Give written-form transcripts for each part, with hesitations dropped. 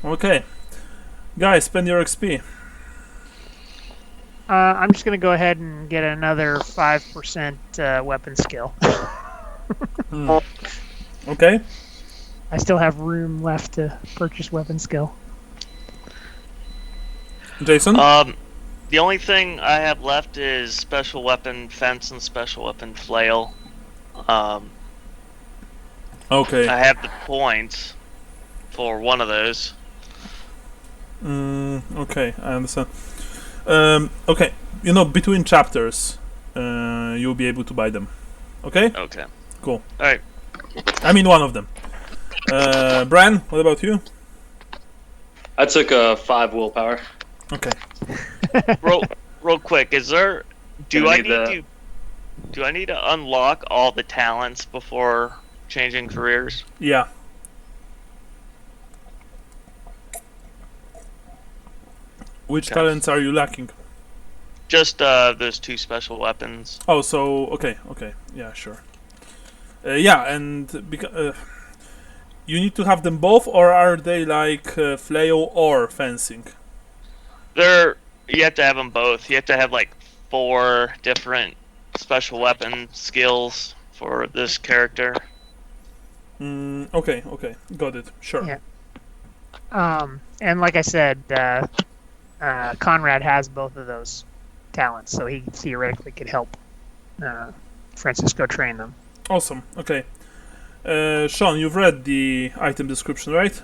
Okay. Guys, spend your XP. I'm just going to go ahead and get another 5% weapon skill. Okay. I still have room left to purchase weapon skill. Jason? The only thing I have left is special weapon fence and special weapon flail. Okay. I have the points for one of those. Okay, I understand. Okay, between chapters, you'll be able to buy them. Okay? Okay. Cool. Alright. I mean, one of them. Bran, what about you? I took a 5 willpower. Okay. Real quick, is there... Do I need to unlock all the talents before changing careers? Yeah. Which talents are you lacking? Just those 2 special weapons. Oh, so okay, yeah, sure. Yeah, and because you need to have them both, or are they like flail or fencing? You have to have them both. You have to have like 4 different special weapon skills for this character. Okay, got it. Sure. Yeah. And like I said, Conrad has both of those talents, so he theoretically could help Francisco train them. Awesome. Okay. Sean, you've read the item description, right?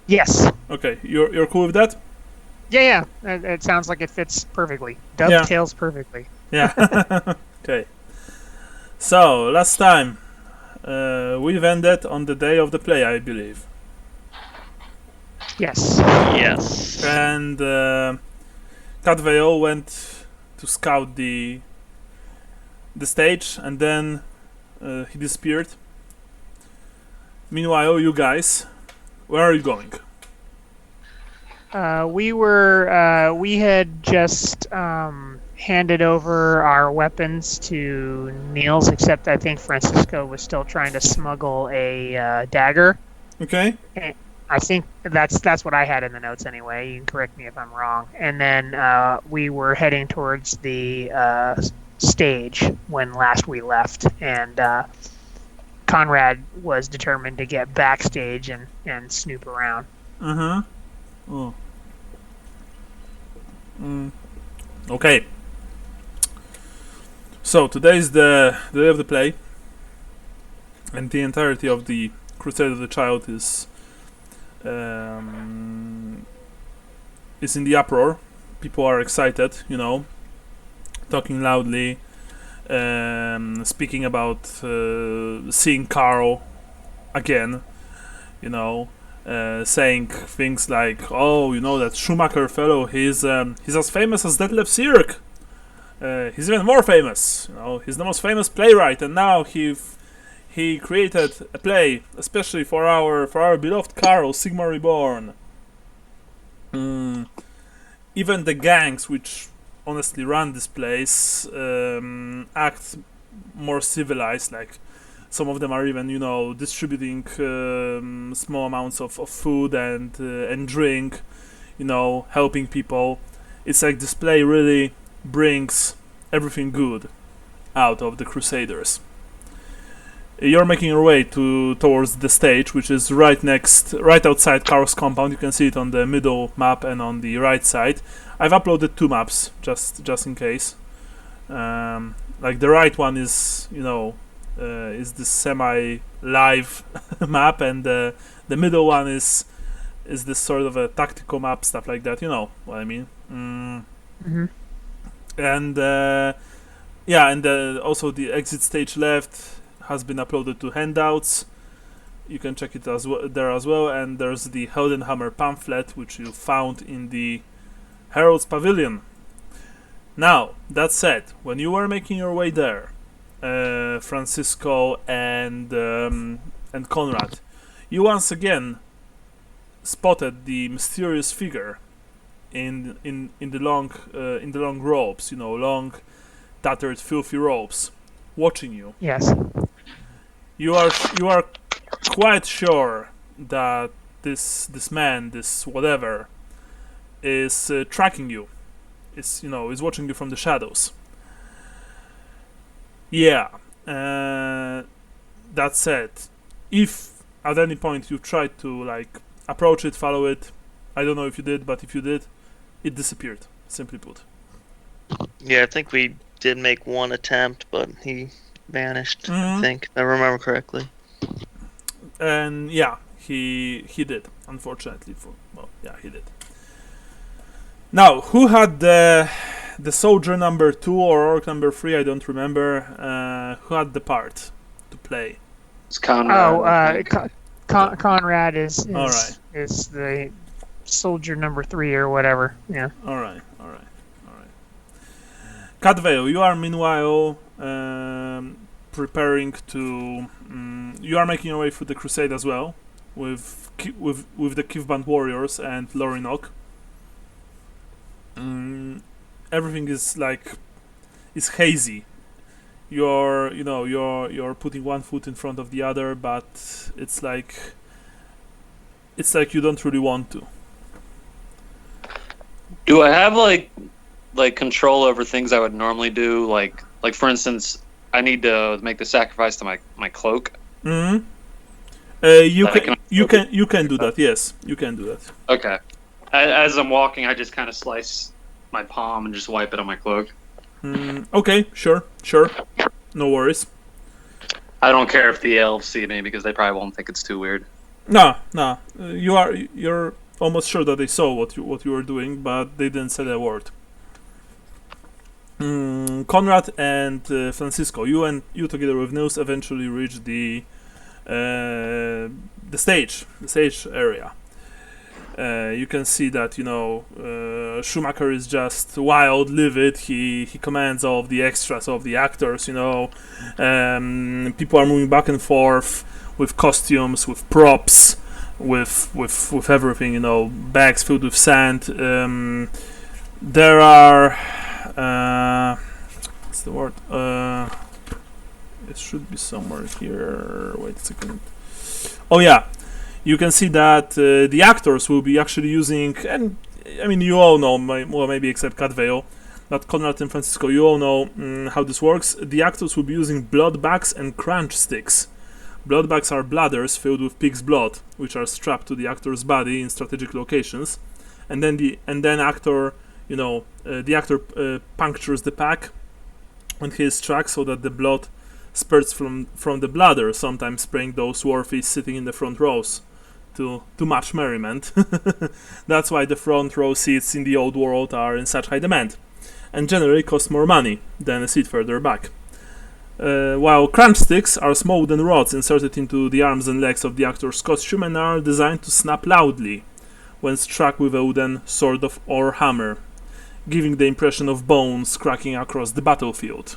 Yes. Okay, you're cool with that? Yeah. It sounds like it fits perfectly. Dovetails perfectly. Yeah. Okay. So last time we've ended on the day of the play, I believe. Yes. Yes. And Cadveo went to scout the stage, and then he disappeared. Meanwhile, you guys, where are you going? We had just handed over our weapons to Niels, except I think Francisco was still trying to smuggle a dagger. Okay. I think that's what I had in the notes anyway. You can correct me if I'm wrong. And then we were heading towards the stage when last we left, and Conrad was determined to get backstage and snoop around. Oh. Okay. So today is the day of the play, and the entirety of the Crusade of the Child is in the uproar. People are excited, talking loudly, speaking about seeing Carl again, saying things like, "Oh, that Schumacher fellow, he's as famous as Detlef Sierck. He's even more famous. He's the most famous playwright, and now he created a play especially for our beloved Carl, Sigmar Reborn." Even the gangs which honestly run this place act more civilized. Like some of them are even, distributing small amounts of food and drink, helping people. It's like this play really brings everything good out of the Crusaders. You're making your way towards the stage, which is right outside Carl's compound. You can see it on the middle map and on the right side. I've uploaded 2 maps just in case. Like the right one is this semi-live map, and the middle one is this sort of a tactical map, stuff like that. You know what I mean? And also the exit stage left has been uploaded to handouts. You can check it there as well. And there's the Heldenhammer pamphlet, which you found in the Herald's Pavilion. Now, that said, when you were making your way there, Francisco and Conrad, you once again spotted the mysterious figure in the long robes, long tattered, filthy robes, watching you. Yes. You are quite sure that this man, this whatever, is tracking you. Is watching you from the shadows. Yeah. That said, if at any point you tried to like approach it, follow it, I don't know if you did, but if you did, it disappeared. Simply put. Yeah, I think we did make one attempt, but he vanished. I think, if I remember correctly. And yeah, he did. Unfortunately, he did. Now, who had the soldier number 2 or orc number 3? I don't remember. Who had the part to play? It's Conrad. Conrad is All right. is the soldier number 3 or whatever. Yeah. All right. Cadvale, you are meanwhile preparing to. You are making your way through the crusade as well, with the Kivband warriors and Lorinok. Everything is hazy. You're putting one foot in front of the other, but it's like you don't really want to. Do I have like control over things I would normally do? Like for instance, I need to make the sacrifice to my cloak. You can do that. Yes, you can do that. Okay. As I'm walking, I just kind of slice my palm and just wipe it on my cloak. Okay, sure. No worries. I don't care if the elves see me because they probably won't think it's too weird. No. You're almost sure that they saw what you were doing, but they didn't say a word. Conrad and Francisco, you together with Nils eventually reach the stage area. You can see that Schumacher is just wild, livid. He commands all of the extras of the actors. People are moving back and forth with costumes, with props, with everything. Bags filled with sand. There are what's the word? It should be somewhere here. Wait a second. Oh yeah. You can see that the actors will be actually using, and I mean you all know, maybe except Cadveo, but Conrad and Francisco, you all know how this works. The actors will be using blood bags and crunch sticks. Blood bags are bladders filled with pig's blood, which are strapped to the actor's body in strategic locations, and then the actor, the actor punctures the pack on his track so that the blood spurts from the bladder, sometimes spraying those worthies sitting in the front rows. To much merriment. That's why the front row seats in the old world are in such high demand, and generally cost more money than a seat further back. While crunch sticks are small wooden rods inserted into the arms and legs of the actor's costume and are designed to snap loudly when struck with a wooden sword or hammer, giving the impression of bones cracking across the battlefield.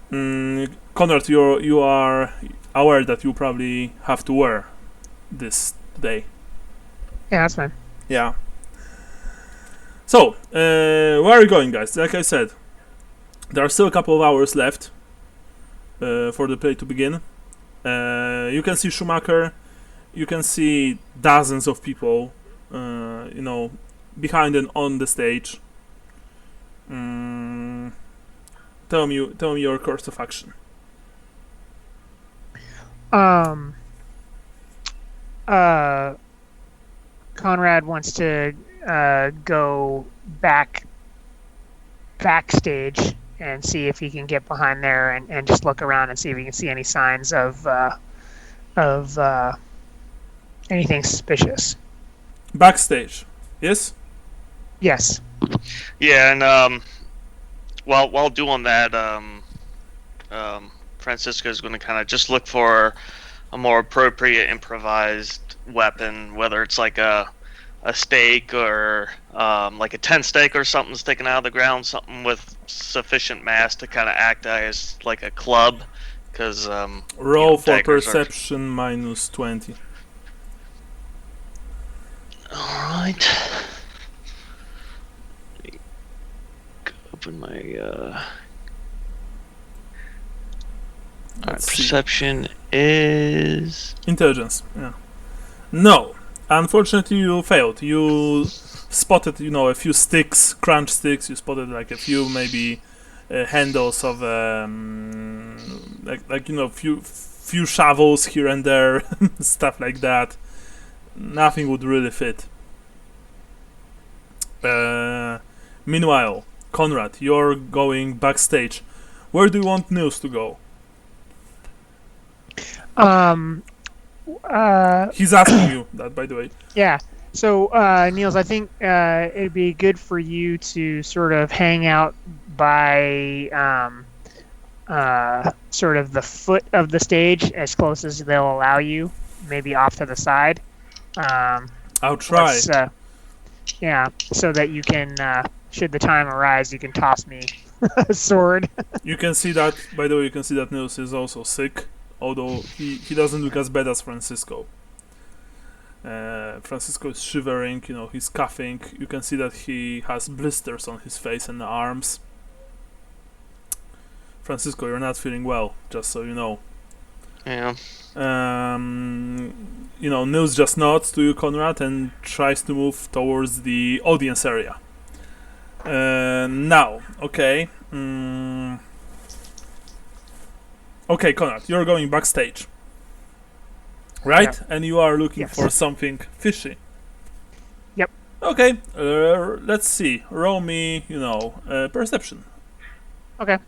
Conrad, you are aware that you probably have to wear this today. Yeah, that's fine. Yeah. So, where are you going, guys? Like I said, there are still a couple of hours left for the play to begin. You can see Schumacher. You can see dozens of people, behind and on the stage. Tell me your course of action. Conrad wants to go backstage and see if he can get behind there and just look around and see if he can see any signs of anything suspicious. Backstage, yes? Yes. Yeah, and while doing that, Francisco is going to kind of just look for a more appropriate improvised weapon, whether it's like a stake or like a tent stake or something sticking out of the ground, something with sufficient mass to kind of act as like a club. Because roll for perception minus 20. All right. Open my. Alright, perception is intelligence. Yeah. No, unfortunately you failed. You spotted, a few sticks, crunch sticks. You spotted like a few maybe handles of few shovels here and there, stuff like that. Nothing would really fit. Meanwhile, Conrad, you're going backstage. Where do you want Nils to go? He's asking you that, by the way. Yeah. So, Niels, I think it'd be good for you to sort of hang out by sort of the foot of the stage, as close as they'll allow you, maybe off to the side. I'll try. Yeah, so that you can, should the time arise, you can toss me a sword. You can see that, by the way, Nils is also sick, although he doesn't look as bad as Francisco. Francisco is shivering, he's coughing. You can see that he has blisters on his face and arms. Francisco, you're not feeling well, just so you know. Yeah. Nils just nods to you, Conrad, and tries to move towards the audience area. Now, okay. Okay, Conrad, you're going backstage. Right? Yeah. And you are looking Yes. for something fishy. Yep. Okay, let's see. Roll me, perception. Okay.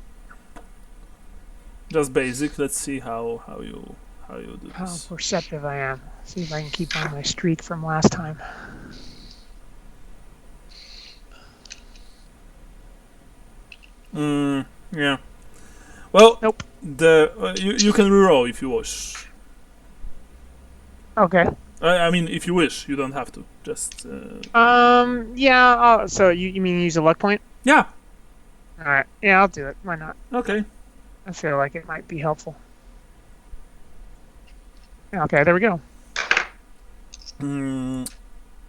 Just basic. Let's see how you do How this. perceptive I am. See if I can keep on my streak from last time. Yeah. Well, Nope. You can reroll if you wish. Okay. I mean, if you wish, you don't have to. Just Yeah. So you mean use a luck point? yeah. All right. Yeah, I'll do it. Why not? Okay. I feel like it might be helpful. Okay, there we go.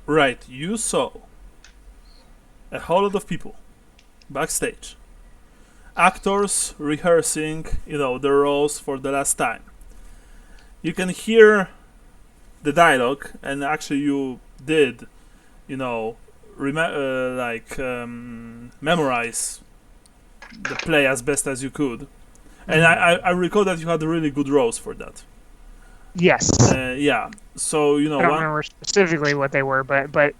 Right. You saw a whole lot of people backstage. Actors rehearsing, their roles for the last time. You can hear the dialogue, and actually you did, memorize the play as best as you could. And I recall that you had really good roles for that. Yes. Yeah. So I don't remember specifically what they were, but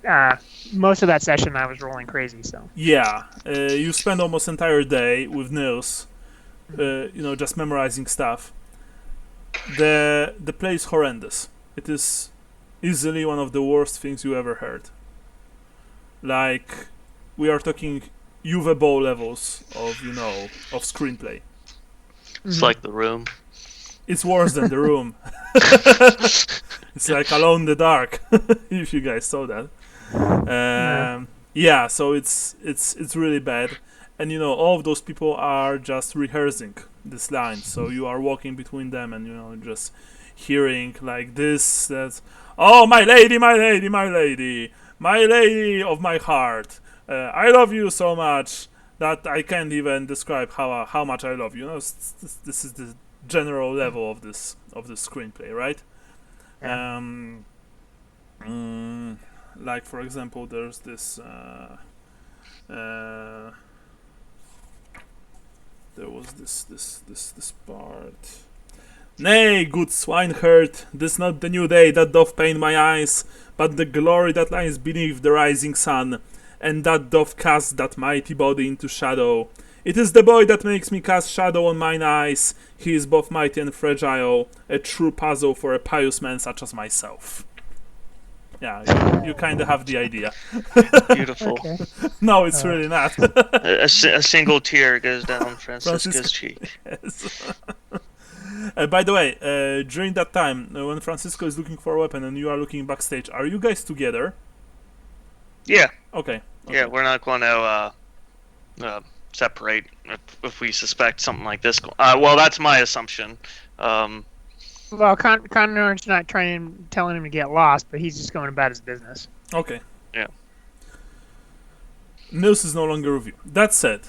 most of that session I was rolling crazy. So yeah, you spend almost entire day with Nils, just memorizing stuff. The play is horrendous. It is easily one of the worst things you ever heard. Like, we are talking Uwe Boll levels of screenplay. It's like The Room. It's worse than The Room. It's like Alone in the Dark, if you guys saw that. Yeah, so it's really bad. And all of those people are just rehearsing this line. So you are walking between them and just hearing like this, that, oh, my lady, my lady, my lady, my lady of my heart, I love you so much that I can't even describe how much I love you. This is the general level of this screenplay, right? Yeah. Like, for example, there's this there was this part. Nay, good swineherd, this not the new day that doth pain my eyes, but the glory that lies beneath the rising sun, and that doth cast that mighty body into shadow. It is the boy that makes me cast shadow on mine eyes. He is both mighty and fragile, a true puzzle for a pious man such as myself. Yeah, you kind of have the idea. Beautiful. Okay. No, it's really not. A single tear goes down Francisco's cheek. Yes. By the way, during that time, when Francisco is looking for a weapon and you are looking backstage, are you guys together? Yeah. Okay. Yeah, we're not going to separate if we suspect something like this. Well, that's my assumption. Well, Connor's not telling him to get lost, but he's just going about his business. Okay. Yeah. Nils is no longer with you. That said,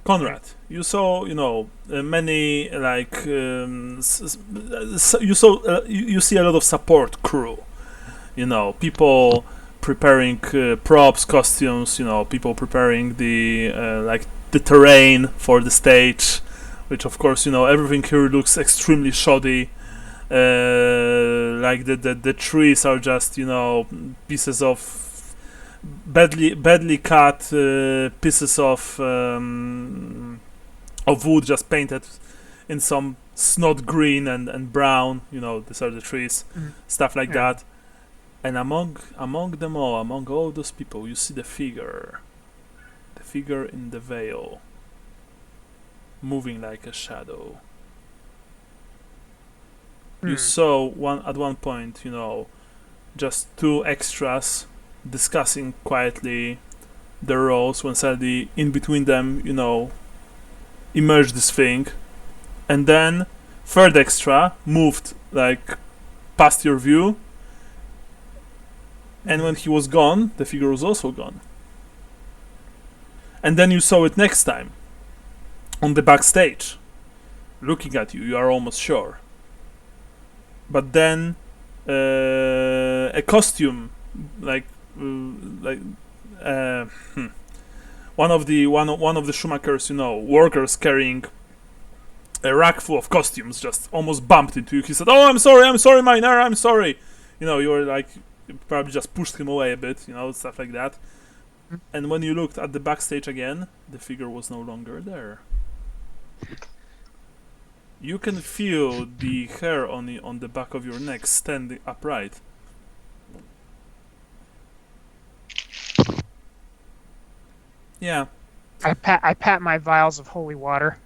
Conrad, you saw, many you see a lot of support crew. people preparing props, costumes, people preparing the the terrain for the stage, which of course, everything here looks extremely shoddy. Like the trees are just, pieces of badly cut pieces of wood just painted in some snot green and brown. These are the trees, stuff like that. And among them all, among all those people, you see the figure in the veil, moving like a shadow. You saw at one point, just two extras discussing quietly their roles, when suddenly in between them, emerged this thing, and then third extra moved like past your view, and when he was gone, the figure was also gone. And then you saw it next time on the backstage, looking at you. You are almost sure. But then a costume, one of the Schumacher's, workers carrying a rack full of costumes, just almost bumped into you. He said, "Oh, I'm sorry, Miner, I'm sorry." You were like, you probably just pushed him away a bit, stuff like that. And when you looked at the backstage again, the figure was no longer there. You can feel the hair on the back of your neck standing upright. Yeah. I pat my vials of holy water.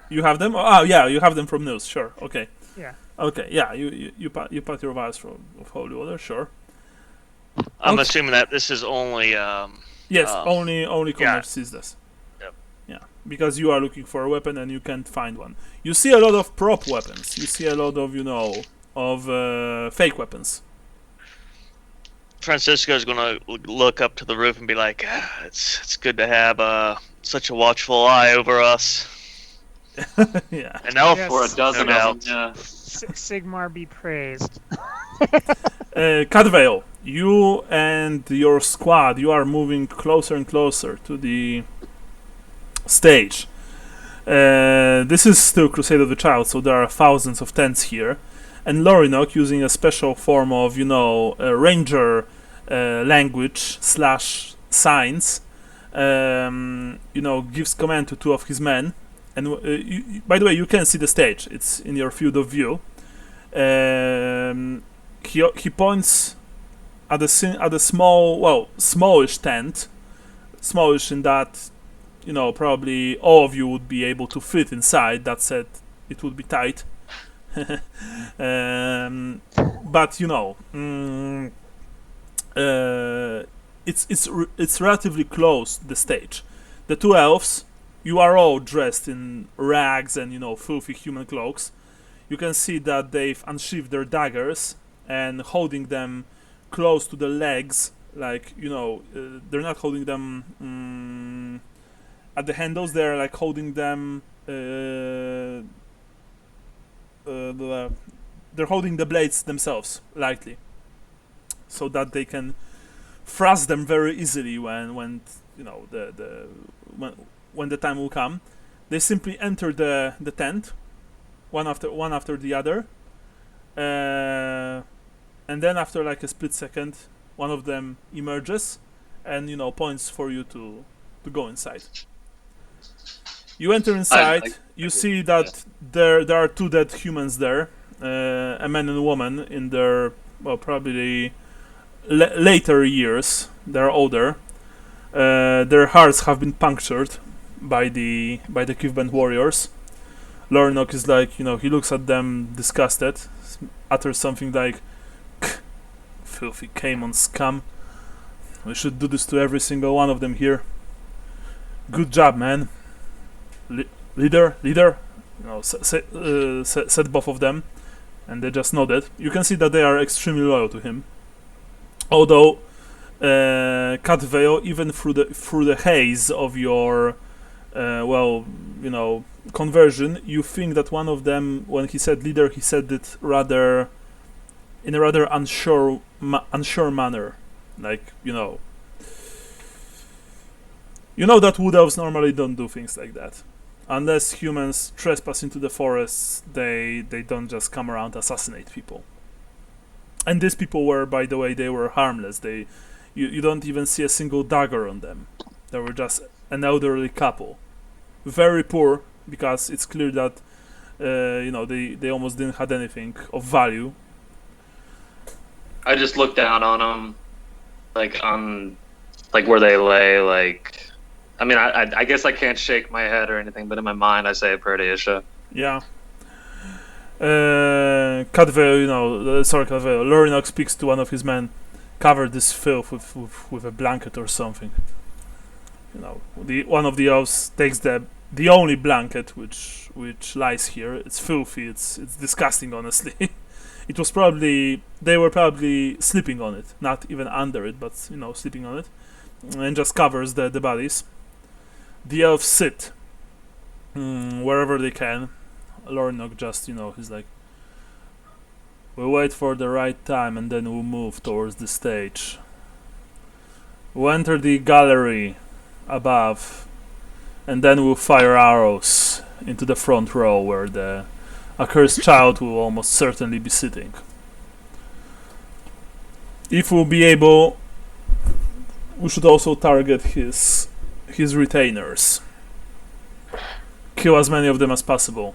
You have them? Oh, yeah, you have them from news. Sure. Okay. Yeah. Okay. Yeah. You pat your vials of holy water. Sure. I'm assuming that this is only. Yes. Only Connor sees this. Yep. Yeah. Because you are looking for a weapon and you can't find one. You see a lot of prop weapons. You see a lot of fake weapons. Francisco's gonna look up to the roof and be like, "It's good to have such a watchful eye over us." Yeah. An elf Yes. Or a dozen no of them. doubt. Yeah. Sigmar be praised. Cadvale, you and your squad, you are moving closer and closer to the stage. This is still Crusade of the Child, so there are thousands of tents here. And Lorinok, using a special form of, ranger language / signs, gives command to two of his men. And by the way, you can see the stage; it's in your field of view. He points at a smallish tent, smallish in that, probably all of you would be able to fit inside. That said, it would be tight. But it's relatively close to the stage. The two elves, you are all dressed in rags and filthy human cloaks. You can see that they've unsheathed their daggers and holding them close to the legs, like they're not holding them at the handles. They're like holding them. They're holding the blades themselves lightly, so that they can thrust them very easily when the time will come. They simply enter the tent, one after the other, and then after like a split second, one of them emerges and points for you to go inside. You enter inside. You see that there are two dead humans there, a man and a woman in their probably later years. They're older. Their hearts have been punctured by the Kivband warriors. Lorinok is like, he looks at them disgusted, utters something like, "Filthy Caimon scum. We should do this to every single one of them here. Good job, man. Leader, said both of them, and they just nodded. You can see that they are extremely loyal to him. Although, Cadvale, even through the haze of your, conversion, you think that one of them, when he said leader, he said it rather in a rather unsure manner, like that wood elves normally don't do things like that. Unless humans trespass into the forests, they don't just come around assassinate people. And these people were, by the way, they were harmless. You don't even see a single dagger on them. They were just an elderly couple, very poor, because it's clear that they almost didn't have anything of value. I just look down on them, on where they lay. I guess I can't shake my head or anything, but in my mind I say a prayer to Isha. Yeah. Cadveo, Lorinox speaks to one of his men, cover this filth with a blanket or something. One of the elves takes the only blanket which lies here. It's filthy. It's disgusting, honestly. They were probably sleeping on it, not even under it, but sleeping on it, and just covers the bodies. The elves sit wherever they can. Lornock just, he's like, we'll wait for the right time and then we'll move towards the stage. We'll enter the gallery above and then we'll fire arrows into the front row where the accursed child will almost certainly be sitting. If we'll be able, we should also target his retainers. Kill as many of them as possible.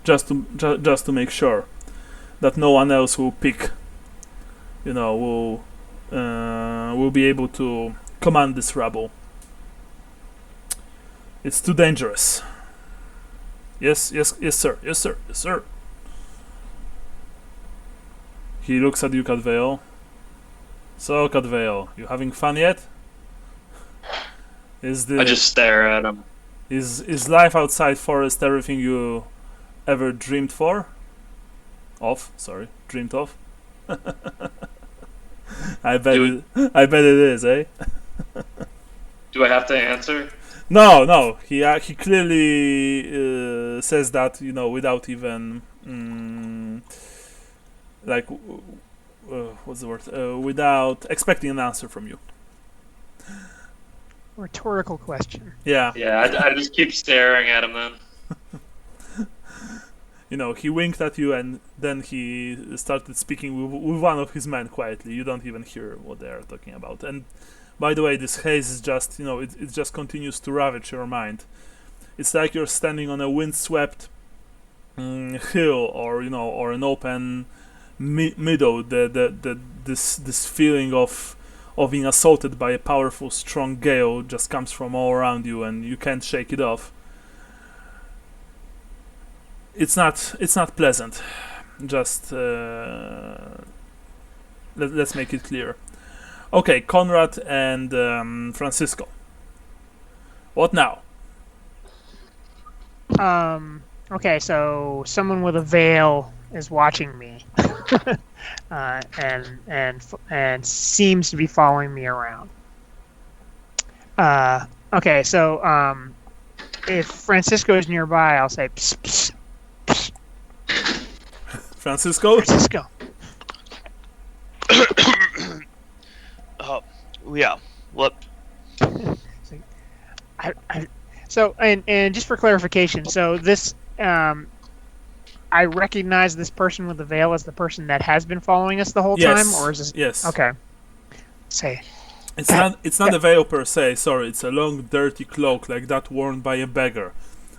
Just to make sure that no one else will pick, will be able to command this rabble. It's too dangerous. Yes, sir. He looks at you, Cadveo. So, Cadveo, you having fun yet? I just stare at him. Is life outside forest everything you ever dreamed of? I bet it is, eh? Do I have to answer? No. He clearly says that without even what's the word? Without expecting an answer from you. Rhetorical question. Yeah. Yeah, I just keep staring at him then. He winked at you and then he started speaking with one of his men quietly. You don't even hear what they are talking about. And by the way, this haze is just, it just continues to ravage your mind. It's like you're standing on a windswept hill or an open meadow. This feeling of being assaulted by a powerful, strong gale just comes from all around you and you can't shake it off. It's not pleasant. Just let's make it clear. Okay, Conrad and Francisco. What now? Okay, so someone with a veil is watching me, and seems to be following me around. Okay, so if Francisco is nearby, I'll say psst, psst, psst. Francisco. Yeah. What? So, and just for clarification, so this, I recognize this person with the veil as the person that has been following us the whole time, or is this? Yes. Okay. Say. It's not a veil per se. Sorry, it's a long, dirty cloak like that worn by a beggar,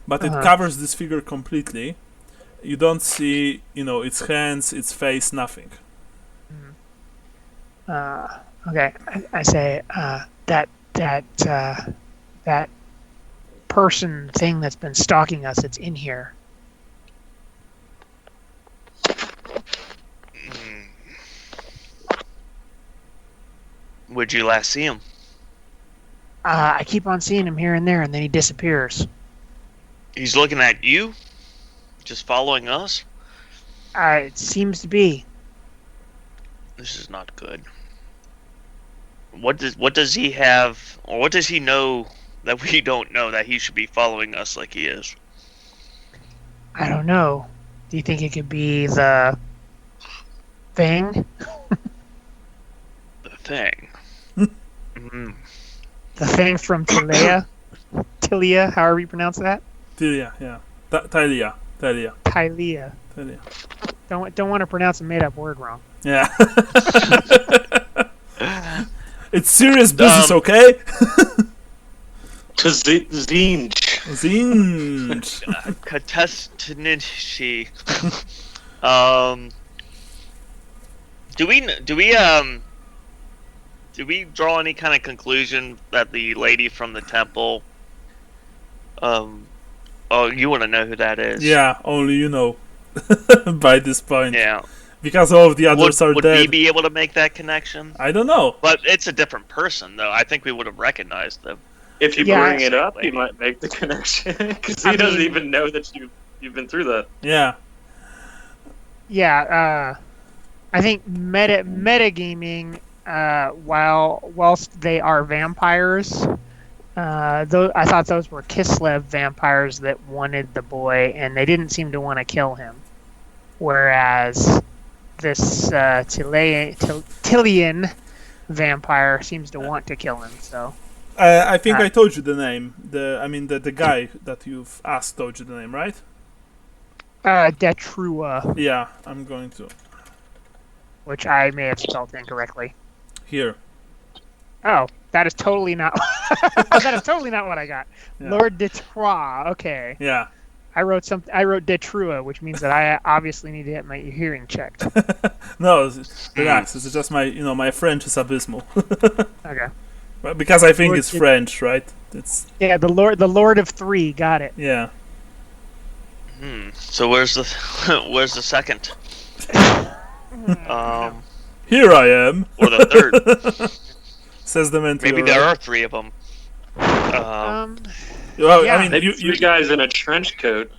but it covers this figure completely. You don't see, its hands, its face, nothing. Okay, I say that person thing that's been stalking us. It's in here. Where'd you last see him? I keep on seeing him here and there, and then he disappears. He's looking at you? Just following us? It seems to be. This is not good. What does he have, or what does he know that we don't know that he should be following us like he is? I don't know. Do you think it could be the Thing. The thing. Mm. The thing from Tilia, however you pronounce that. Tilia, yeah. Tilia. Tilia. Don't want to pronounce a made-up word wrong. Yeah. It's serious business, okay? Zinj. Zinj. Katestinishi. Do we draw any kind of conclusion that the lady from the temple? Oh, you want to know who that is? Yeah, only you know. By this point. Yeah. Because all of the others are would dead. we be able to make that connection? I don't know. But it's a different person, though. I think we would have recognized them. If you Yeah, bring it up, you might make the connection because he doesn't even know that you've been through that. Yeah. Yeah, I think metagaming, whilst they are vampires, I thought those were Kislev vampires that wanted the boy, and they didn't seem to want to kill him. Whereas this Tilian vampire seems to want to kill him. So I think I told you the name. The guy that you've asked told you the name, right? Detrua, Yeah, I'm going to. which I may have spelled incorrectly. Here. Oh, that is totally not. That is totally not what I got. Yeah. Lord Detroit. Okay. Yeah. I wrote Detrua, which means that I obviously need to get my hearing checked. No, relax. It's just my French is abysmal. Okay. But because I think Lord it's French, right? It's Yeah, the Lord of Three. Got it. yeah. So where's the second? Here I am. Or the third? Says the man to Maybe your there right. are three of them. Well, yeah. I mean, Maybe three guys in a trench coat.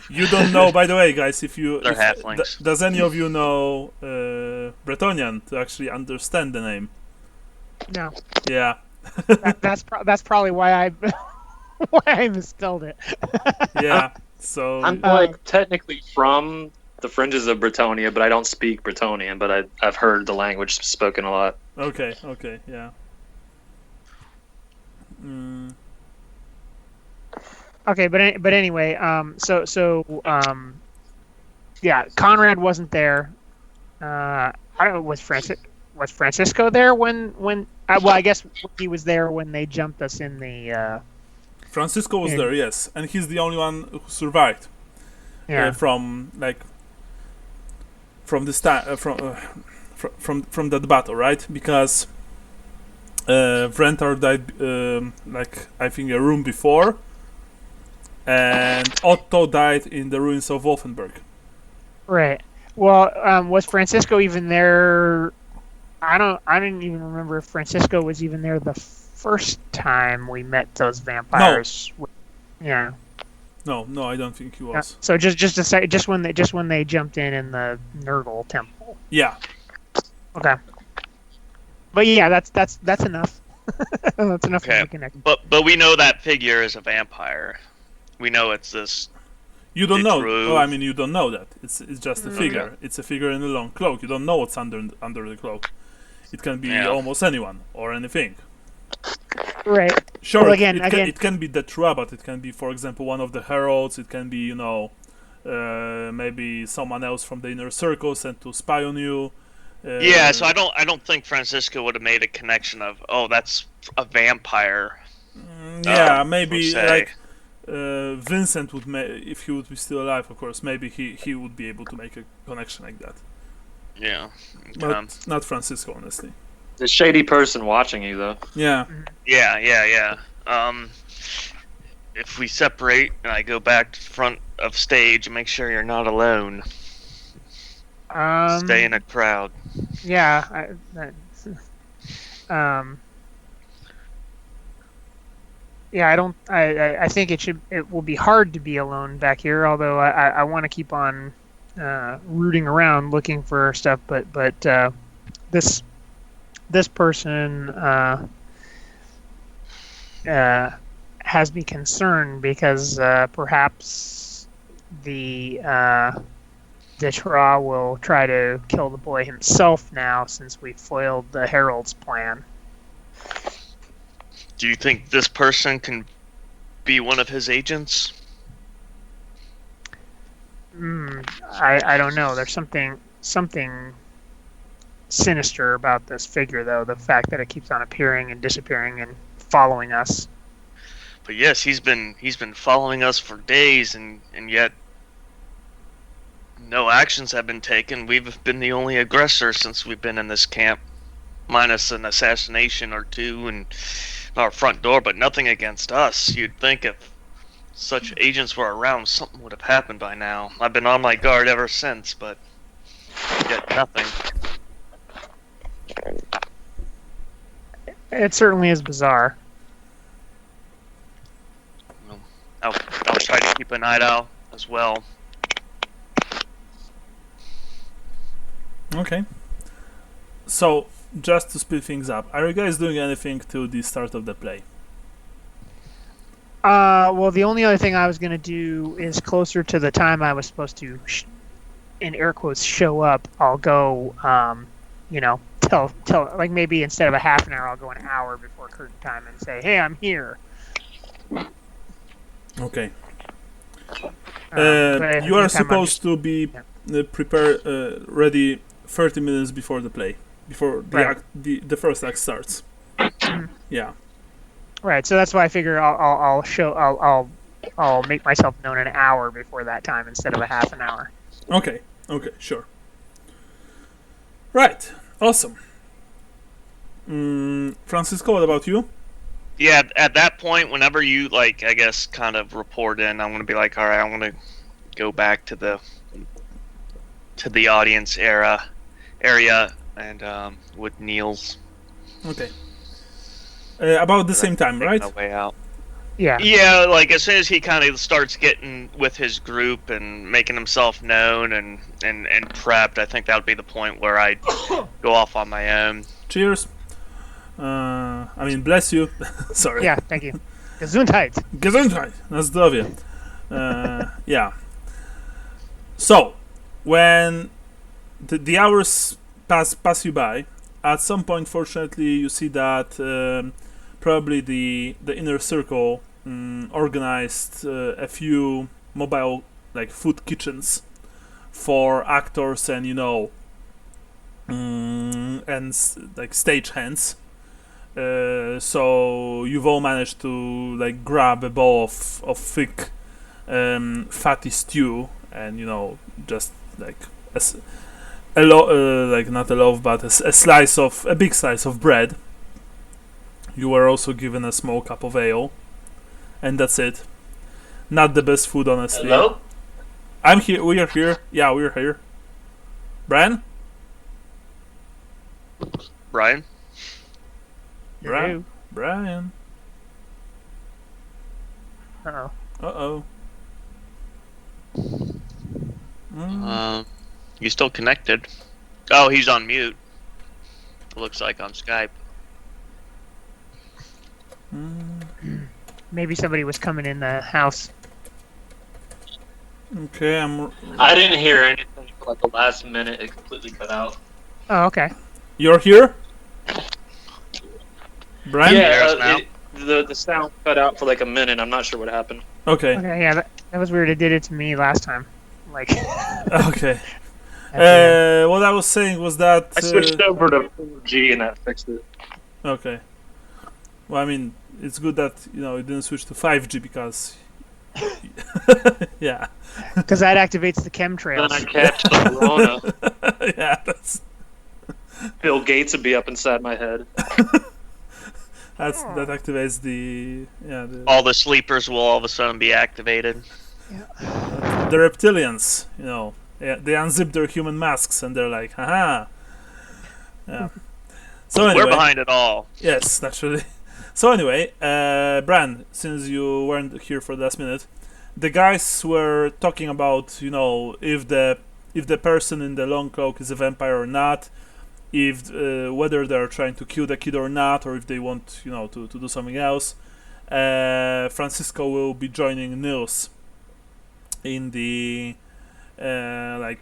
you don't know. By the way, guys, They're halflings. Does any of you know Bretonian to actually understand the name? No, Yeah. that's probably why I misspelled it. Yeah. So I'm technically from the fringes of Bretonia, but I don't speak Bretonian, but I've heard the language spoken a lot. okay, yeah. Okay, but anyway, yeah, Conrad wasn't there. I don't know, was Francisco there when well, I guess he was there when they jumped us in the Francisco was there, yes, and he's the only one who survived. yeah. From the from that battle, right? Because Vrentar died I think a room before, and Otto died in the ruins of Wolfenburg. Right. Well, was Francisco even there? I didn't even remember if Francisco was even there the first time we met those vampires. Yeah. No, I don't think he was. So just when they jumped in the Nurgle temple. Yeah. Okay. But yeah, that's enough. That's enough Okay. to connect. But we know that figure is a vampire. We know it's this. You don't know. True. Oh, I mean, you don't know that. It's just a figure. It's a figure in a long cloak. You don't know what's under the cloak. It can be almost anyone or anything. Right. Sure. Well, it can be Detrua, but it can be, for example, one of the heralds. It can be, maybe someone else from the inner circle sent to spy on you. Yeah. So I don't think Francisco would have made a connection of that's a vampire. Yeah, maybe per se. like Vincent would, if he would be still alive, of course. Maybe he would be able to make a connection like that. Yeah. But not Francisco, honestly. The shady person watching you, though. Yeah. Yeah. If we separate and I go back to front of stage, make sure you're not alone. Stay in a crowd. Yeah. Yeah, I think it will be hard to be alone back here. Although I want to keep on rooting around looking for stuff, but this person has me concerned because perhaps the Detra will try to kill the boy himself now, since we foiled the Herald's plan. Do you think this person can be one of his agents? I don't know. There's something sinister about this figure, though. The fact that it keeps on appearing and disappearing and following us. But yes, he's been following us for days, and yet no actions have been taken. We've been the only aggressor since we've been in this camp, minus an assassination or two and our front door, but nothing against us. You'd think if such agents were around, something would have happened by now. I've been on my guard ever since, but yet nothing. It certainly is bizarre. Well, I'll try to keep an eye out as well. Okay. So, just to speed things up, are you guys doing anything to the start of the play? Well, the only other thing I was going to do is closer to the time I was supposed to, in air quotes, show up, I'll go, tell, like maybe instead of a half an hour, I'll go an hour before curtain time and say, hey, I'm here. Okay. But You are anytime supposed to be prepared, ready 30 minutes before the play, before the Right. act, the first act starts. Yeah. Right, so that's why I figure I'll make myself known an hour before that time instead of a half an hour. Okay. Okay. Sure. Right. Awesome. Francisco, what about you? Yeah, at that point, whenever you, like, I guess, kind of report in, I'm going to be like, all right, I'm going to go back to the audience area and with Niels. Okay. About the same time, Make right? my way out. Yeah. Yeah, like as soon as he kind of starts getting with his group and making himself known and prepped, I think that would be the point where I'd go off on my own. Cheers. Bless you. Sorry. Yeah, thank you. Gesundheit. Gesundheit. Na zdrowie. Yeah. So, when the hours pass you by, at some point, fortunately, you see that probably the inner circle organized a few mobile food kitchens for actors and stage hands. So you've all managed to grab a bowl of thick fatty stew and just not a loaf but a big slice of bread. You were also given a small cup of ale, and that's it. Not the best food, honestly. Hello? I'm here. We are here. Yeah, we're here. Brian? Brian? Brian? Brian? Uh-oh. Uh-oh. You still connected? Oh, he's on mute. It looks like on Skype. Maybe somebody was coming in the house. Okay, I didn't hear anything for like the last minute. It completely cut out. Oh, okay. You're here? Brian? Yeah, the sound cut out for like a minute. I'm not sure what happened. Okay. Okay, yeah, that was weird. It did it to me last time. Like. Okay. What I was saying was that... I switched over to 4G and that fixed it. Okay. Well, it's good that, it didn't switch to 5G because... yeah. Because that activates the chemtrails. Then I catch the corona. Yeah, that's... Bill Gates would be up inside my head. That activates the All the sleepers will all of a sudden be activated. the reptilians. They unzip their human masks and they're like, haha. Yeah. So anyway, We're behind it all. Yes, naturally. So anyway, Bran, since you weren't here for the last minute, the guys were talking about if the person in the long cloak is a vampire or not, if whether they're trying to kill the kid or not, or if they want to do something else. Francisco will be joining Nils in the in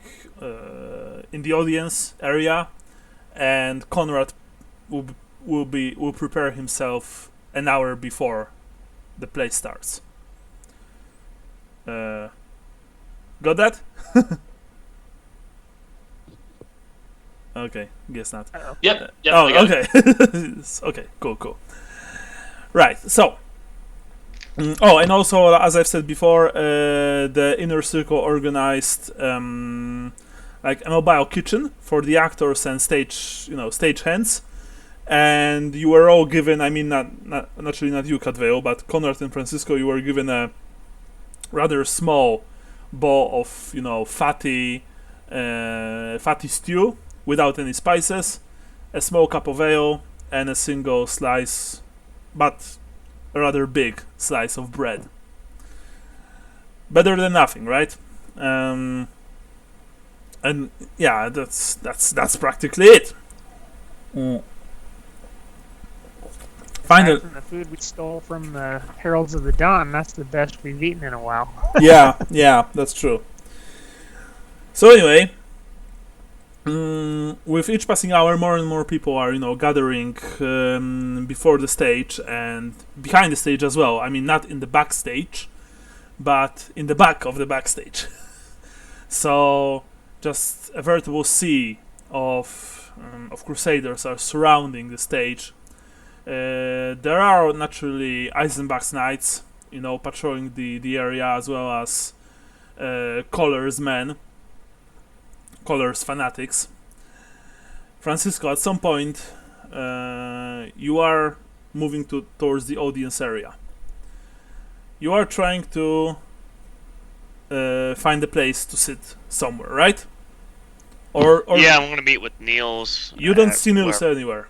the audience area, and Conrad will prepare himself an hour before the play starts. Got that? Okay, guess not. Yep. I Oh, got it. okay. Okay, cool. Right, so. Oh, and also, as I've said before, the Inner Circle organized like a mobile kitchen for the actors and stage hands. And you were all given, I mean, naturally not you, Cadveo, but Conrad and Francisco, you were given a rather small bowl of, fatty stew without any spices, a small cup of ale, and a single slice, but a rather big slice of bread. Better than nothing, right? And yeah, that's practically it. Aside from the food we stole from the Heralds of the Dawn, that's the best we've eaten in a while. yeah, that's true. So anyway, with each passing hour, more and more people are, gathering before the stage and behind the stage as well. I mean, not in the backstage, but in the back of the backstage. So just a veritable sea of crusaders are surrounding the stage. There are naturally Eisenbach's knights, patrolling the area, as well as Colors fanatics. Francisco, at some point, you are moving towards the audience area. You are trying to find a place to sit somewhere, right? Or yeah, I'm going to meet with Niels. You don't see Niels anywhere.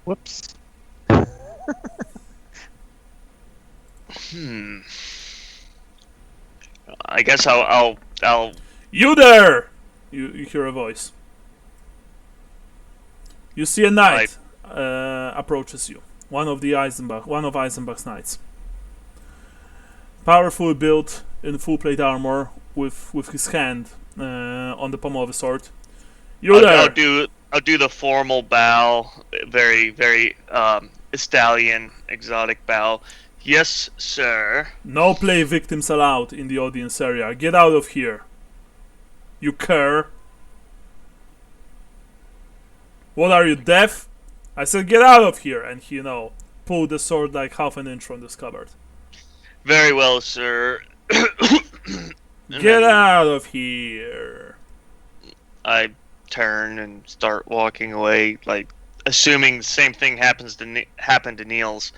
Whoops. I guess I'll. You there! You hear a voice. You see a knight approaches you. One of Eisenbach's knights. Powerfully built in full plate armor, with his hand on the pommel of a sword. I'll do the formal bow, very, very stallion, exotic bow. Yes, sir. No play victims allowed in the audience area. Get out of here. You cur. What are you, deaf? I said get out of here. And he, pulled the sword like half an inch from the scabbard. Very well, sir. Get out of here. I turn and start walking away, like assuming the same thing happened to Niels.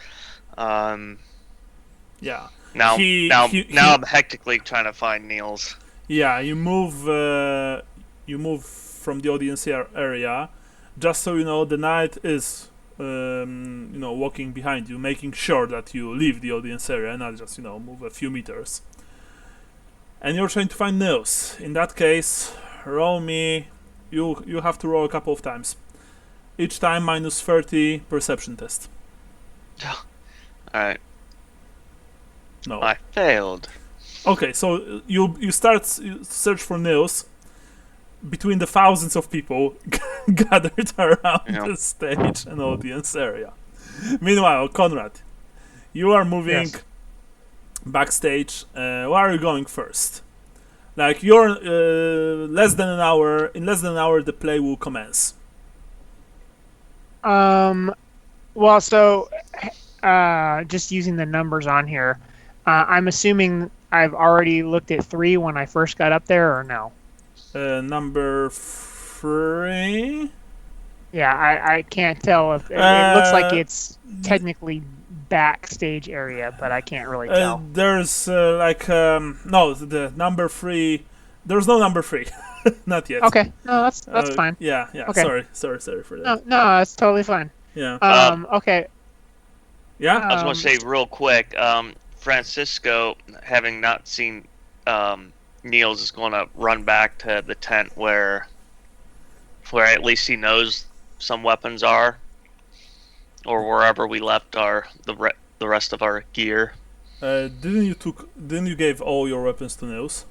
Yeah. Now I'm hectically trying to find Niels. Yeah, you move from the audience area, just so you know the knight is walking behind you, making sure that you leave the audience area, not just move a few meters. And you're trying to find Niels. In that case, roll me. You have to roll a couple of times. Each time minus 30 perception test. Alright. No. I failed. Okay, so you search for Niels between the thousands of people gathered around the stage and audience area. Meanwhile, Conrad, you are moving backstage. Where are you going first? Like you're less than an hour. In less than an hour, the play will commence. Well, so just using the numbers on here, I'm assuming I've already looked at 3 when I first got up there, or no? Number 3. Yeah, I can't tell if it looks like it's technically backstage area, but I can't really tell. There's no, the number 3. There's no number 3. Not yet. Okay, no, that's fine. Yeah. Okay. Sorry for that. No, that's totally fine. Yeah. Okay. Yeah. I was going to say real quick, Francisco, having not seen Niels, is going to run back to the tent where at least he knows some weapons are, or wherever we left the rest of our gear. Didn't you give all your weapons to Nils?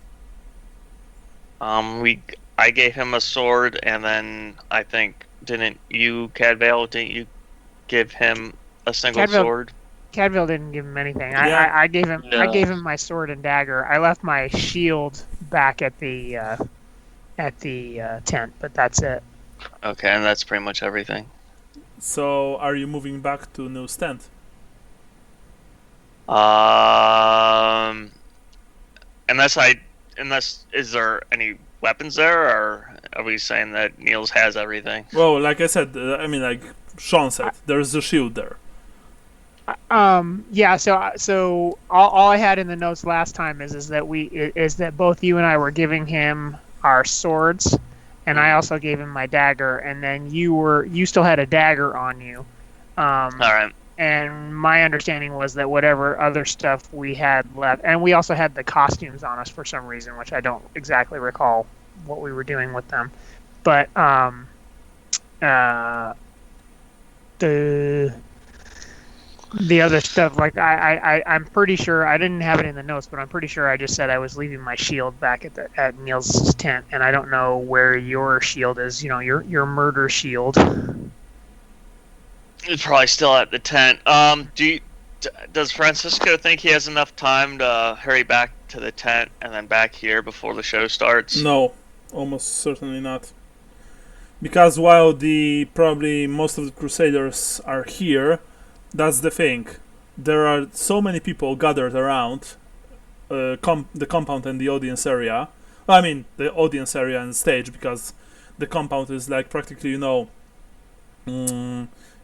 I gave him a sword, and then I think didn't you, Cadvale? Didn't you give him a single sword? Cadville didn't give him anything. Yeah. I gave him No. I gave him my sword and dagger. I left my shield back at the tent, but that's it. Okay, and that's pretty much everything. So, are you moving back to Nils' tent? Unless is there any weapons there, or are we saying that Niels has everything? Well, like I said, like Sean said, there's a shield there. Yeah. So all I had in the notes last time is that both you and I were giving him our swords, and I also gave him my dagger, and then you still had a dagger on you. All right. And my understanding was that whatever other stuff we had left, and we also had the costumes on us for some reason, which I don't exactly recall what we were doing with them. But the other stuff, like I'm pretty sure I didn't have it in the notes, but I'm pretty sure I just said I was leaving my shield back at Niels' tent, and I don't know where your shield is. You know, your murder shield. It's probably still at the tent. Does Francisco think he has enough time to hurry back to the tent and then back here before the show starts? No, almost certainly not. Because while probably most of the Crusaders are here, that's the thing. There are so many people gathered around the compound and the audience area. I mean, the audience area and stage, because the compound is like practically,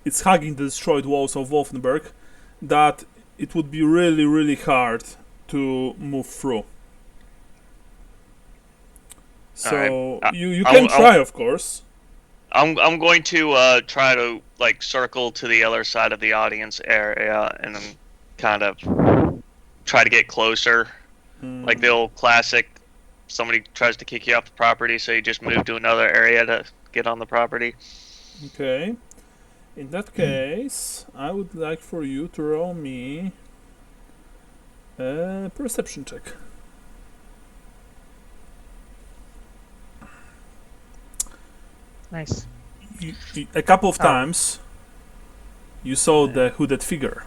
it's hugging the destroyed walls of Wolfenburg, that it would be really, really hard to move through. So right. You can try, of course. I'm going to try to circle to the other side of the audience area and then kind of try to get closer. Like the old classic, somebody tries to kick you off the property, so you just move to another area to get on the property. Okay. In that case, I would like for you to roll me a perception check. Nice. A couple of times, you saw the hooded figure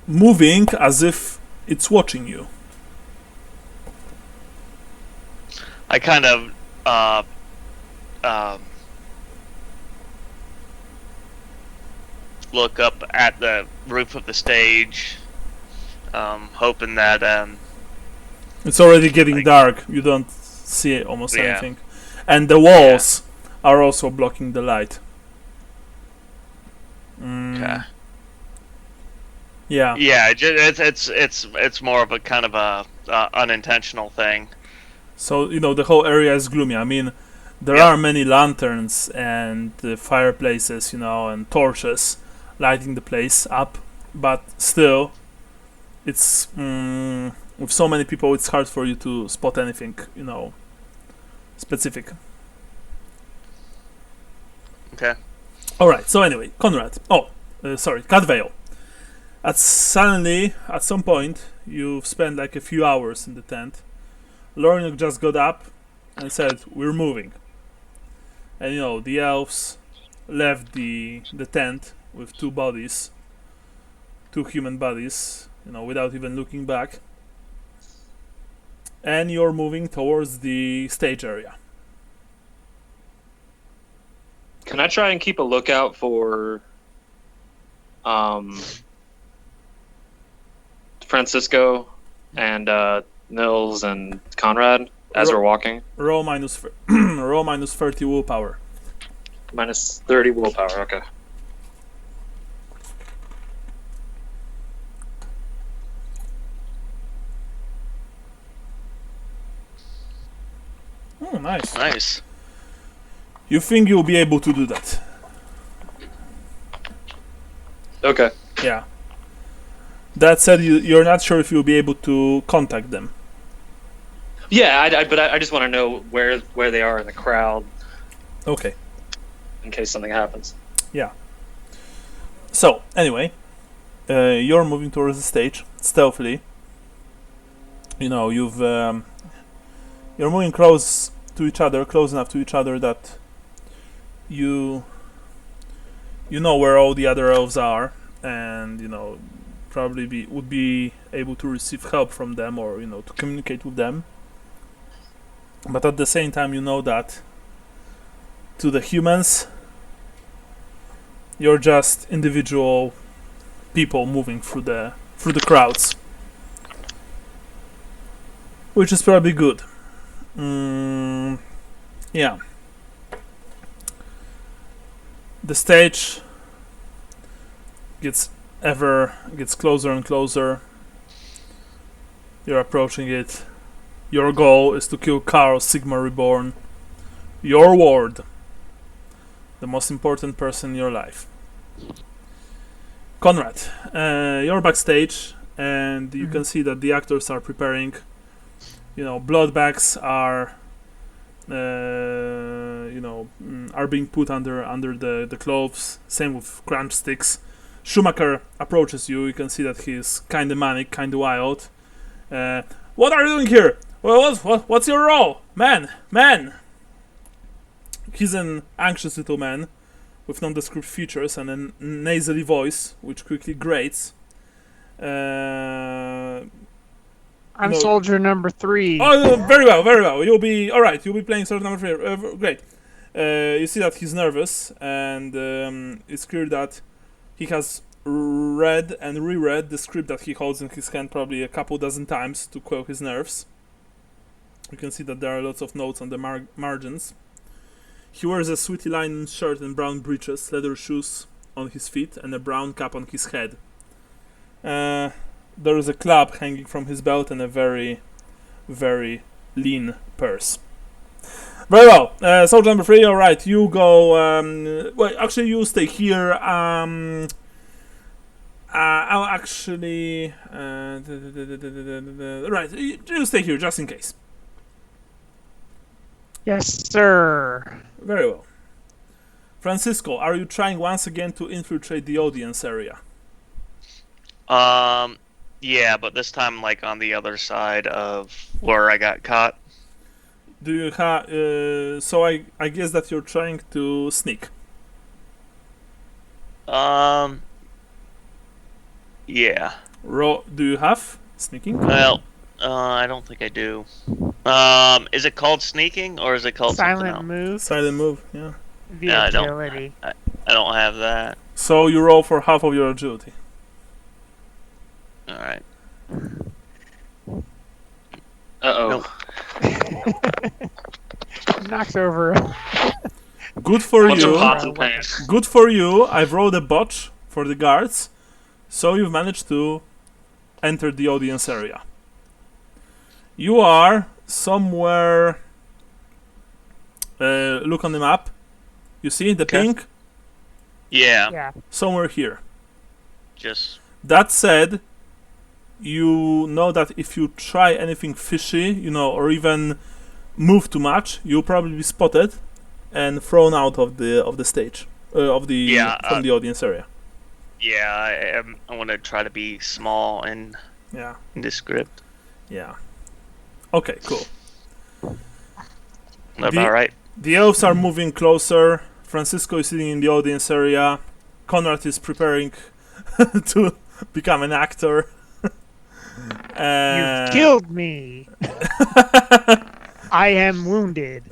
moving as if it's watching you. I kind of look up at the roof of the stage, hoping that it's already getting dark. You don't see almost anything, and the walls are also blocking the light. Okay. Yeah. Yeah, it's more of a kind of a unintentional thing. So the whole area is gloomy. I mean, there are many lanterns and fireplaces, and torches lighting the place up, but still, it's with so many people, it's hard for you to spot anything, specific. Okay. All right. So anyway, Conrad. Cadvale. Suddenly, at some point, you've spent like a few hours in the tent. Lornuk just got up and said, "We're moving." And the elves left the tent with two human bodies, without even looking back. And you're moving towards the stage area. Can I try and keep a lookout for Francisco and Nils and Conrad as we're walking? Roll minus 30 willpower. Minus 30 willpower, okay. Oh, nice. Nice. You think you'll be able to do that? Okay. Yeah. That said, you're not sure if you'll be able to contact them. Yeah, but I just want to know where they are in the crowd. Okay. In case something happens. Yeah. So, anyway, You're moving towards the stage stealthily. You know, you're moving close to each other, close enough to each other that you know where all the other elves are, and probably would be able to receive help from them, or to communicate with them. But at the same time, you know that to the humans, you're just individual people moving through the crowds, which is probably good. Yeah. The stage gets closer and closer. You're approaching it. Your goal is to kill Karl Sigma Reborn, your ward, the most important person in your life. Conrad, you're backstage, and you can see that the actors are preparing. Blood bags are, are being put under the clothes. Same with crunch sticks. Schumacher approaches you. You can see that he's kind of manic, kind of wild. What are you doing here? Well, what's your role, man? He's an anxious little man with nondescript features and a nasally voice, which quickly grates. I'm soldier number 3. Oh, very well. You'll be all right. You'll be playing soldier number 3. Great. You see that he's nervous, and it's clear that he has read and reread the script that he holds in his hand probably a couple dozen times to quell his nerves. You can see that there are lots of notes on the margins. He wears a sweaty linen shirt and brown breeches, leather shoes on his feet, and a brown cap on his head. There is a club hanging from his belt and a very, very lean purse. Very well. Soldier number 3, alright, you go... well, actually, you stay here. I'll actually... right, you stay here, just in case. Yes, sir. Very well. Francisco, are you trying once again to infiltrate the audience area? Yeah, but this time, like, on the other side of where I got caught. Do you have... so I guess that you're trying to sneak. Yeah. Do you have sneaking? Well, I don't think I do. Is it called sneaking, or is it called silent move? Silent move, yeah. Yeah, Agility. I don't have that. So you roll for half of your agility. Alright. Uh-oh. Nope. Knocks over. Good for Bunch of you. pots and pans. Good for you. I've rolled a botch for the guards. So you've managed to enter the audience area. You are somewhere... look on the map. You see the pink? Yeah. Yeah. Somewhere here. Just... That said, you know that if you try anything fishy, or even move too much, you'll probably be spotted and thrown out of the stage, from the audience area. Yeah, I want to try to be small and in this script. Yeah. Okay, cool. About right. The elves are moving closer. Francisco is sitting in the audience area. Conrad is preparing to become an actor. You've killed me. I am wounded.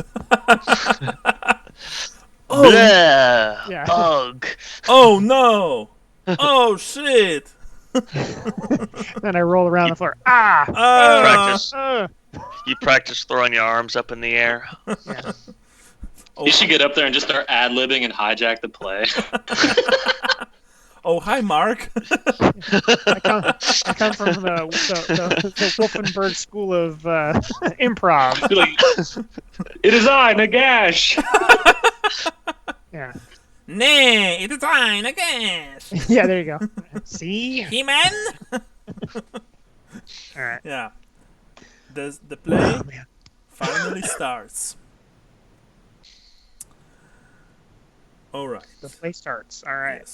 Oh, yeah. Ugh. Oh no! Oh shit! Then I roll around the floor. You practice throwing your arms up in the air. Yeah. You should get up there and just start ad-libbing and hijack the play. Oh, hi, Mark. I come from the Wolfenberg School of Improv. It is I, Nagash! Yeah. Nay, it is I, Nagash. Yeah, there you go. See? He-Man? Alright. Yeah. The play finally starts. Alright. The play starts. Alright.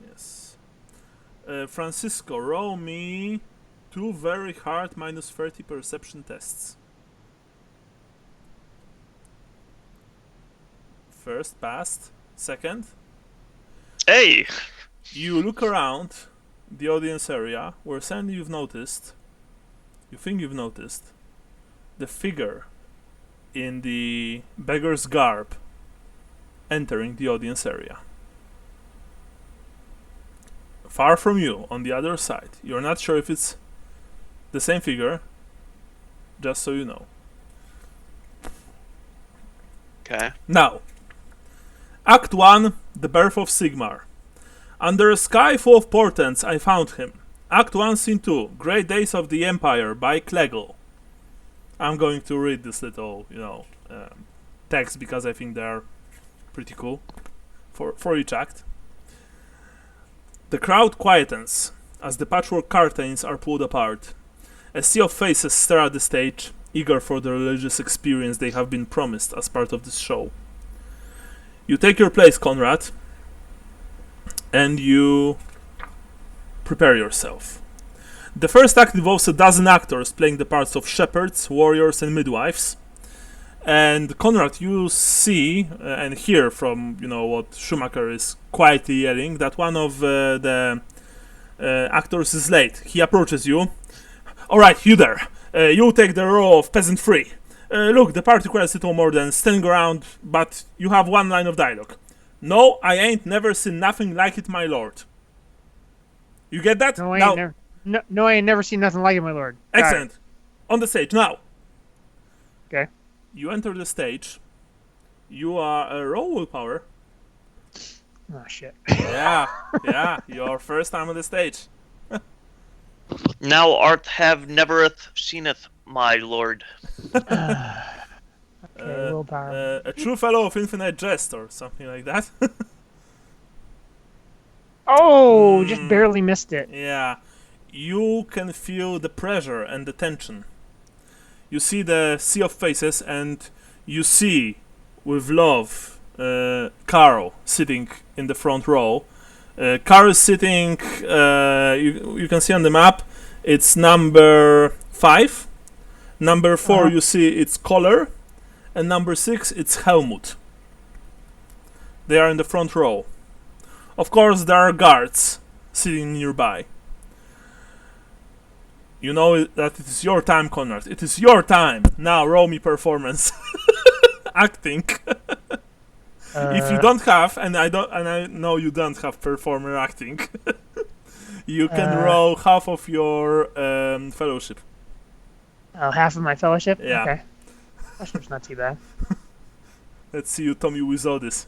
Yes. Francisco, roll me 2 very hard -30 perception tests. First passed. Second, Hey! you look around the audience area where suddenly you think you've noticed, the figure in the beggar's garb entering the audience area. Far from you, on the other side. You're not sure if it's the same figure, just so you know. Okay. Now, Act 1, The Birth of Sigmar. Under a sky full of portents, I found him. Act 1, Scene 2, Great Days of the Empire by Klegel. I'm going to read this little, text because I think they're pretty cool for each act. The crowd quietens as the patchwork curtains are pulled apart. A sea of faces stare at the stage, eager for the religious experience they have been promised as part of this show. You take your place, Conrad, and you prepare yourself. The first act involves a dozen actors playing the parts of shepherds, warriors, and midwives. And Conrad, you see and hear from what Schumacher is quietly yelling that one of the actors is late. He approaches you. All right, you there. You take the role of peasant free. Look, the part requires little more than standing around, but you have one line of dialogue. No, I ain't never seen nothing like it, my lord. You get that? No, I Now, ain't never. No, I ain't never seen nothing like it, my lord. Got it. excellent. On the stage now. Okay. You enter the stage. You are a roll willpower. Oh shit. Yeah, your first time on the stage. Now art have nevereth seeneth, my lord. Okay, willpower. A true fellow of infinite jest or something like that. Oh, just barely missed it. Yeah, you can feel the pressure and the tension. You see the sea of faces, and you see, with love, Carl sitting in the front row. Carl is sitting, you can see on the map, it's number 5. Number 4, you see it's Collar. And number 6, it's Helmut. They are in the front row. Of course, there are guards sitting nearby. You know that it is your time, Conrad. It is your time. Now, roll me performance. Acting. If you don't have, and I know you don't have performer acting, you can roll half of your fellowship. Oh, half of my fellowship? Yeah. Okay. Fellowship's not too bad. Let's see you, Tommy, with all this.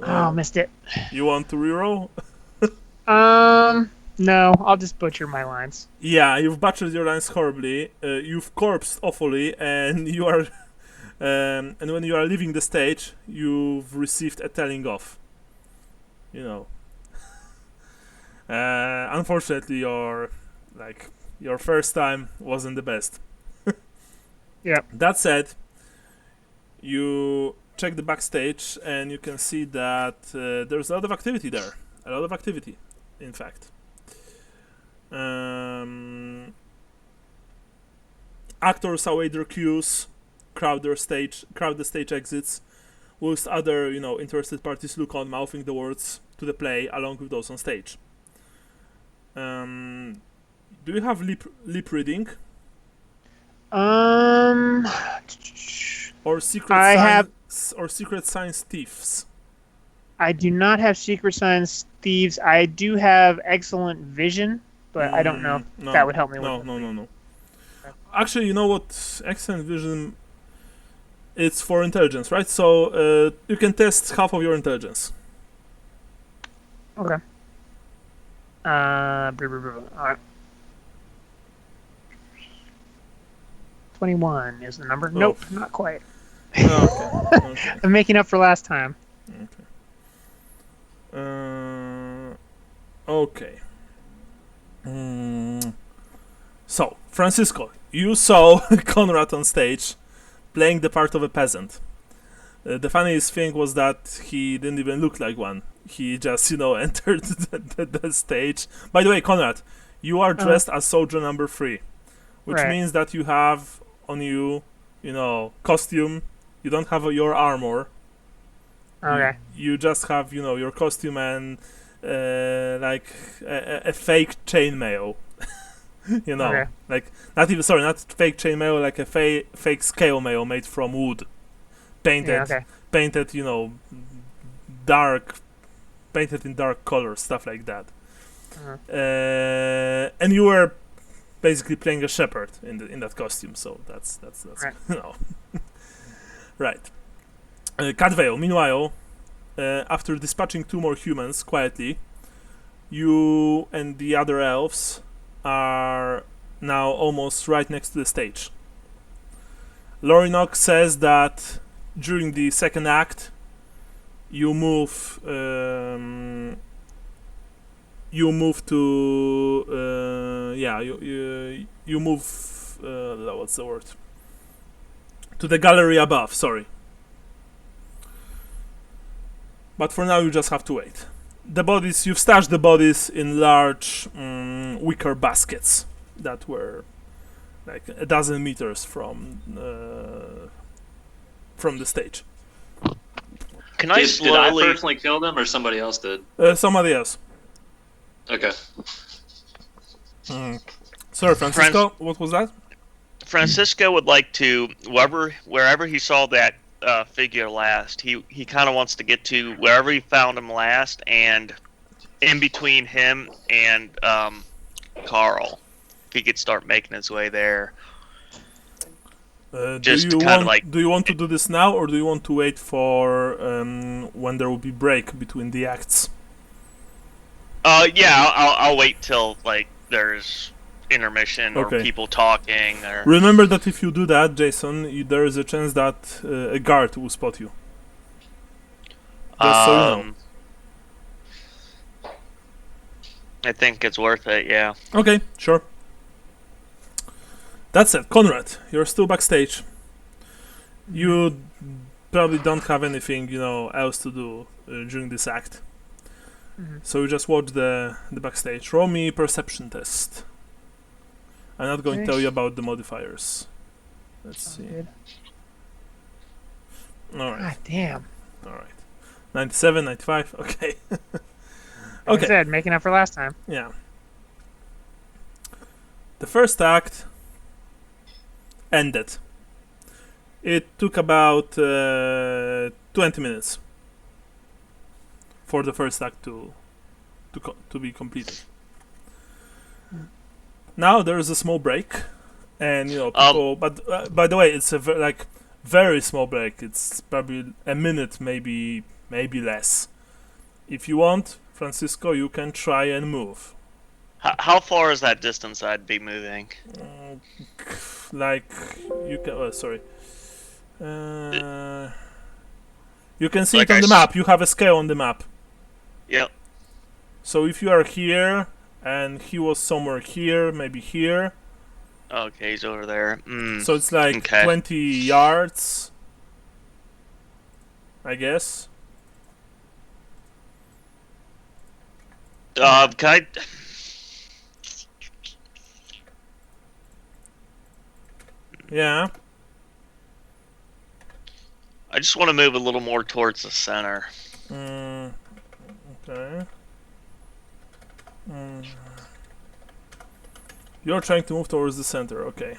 Oh, missed it. You want to reroll? No, I'll just butcher my lines. Yeah, you've butchered your lines horribly. You've corpsed awfully, and you are, and when you are leaving the stage, you've received a telling off. Unfortunately, your first time wasn't the best. Yeah. That said, you check the backstage, and you can see that there's a lot of activity there. A lot of activity, in fact. Actors await their cues, crowd the stage exits, whilst other interested parties look on, mouthing the words to the play along with those on stage. Do you have lip reading or secret science thieves? I do not have secret science thieves. I do have excellent vision, but I don't know if that would help me with it. No. Actually, you know what? Excellent vision. It's for intelligence, right? So you can test half of your intelligence. Okay. All right. 21 is the number. Oh. Nope, not quite. Okay. I'm making up for last time. Okay. So, Francisco, you saw Conrad on stage playing the part of a peasant. The funniest thing was that he didn't even look like one. he just entered the stage. By the way, Conrad, you are dressed as soldier number 3, which Right. means that you have on you, costume. You don't have your armor. Okay. You just have, your costume and like a fake chainmail. Okay. Like not fake chainmail, like a fake scale mail made from wood, painted, Yeah. Okay. painted, dark, painted in dark colors, stuff like that. Uh-huh. And you were basically playing a shepherd in that costume, so that's Right. Right. Catvale, meanwhile, after dispatching 2 more humans quietly, you and the other elves are now almost right next to the stage. Lorinok says that during the second act, you move to you move what's the word, to the gallery above, sorry. But for now you just have to wait. The bodies, you've stashed the bodies in large wicker baskets that were like a dozen meters from the stage. Can I Did I slowly? personally kill them, or somebody else did? Somebody else. Okay. Sorry, Francisco, what was that? Francisco would like to wherever he saw that figure last. He kind of wants to get to wherever he found him last, and in between him and Carl, if he could start making his way there. Just do you kind of want like- do you want to do this now, or do you want to wait for when there will be break between the acts? Yeah, I'll wait till like there's intermission or Okay. people talking or. Remember that if you do that, Jason, there is a chance that a guard will spot you. Just so you know. I think it's worth it. Yeah. Okay, sure. That's it. Conrad, you're still backstage. You probably don't have anything, else to do during this act. Mhm. So you just watch the backstage. Roll me perception test. I'm not going to tell you about the modifiers. Let's see. Good. Alright, God damn. alright. 97, 95, okay. Like I Okay. said, making up for last time. Yeah. The first act ended. It took about 20 minutes for the first act to be completed. Now there is a small break, and people. But by the way, it's a very small break. It's probably a minute, maybe less. If you want, Francisco, you can try and move. How far is that distance I'd be moving? Like you can. Oh, sorry. You can see Like it on I the s- map. You have a scale on the map. Yep. So if you are here and he was somewhere here, maybe here, Okay, he's over there. so it's like Okay. 20 yards, I guess. Can I? Yeah. I just want to move a little more towards the center. Okay. You're trying to move towards the center. Okay.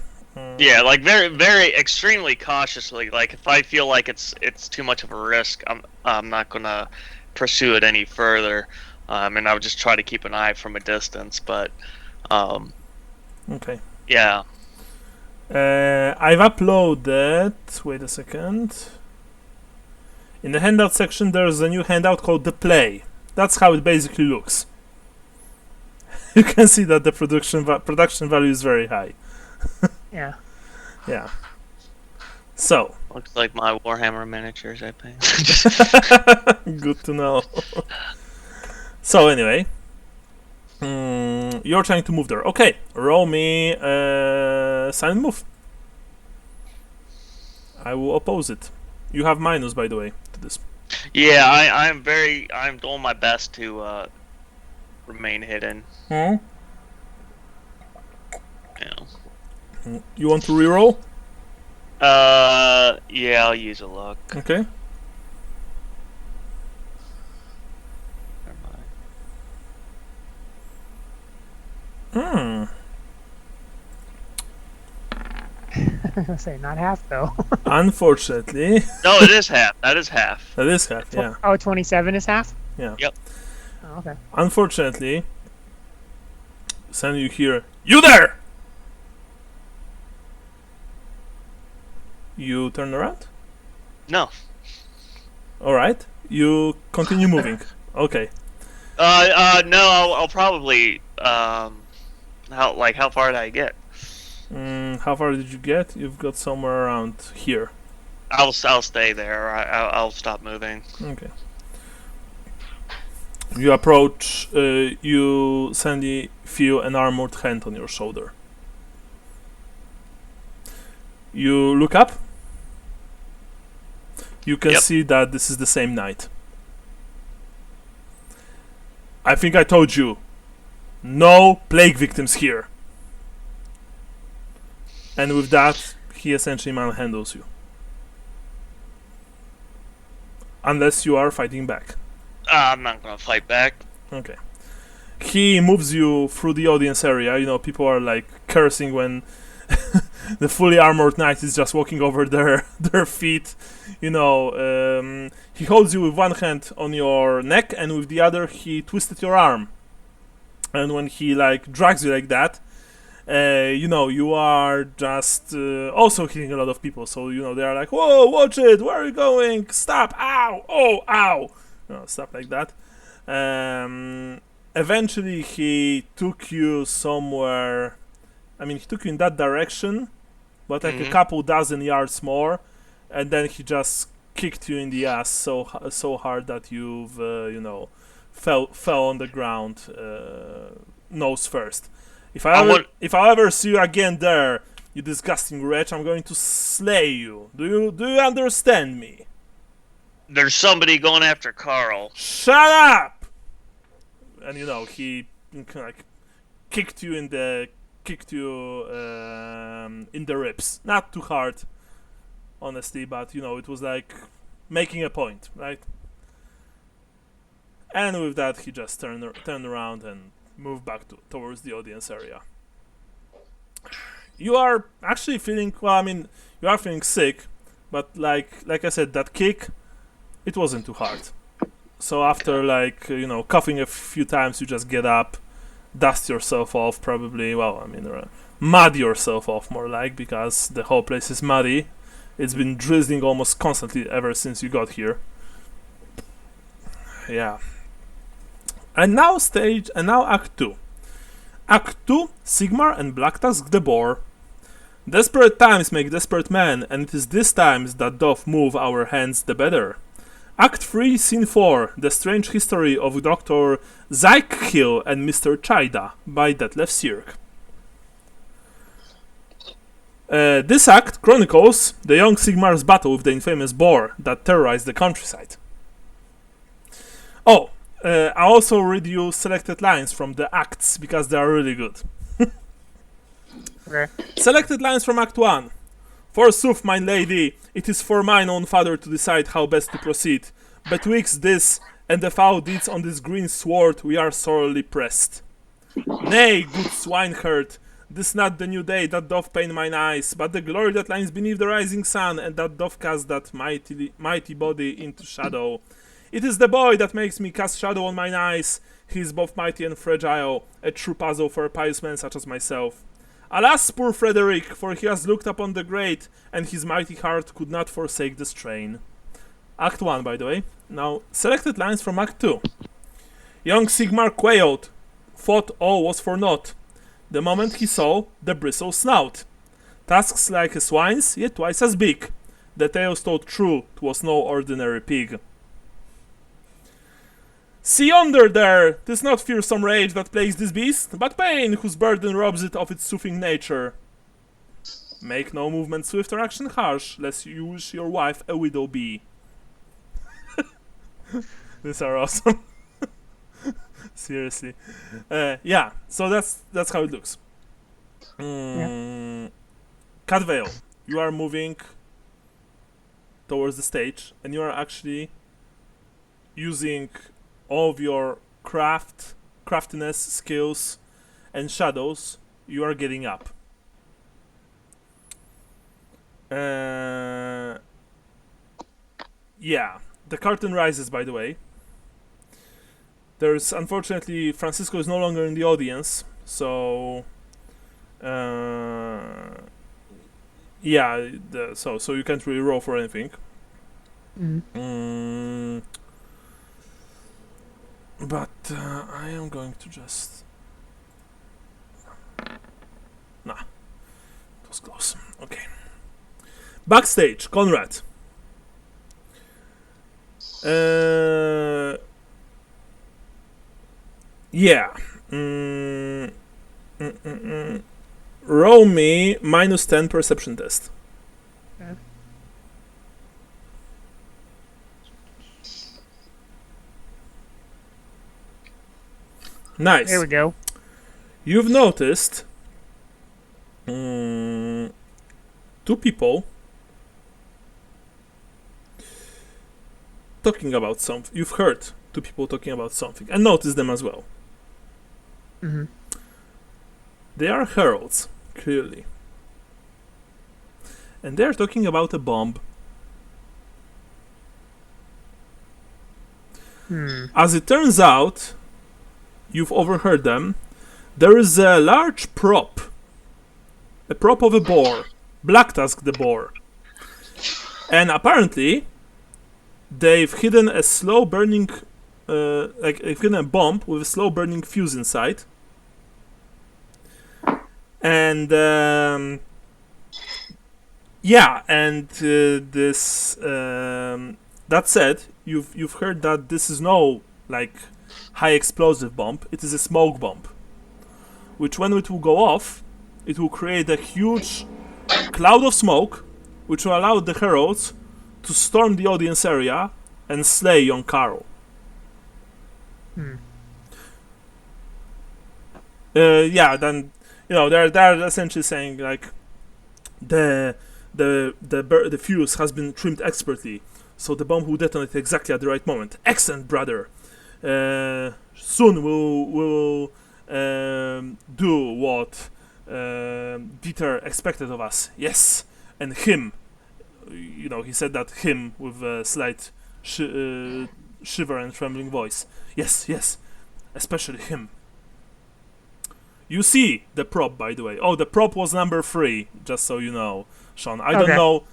Yeah, like very, very, extremely cautiously. Like if I feel like it's too much of a risk, I'm not gonna pursue it any further. And I would just try to keep an eye from a distance. But Okay. yeah. I've uploaded. Wait a second. In the handout section, there's a new handout called The Play. That's how it basically looks. You can see that the production value is very high. Yeah. Yeah. So, Looks like my Warhammer miniatures I paint. good to know. So anyway, you're trying to move there. Okay, roll me silent move. I will oppose it. You have minus, by the way, to this. Yeah, I'm doing my best to remain hidden. Hmm? You know. You want to reroll? Yeah, I'll use a luck. Okay. Never mind. Hmm. I was gonna say not half though. Unfortunately, No, it is half. That is half. that is half. Yeah. Oh, 27 is half. Yeah. Yep. Oh, okay. Unfortunately, send you here. You there? You turn around. No. All right. You continue moving. Okay. No. I'll probably how far did I get? How far did you get? You've got somewhere around here. I'll stay there. I'll stop moving. Okay. You approach. You Sandy feel an armored hand on your shoulder. You look up. You can Yep. see that this is the same knight. I think I told you. No plague victims here. And with that, he essentially manhandles you. Unless you are fighting back. I'm not gonna fight back. Okay. He moves you through the audience area. You know, people are like cursing when the fully armored knight is just walking over their feet. You know, he holds you with one hand on your neck, and with the other he twisted your arm. And when he like drags you like that, you know, you are just also hitting a lot of people. So you know they are like, "Whoa, watch it! Where are you going? Stop! Ow! Oh, ow!" You know, stuff like that. Eventually, he took you somewhere. I mean, he took you in that direction, but like a couple dozen yards more, and then he just kicked you in the ass so hard that you've you know fell on the ground nose first. If I ever see you again there, you disgusting wretch, I'm going to slay you. Do you understand me? There's somebody going after Carl. Shut up! And you know he like kicked you in the ribs. Not too hard, honestly, but you know it was like making a point, right? And with that, he just turned around and moved back towards the audience area. You are actually feeling well. I mean, you are feeling sick, but like I said, that kick, it wasn't too hard. So after like you know coughing a few times, you just get up, dust yourself off, probably. Well, I mean, mud yourself off more like because the whole place is muddy. It's been drizzling almost constantly ever since you got here. Yeah. And now Act 2. Act 2, Sigmar and Black Tusk the Boar. Desperate times make desperate men, and it is these times that doth move our hands the better. Act 3, Scene 4, The Strange History of Dr. Zykehill and Mr. Chida by Detlef Sierk. This act chronicles the young Sigmar's battle with the infamous boar that terrorized the countryside. Oh, I also read you selected lines from the acts because they are really good. Okay. Selected lines from Act 1. Forsooth, my lady, it is for mine own father to decide how best to proceed. Betwixt this and the foul deeds on this green sword, we are sorely pressed. Nay, good swineherd, this not the new day that doth pain mine eyes, but the glory that lies beneath the rising sun, and that doth cast that mighty body into shadow. It is the boy that makes me cast shadow on mine eyes. He is both mighty and fragile, a true puzzle for a pious man such as myself. Alas, poor Frederick, for he has looked upon the great, and his mighty heart could not forsake the strain. Act 1, by the way. Now, selected lines from Act 2. Young Sigmar quailed, thought all was for naught. The moment he saw the bristle snout. Tusks like a swine's, yet twice as big. The tales told true, 'twas no ordinary pig. See yonder there, 'tis not fearsome rage that plagues this beast, but pain whose burden robs it of its soothing nature. Make no movement swift or action harsh, lest you wish your wife a widow be. These are awesome. Seriously. Yeah, so that's how it looks. Cat Veil, you are moving towards the stage, and you are actually using all of your craftiness, skills, and shadows. You are getting up. Yeah, the curtain rises, by the way. There's, unfortunately, Francisco is no longer in the audience, so yeah, so you can't really roll for anything. But I am going to just nah, it was close. Okay. Backstage, Conrad. Yeah. Roll me -10 perception test. Okay. Nice. There we go. You've noticed two people talking about something. You've heard two people talking about something and noticed them as well. They are heralds, clearly. And they're talking about a bomb. As it turns out, you've overheard them. There is a large prop. A prop of a boar. Black Tusk the boar. And apparently, they've hidden a slow burning, they've hidden a bomb with a slow burning fuse inside. And yeah, and this. That said, you've heard that this is no like high explosive bomb. It is a smoke bomb, which when it will go off, it will create a huge cloud of smoke, which will allow the heralds to storm the audience area and slay young Carl. Yeah, then they're essentially saying like the fuse has been trimmed expertly, so the bomb will detonate exactly at the right moment. Excellent, brother. Soon we'll do what Dieter expected of us. Yes, and him. He said that him with a slight shiver and trembling voice. Yes, especially him. You see the prop, by the way. Oh, the prop was number 3, just so you know, Sean. I don't know.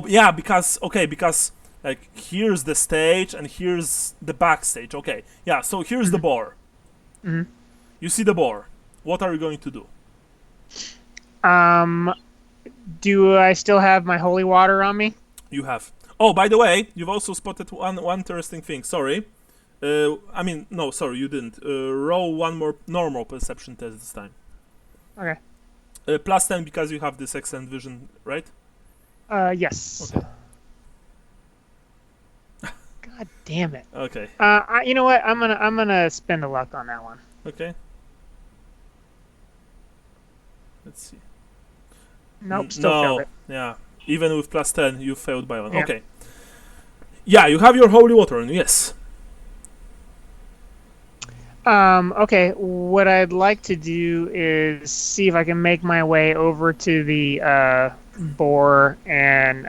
Yeah, because like here's the stage and here's the backstage. Okay, yeah. So here's the boar. You see the boar. What are you going to do? Do I still have my holy water on me? You have. Oh, by the way, you've also spotted one interesting thing. Sorry. No, sorry, you didn't. Roll one more normal perception test this time. Okay. +10 because you have this excellent vision, right? Yes. Okay. God damn it. Okay. You know what? I'm gonna spend a luck on that one. Okay. Let's see. Nope. Still failed it. Yeah. Even with +10, you failed by 1. Yeah. Okay. Yeah, you have your holy water on you, yes. Okay, what I'd like to do is see if I can make my way over to the boar and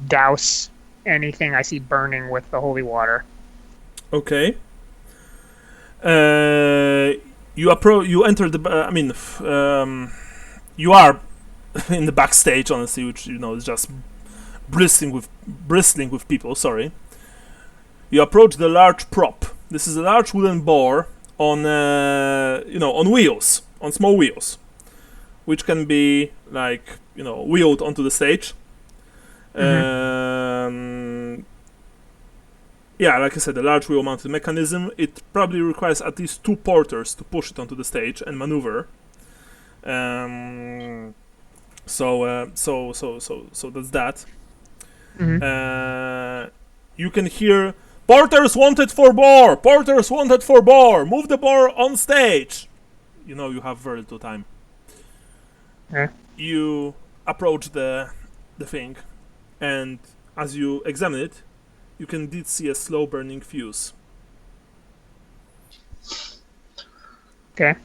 douse anything I see burning with the holy water. Okay. You enter the. You are in the backstage, honestly, which is just bristling with people. Sorry. You approach the large prop. This is a large wooden boar on on wheels, on small wheels, which can be wheeled onto the stage. Yeah, like I said, a large wheel-mounted mechanism. It probably requires at least 2 porters to push it onto the stage and maneuver. So that's that. You can hear, "Porters wanted for bar! Porters wanted for bar! Move the bar on stage!" You know you have very little time. Okay. You approach the thing, and as you examine it, you can indeed see a slow burning fuse. Okay.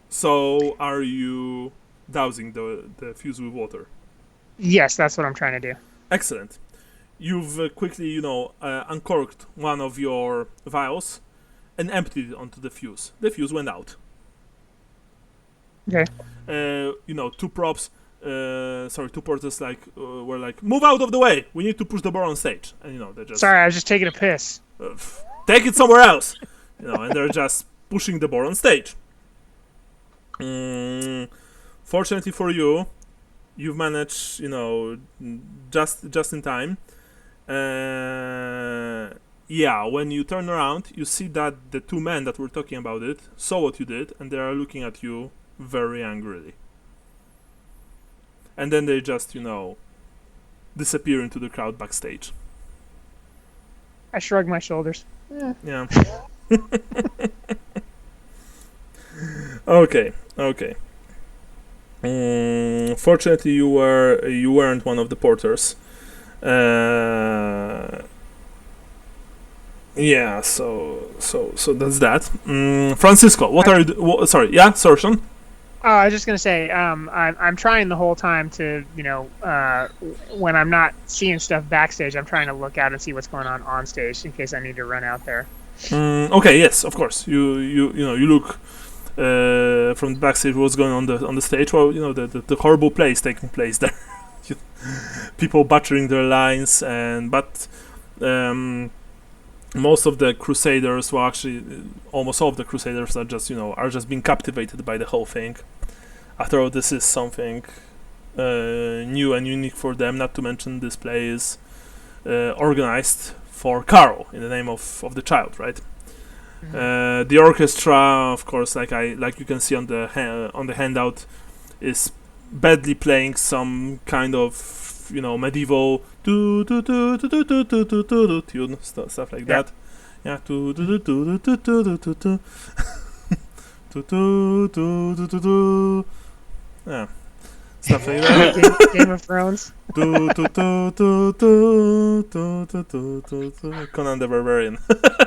So, are you dousing the fuse with water? Yes, that's what I'm trying to do. Excellent. You've quickly, uncorked one of your vials and emptied it onto the fuse. The fuse went out. Okay. Two porters were like, "Move out of the way! We need to push the bar on stage." And they just Sorry, I was just taking a piss. take it somewhere else. And they're just pushing the bar on stage. Fortunately for you, you've managed, just in time. When you turn around, you see that the two men that were talking about it saw what you did, and they are looking at you very angrily. And then they just, disappear into the crowd backstage. I shrug my shoulders. Yeah. Okay. Fortunately, you weren't one of the porters. So that's that. Francisco, what are you? Sorry, yeah, Sorshan. I was just gonna say, I'm trying the whole time to, when I'm not seeing stuff backstage, I'm trying to look out and see what's going on stage in case I need to run out there. Okay, yes, of course. You look from the backstage what's going on the stage. Well, the horrible plays taking place there. People butchering their lines, but most of the Crusaders, well, actually, almost all of the Crusaders are just being captivated by the whole thing. After all, this is something new and unique for them. Not to mention, this play is organized for Carol in the name of the child, right? Mm-hmm. The orchestra, of course, like you can see on the handout, is badly playing some kind of medieval tune, stuff like that. Yeah, yeah, stuff like that. Game of Thrones. Conan the Barbarian.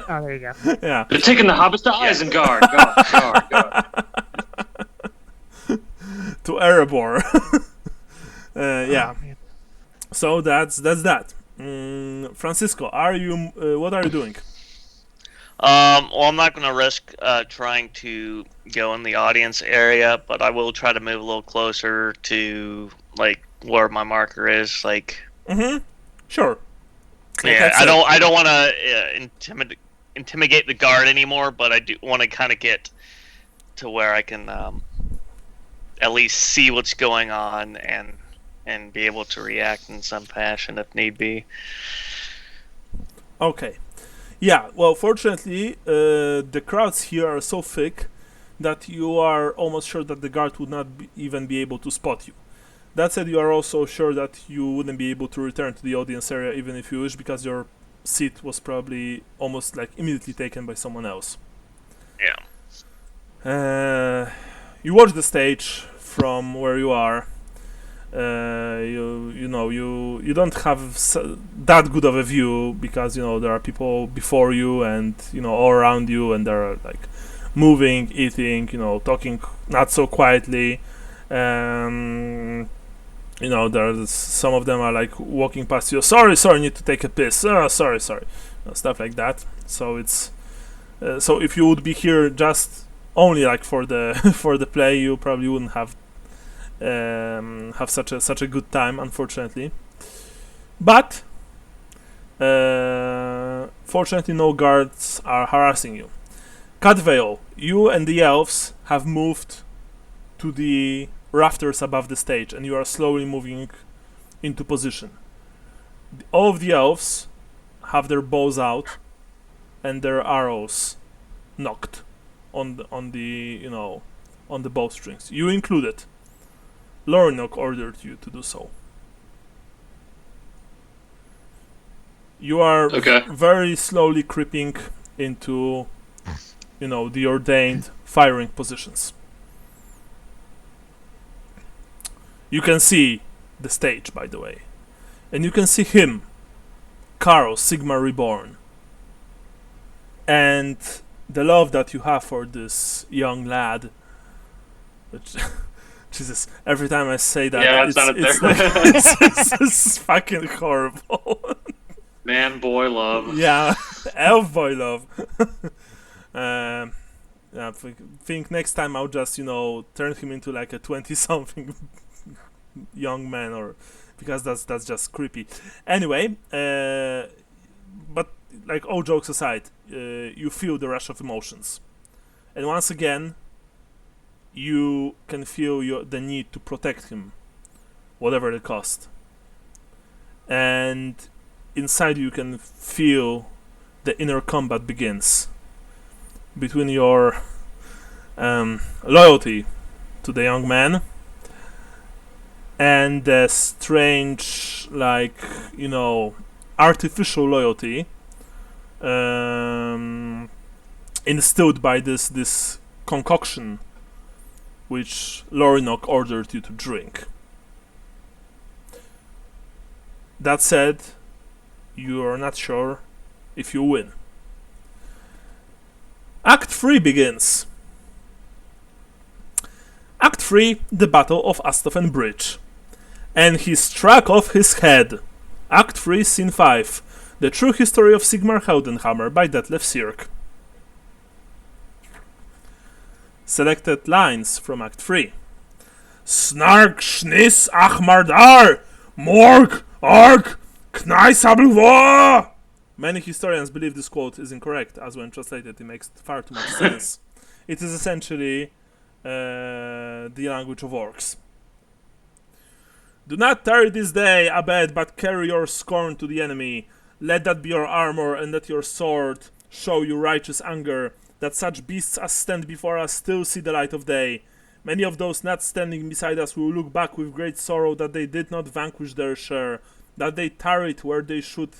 Oh, there you go. Yeah. They're taking the hobbits to Isengard. Guard. To Erebor. Yeah. So that's that. Francisco, what are you doing? Well, I'm not going to risk trying to go in the audience area, but I will try to move a little closer to where my marker is. Sure. Yeah, I don't want to intimidate the guard anymore, but I do want to kind of get to where I can at least see what's going on and be able to react in some fashion if need be. Okay. Yeah, well, fortunately, the crowds here are so thick that you are almost sure that the guard would not even be able to spot you. That said, you are also sure that you wouldn't be able to return to the audience area even if you wish, because your seat was probably almost immediately taken by someone else. Yeah. You watch the stage from where you are. You don't have that good of a view because there are people before you and all around you, and they're moving, eating, talking not so quietly. There's some of them are walking past you. Sorry, need to take a piss. Sorry, stuff like that. So it's so if you would be here just only for the play, you probably wouldn't have such a good time, unfortunately. But fortunately, no guards are harassing you. Catvale, you and the elves have moved to the rafters above the stage, and you are slowly moving into position. All of the elves have their bows out and their arrows knocked on the bowstrings. You included. Lornock ordered you to do so. You are Okay. very slowly creeping into, the ordained firing positions. You can see the stage, by the way. And you can see him, Carl, Sigma Reborn. And the love that you have for this young lad. Which, Jesus, every time I say that, Yeah, it it's sounded like, terrible. it's fucking horrible. Man, boy, love. Yeah, elf boy love. um, yeah, think next time I'll just turn him into like a 20-something young man, or because that's just creepy. Anyway, but like all jokes aside, you feel the rush of emotions, and once again, you can feel the need to protect him, whatever the cost. And inside you can feel the inner combat begins between your loyalty to the young man and the strange, artificial loyalty instilled by this concoction which Lorinok ordered you to drink. That said, you are not sure if you win. Act 3 begins. Act 3, the Battle of Astophen Bridge. And he struck off his head. Act 3, Scene 5, The True History of Sigmar Heldenhammer by Detlef Sierk. Selected lines from Act 3. Snark, Schniss, Achmardar, Morg, Org, Kneisabelwa! Many historians believe this quote is incorrect, as when translated it makes far too much sense. It is essentially the language of orcs. Do not tarry this day, Abed, but carry your scorn to the enemy. Let that be your armor, and let your sword show you righteous anger, that such beasts as stand before us still see the light of day. Many of those not standing beside us will look back with great sorrow that they did not vanquish their share, that they tarried where they should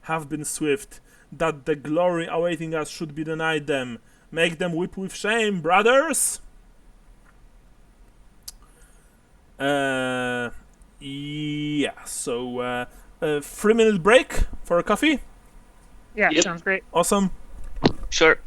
have been swift, that the glory awaiting us should be denied them. Make them weep with shame, brothers! Yeah, so 3-minute break for a coffee? Yeah, Yep. sounds great. Awesome. Sure.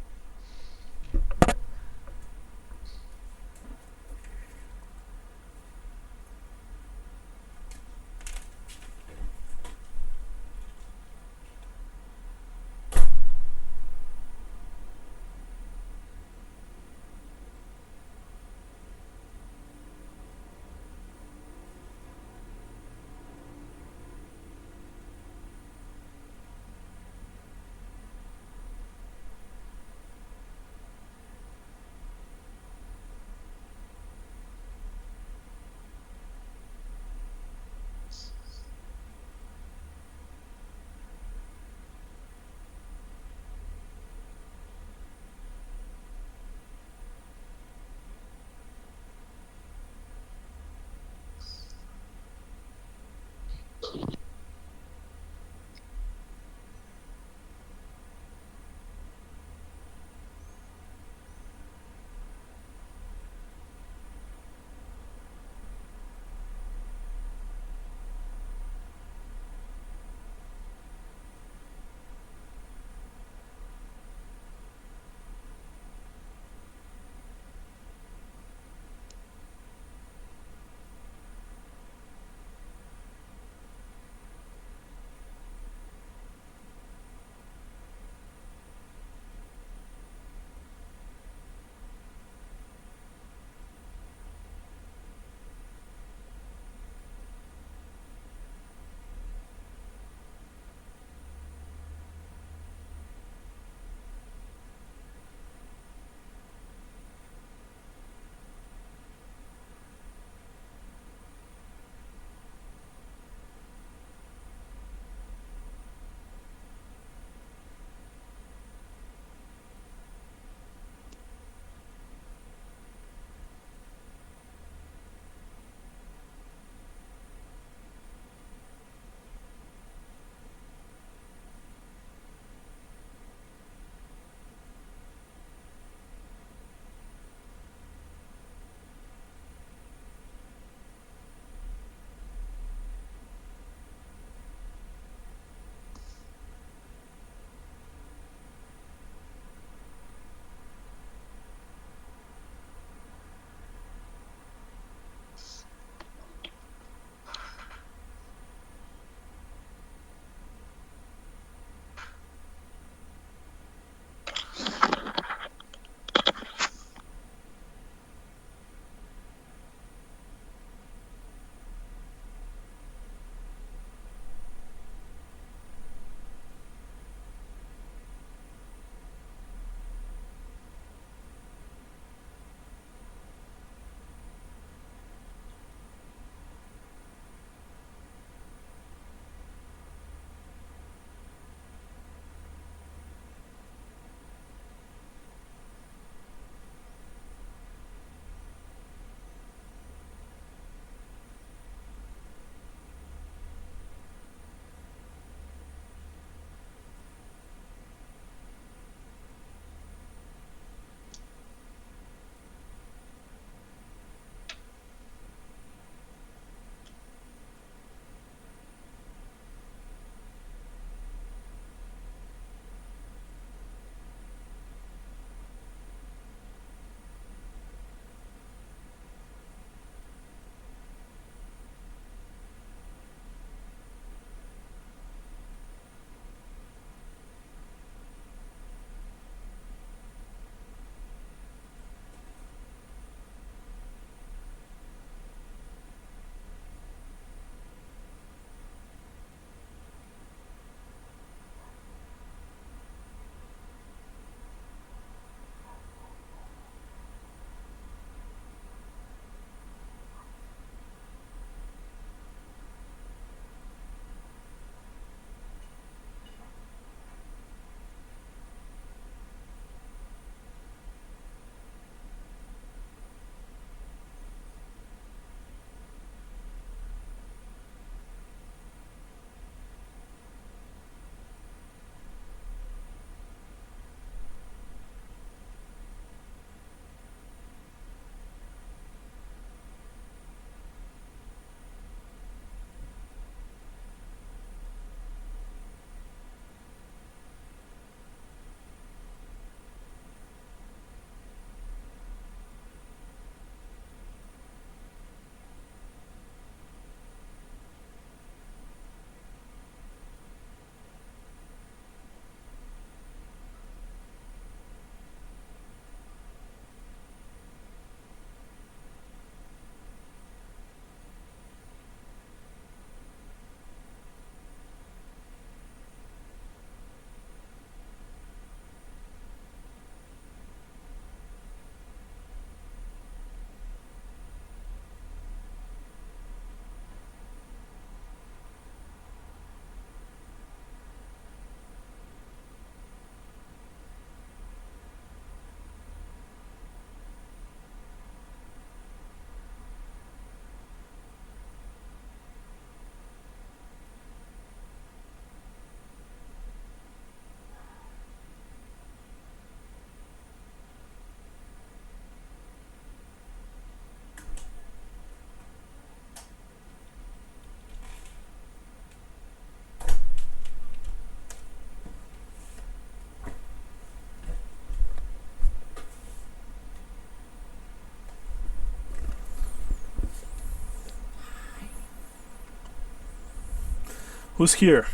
Who's here?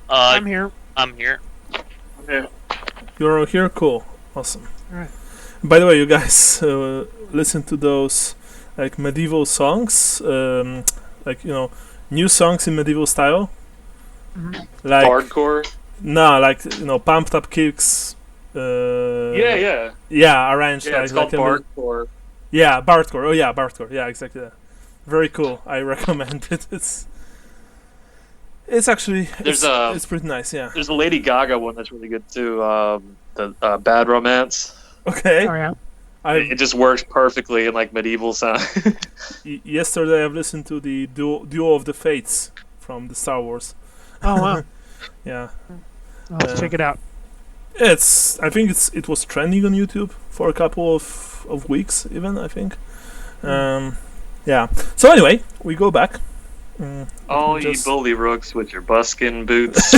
I'm here. I'm here. Yeah. You're all here? Cool. Awesome. Alright. By the way, you guys listen to those like medieval songs, like new songs in medieval style, like Hardcore. no, like pumped up kicks. Yeah. Arranged Yeah, it's like called a Bardcore. yeah, Bardcore. Oh yeah, Bardcore. Yeah, exactly that. Very cool. I recommend it. It's actually it's pretty nice. Yeah. There's a Lady Gaga one that's really good too. The Bad Romance. Okay. Oh yeah. It just works perfectly in like medieval sound. Yesterday I've listened to the Duel of the Fates from the Star Wars. Oh wow. Yeah. I'll have to check it out. I think it was trending on YouTube for a couple of weeks even, I think. Yeah. So anyway, we go back. All you bully rooks with your buskin boots.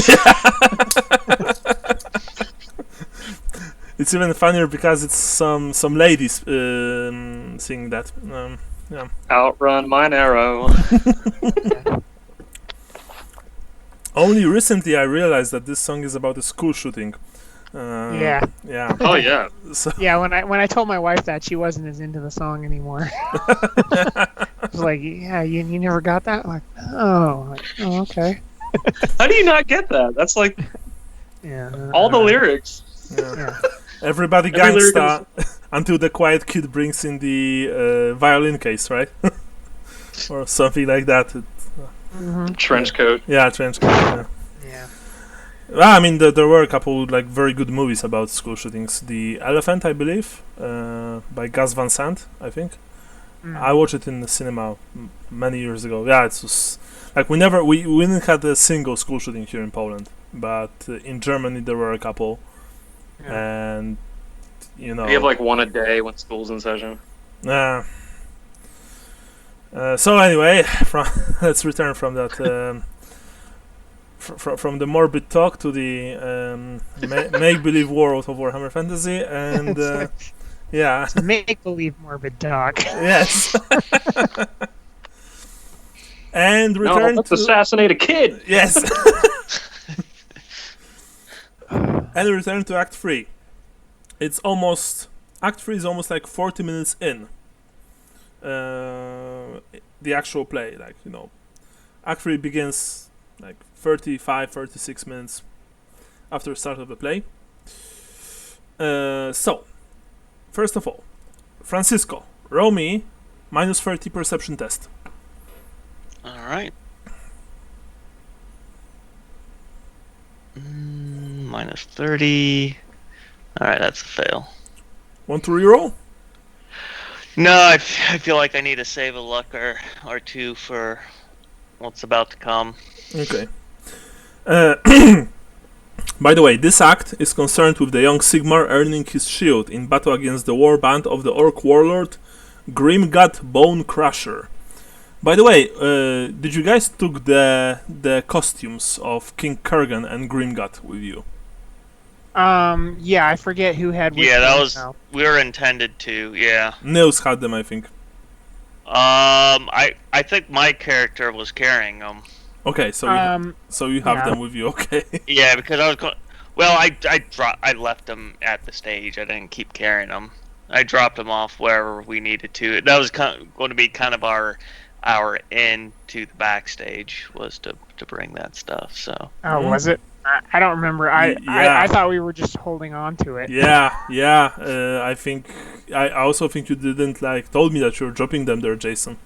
It's even funnier because it's some ladies singing that. Yeah. Outrun mine arrow. Only recently I realized that this song is about a school shooting. Yeah. Yeah. Oh yeah. So Yeah, when I told my wife that, she wasn't as into the song anymore. I was like, yeah, you never got that? I'm like, oh, okay. How do you not get that? That's like Yeah. all the lyrics. yeah. Everybody Every lyric gangsta until the quiet kid brings in the violin case, right? Or something like that. Trench coat. Yeah, trench coat. Yeah. Yeah. Well, I mean, there were a couple like very good movies about school shootings. The Elephant, I believe, by Gus Van Sant, I think. I watched it in the cinema many years ago. Yeah, it was like we didn't have a single school shooting here in Poland, but in Germany there were a couple, and You have like one a day when school's in session. So anyway, let's return from that. From the morbid talk to the make-believe world of Warhammer Fantasy, and yeah, It's make-believe morbid talk. yes, and return let's to assassinate a kid. yes, and return to Act 3. Act 3 is almost like 40 minutes in the actual play. Like Act 3 begins like 36 minutes after the start of the play. So, first of all, Francisco, roll me minus 30 perception test. All right. Minus 30. All right, that's a fail. Want to reroll? No, I feel like I need to save a luck or two for what's about to come. Okay. By the way, this act is concerned with the young Sigmar earning his shield in battle against the warband of the Orc warlord Grimgut Bone Crusher. By the way, did you guys took the costumes of King Kurgan and Grimgut with you? Yeah, I forget who had which Yeah, that one was now. we were intended to. Yeah. Nils had them, I think. I think my character was carrying them. Okay, so you have yeah. them with you. Okay. Yeah, because I was going. Well, I left them at the stage. I didn't keep carrying them. I dropped them off wherever we needed to. That was going to be kind of our end to the backstage was to bring that stuff. So. Oh, was it? I don't remember. I thought we were just holding on to it. Yeah. I think I also think you didn't told me that you were dropping them there, Jason.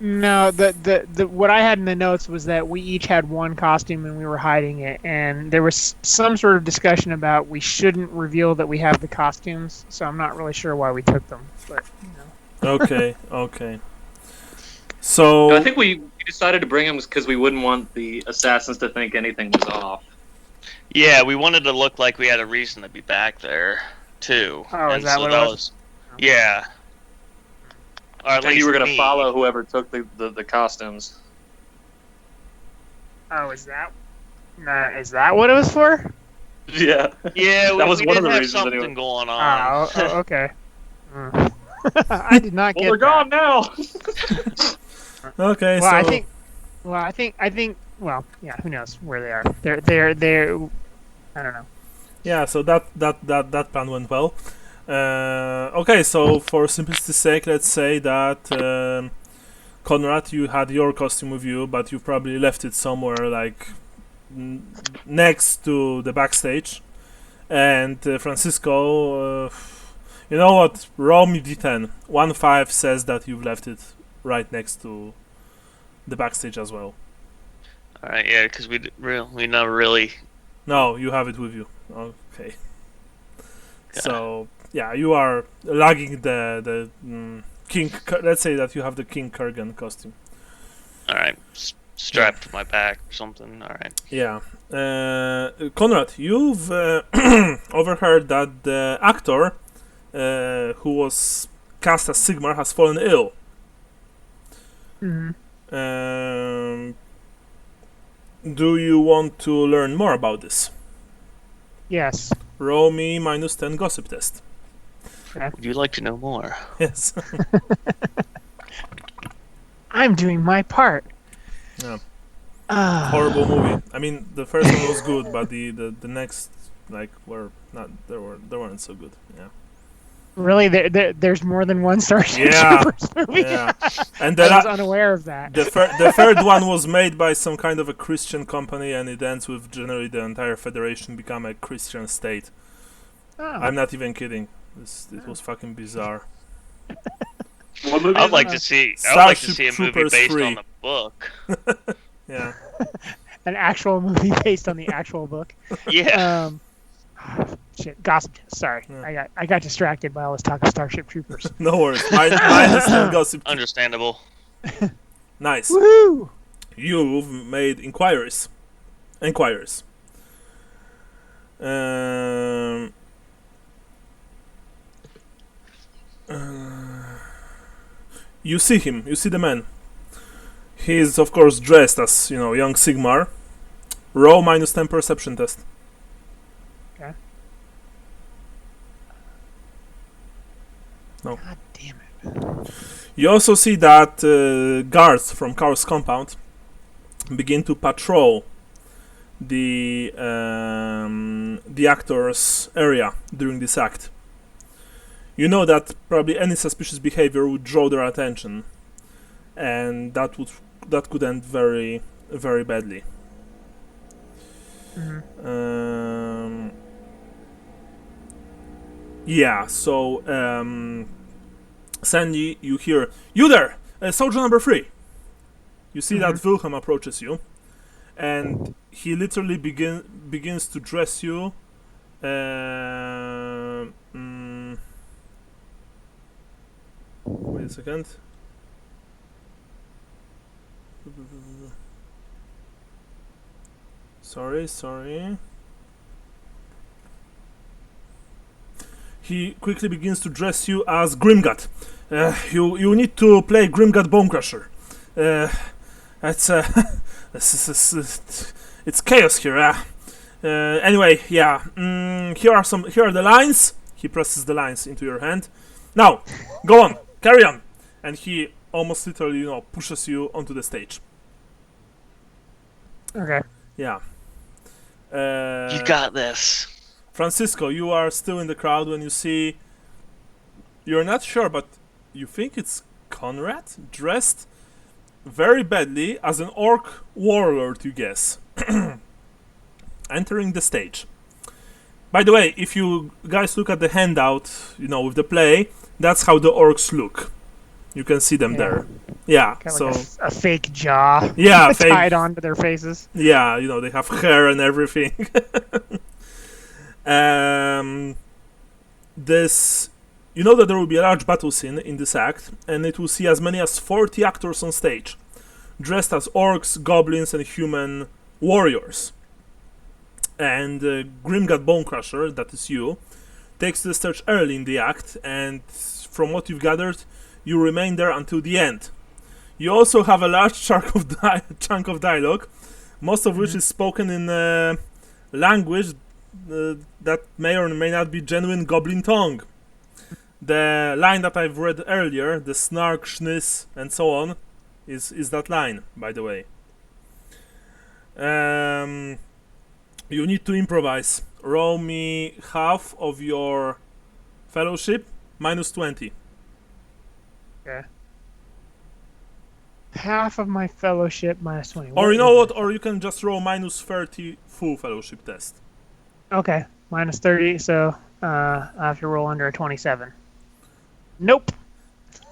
No, the what I had in the notes was that we each had one costume and we were hiding it, and there was some sort of discussion about we shouldn't reveal that we have the costumes. So I'm not really sure why we took them, but Okay. So I think we decided to bring them because we wouldn't want the assassins to think anything was off. Yeah, we wanted to look like we had a reason to be back there too. Oh, and is that so what it was? Yeah. Or at I think least you were going to me. follow whoever took the costumes. Oh, is that what it was for? Yeah. Yeah, That was we one of did the have reasons something anyway. going on. Oh, okay. I did not Well, get we're that. gone now. okay, Well, so I think Well, I think. Well, yeah. Who knows where they are? They're. I don't know. Yeah, so that plan went well. Okay, so for simplicity's sake, let's say that Conrad, you had your costume with you, but you probably left it somewhere like next to the backstage. And Francisco, you know what? Roll me d10. 1-5 says that you've left it right next to the backstage as well. All right, yeah, because we never really. No, you have it with you. Okay. So yeah, you are lugging the King. Let's say that you have the King Kurgan costume. All right, strapped to my back or something. All right. Yeah. Conrad, you've overheard that the actor who was cast as Sigmar has fallen ill. Hmm. Do you want to learn more about this? Yes. Roll me -10 gossip test. Would you like to know more? Yes. I'm doing my part. Yeah. Ah. Horrible movie. I mean, the first one was good, but the next were not. They weren't so good. Yeah. Really, there's more than one Starship Yeah. Troopers movie. Yeah. And I was unaware of that. the third one was made by some kind of a Christian company, and it ends with generally the entire Federation become a Christian state. Oh. I'm not even kidding. It was fucking bizarre. What movie? I'd like to see. I'd like to Starship see a movie Troopers based 3. on the book. Yeah. An actual movie based on the actual book. Yeah. Shit, gossip. Sorry, Yeah. I got distracted by all this talk of Starship Troopers. No worries. -10 gossip. Understandable. Nice. Woohoo! You've made inquiries. You see him. You see the man. He is, of course, dressed as young Sigmar. Roll -10 perception test. Okay. No. God damn it! You also see that guards from Carl's compound begin to patrol the actor's area during this act. You know that probably any suspicious behavior would draw their attention, and that could end very, very badly. Mm-hmm. Yeah. So, Sandy, you hear, "You there, soldier number 3." You see that Wilhelm approaches you, and he literally begins to dress you. Wait a second. Sorry. He quickly begins to dress you as Grimgut. You need to play Grimgut Bonecrusher. It's chaos here. Anyway, yeah. Here are the lines. He presses the lines into your hand. Now, go on, carry on. And he almost literally, pushes you onto the stage. Okay. Yeah. You got this. Francisco, you are still in the crowd when you see. You're not sure, but you think it's Conrad dressed very badly as an orc warlord, you guess, entering the stage. By the way, if you guys look at the handout, with the play, that's how the orcs look. You can see them there. Yeah, Got so like a fake jaw. Yeah, fake. Tied onto their faces. Yeah, they have hair and everything. This, that there will be a large battle scene in this act, and it will see as many as 40 actors on stage, dressed as orcs, goblins, and human warriors. And Grimgut Bonecrusher, that is you, takes to the stage early in the act, and from what you've gathered, you remain there until the end. You also have a large chunk of dialogue, most of which is spoken in language that may or may not be genuine goblin tongue. The line that I've read earlier, the snark, schniss, and so on, is that line, by the way. You need to improvise. Roll me half of your fellowship, minus 20. Okay. Half of my fellowship minus 20. Or you know what? Or you can just roll minus 30 full fellowship test. Okay, minus 30, so I have to roll under a 27. Nope.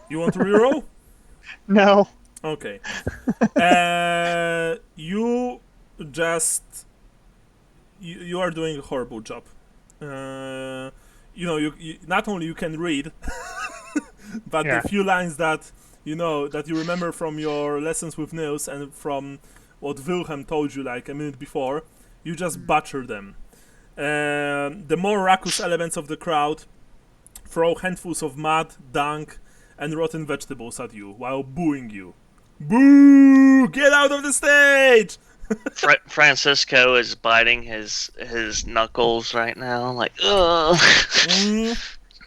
You want to reroll? No. Okay. You just you are doing a horrible job. You not only you can read, but Yeah. the few lines that that you remember from your lessons with Nils and from what Wilhelm told you like a minute before, you just butcher them. The more raucous elements of the crowd throw handfuls of mud, dung, and rotten vegetables at you while booing you. Boo! Get out of the stage! Francisco is biting his knuckles right now, like, ugh,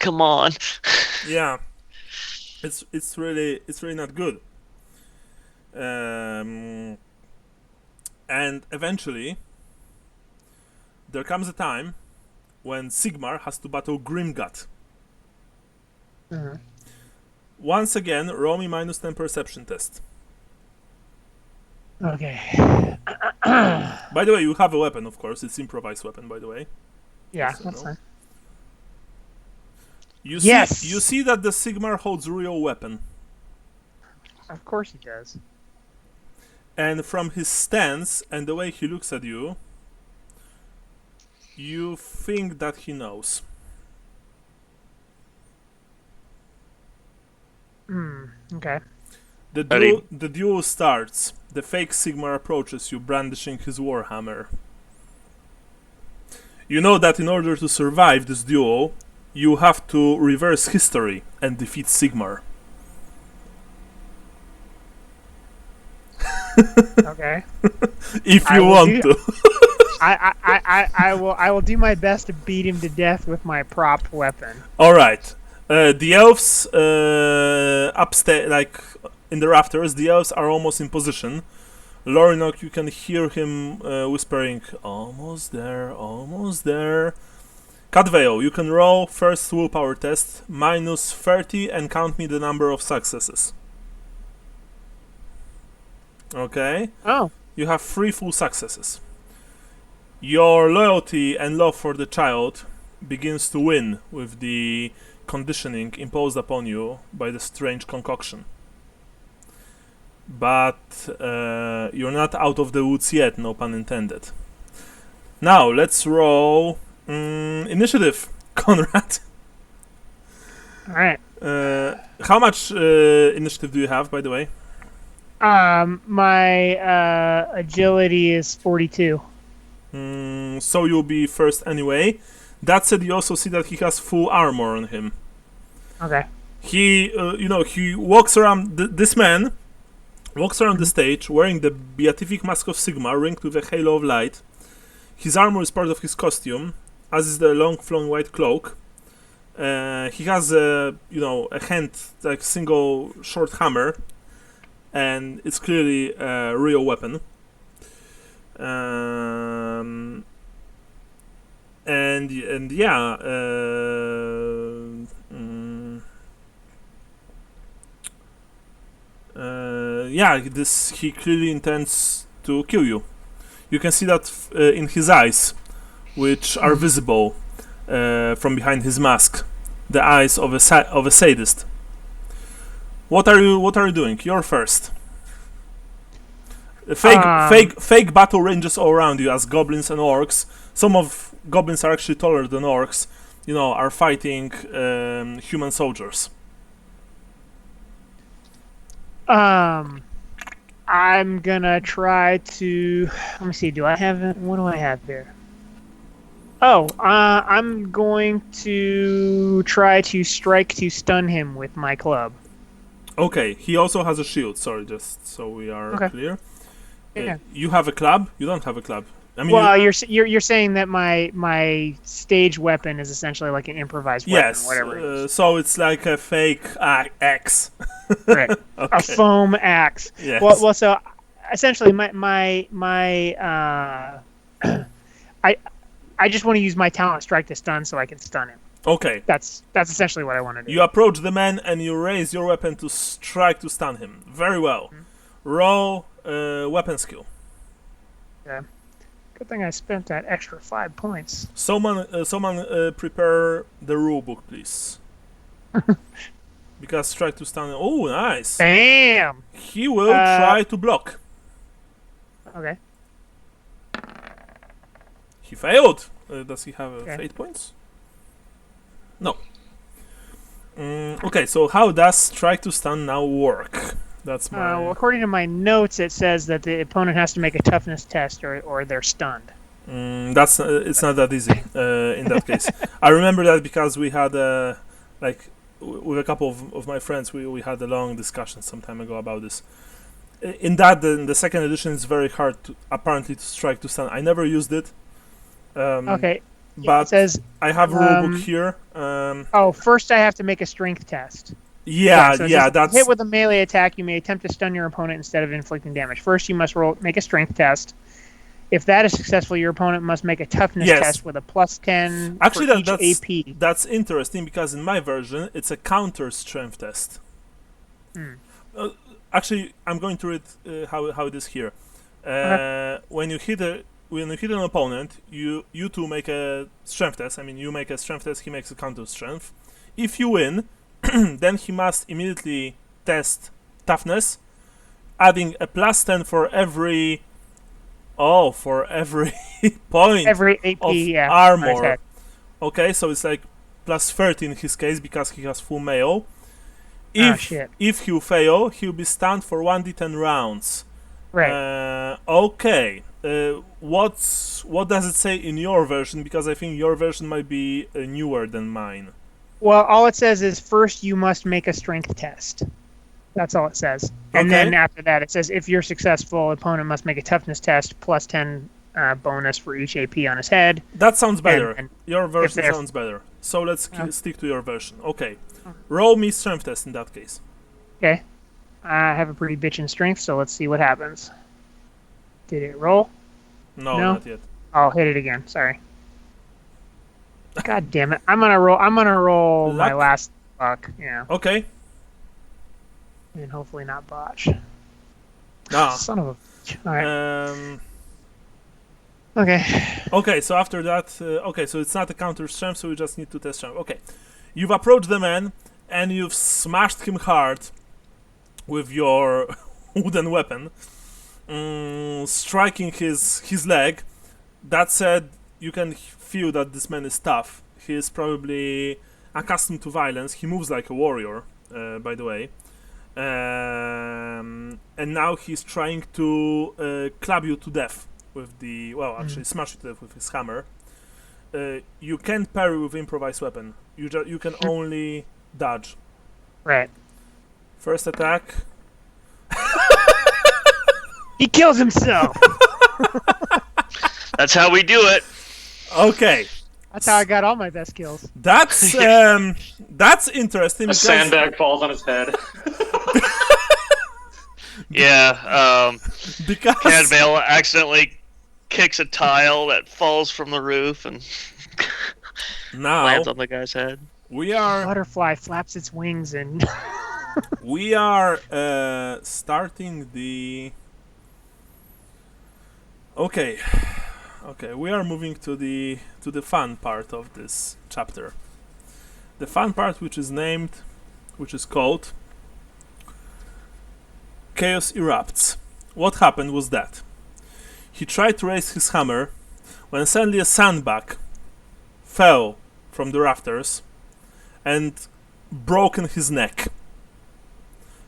come on. Yeah, it's really not good. And eventually, there comes a time when Sigmar has to battle Grimgut. Mhm. Once again, roll me minus 10 perception test. Okay. By the way, you have a weapon, of course. It's improvised weapon, by the way. Yeah, Just so that's you know. fine. You Yes! see that the Sigmar holds real weapon. Of course he does. And from his stance and the way he looks at you, you think that he knows. Okay. The duel starts. The fake Sigmar approaches you, brandishing his warhammer. You know that in order to survive this duel, you have to reverse history and defeat Sigmar. Okay. If I you will want do- to. I will do my best to beat him to death with my prop weapon. All right. The elves upstairs, like in the rafters, the elves are almost in position. Lorinok, you can hear him whispering, "Almost there, almost there." Cadveo, you can roll first willpower test, minus 30, and count me the number of successes. Okay? Oh. You have 3 full successes. Your loyalty and love for the child begins to win with the conditioning imposed upon you by the strange concoction. But you're not out of the woods yet, no pun intended. Now, let's roll initiative, Conrad. Alright. How much initiative do you have, by the way? My agility is 42. So you'll be first anyway. That said, you also see that he has full armor on him. Okay. He, he walks around. This man walks around the stage wearing the beatific mask of Sigmar, ringed with a halo of light. His armor is part of his costume, as is the long flowing white cloak. He has a hand, like single short hammer, and it's clearly a real weapon. He clearly intends to kill you. You can see that in his eyes, which are visible from behind his mask, the eyes of a sadist. What are you doing? You're first. Fake battle ranges all around you as goblins and orcs. Some of goblins are actually taller than orcs. Are fighting human soldiers. I'm gonna try to. Let me see. What do I have here? Oh, I'm going to try to strike to stun him with my club. Okay. He also has a shield. Sorry, just so we are clear. Yeah. You have a club. You don't have a club. I mean, well, you're saying that my stage weapon is essentially like an improvised weapon, yes. whatever it is. So it's like a fake axe. Right. Okay. A foam axe. Yes. Well, so essentially, I just want to use my talent strike to stun so I can stun him. Okay. That's essentially what I want to do. You approach the man and you raise your weapon to strike to stun him. Very well. Roll weapon skill. Yeah. Good thing I spent that extra 5 points. Someone prepare the rule book, please. Because strike to stun. Oh, nice. Bam! He will try to block. Okay. He failed. Does he have Okay. fate points? No. Okay, so how does strike to stun now work? That's my. Well, according to my notes, it says that the opponent has to make a toughness test or they're stunned. That's it's not that easy in that case. I remember that because we had with a couple of my friends, we had a long discussion some time ago about this. In the second edition, it's very hard apparently to strike to stun. I never used it. Okay. But it says I have a rulebook here. First I have to make a strength test. Yeah, so that's hit with a melee attack. You may attempt to stun your opponent instead of inflicting damage. First, you must make a strength test. If that is successful, your opponent must make a toughness test with a +10 actually for each AP. That's interesting because in my version, it's a counter strength test. Actually, I'm going to read how it is here. When you hit an opponent, you two make a strength test. I mean, you make a strength test, he makes a counter strength. If you win, then he must immediately test toughness, adding a +10 for every point Every AP, of armor. Okay, so it's like +30 in his case because he has full mail. If you fail, he'll be stunned for 1d10 rounds. Right. Okay. What does it say in your version? Because I think your version might be newer than mine. Well, all it says is first you must make a strength test. That's all it says. And then after that, it says if you're successful, opponent must make a toughness test +10 bonus for each AP on his head. That sounds better. And your version sounds better. So let's stick to your version. Okay. Roll me strength test in that case. Okay. I have a pretty bitchin' strength, so let's see what happens. Did it roll? No, not yet. I'll hit it again. Sorry. God damn it! I'm gonna roll my last luck. Yeah. Okay. And hopefully not botch. Ah. Son of a bitch. All right. Okay. Okay. So after that, so it's not a counter strength, so we just need to test strength. Okay. You've approached the man and you've smashed him hard with your wooden weapon, striking his leg. That said, you can feel that this man is tough. He is probably accustomed to violence. He moves like a warrior, by the way. And now he's trying to club you to death with smash you to death with his hammer. You can't parry with improvised weapon. You can only dodge. Right. First attack. He kills himself. That's how we do it. Okay. That's how I got all my best kills. That's interesting. A sandbag falls on his head. Yeah. Because Cadvale accidentally kicks a tile that falls from the roof and now lands on the guy's head. We are butterfly flaps its wings and we are starting the. Okay, we are moving to the fun part of this chapter. The fun part, which is called Chaos Erupts. What happened was that he tried to raise his hammer when suddenly a sandbag fell from the rafters and broken his neck.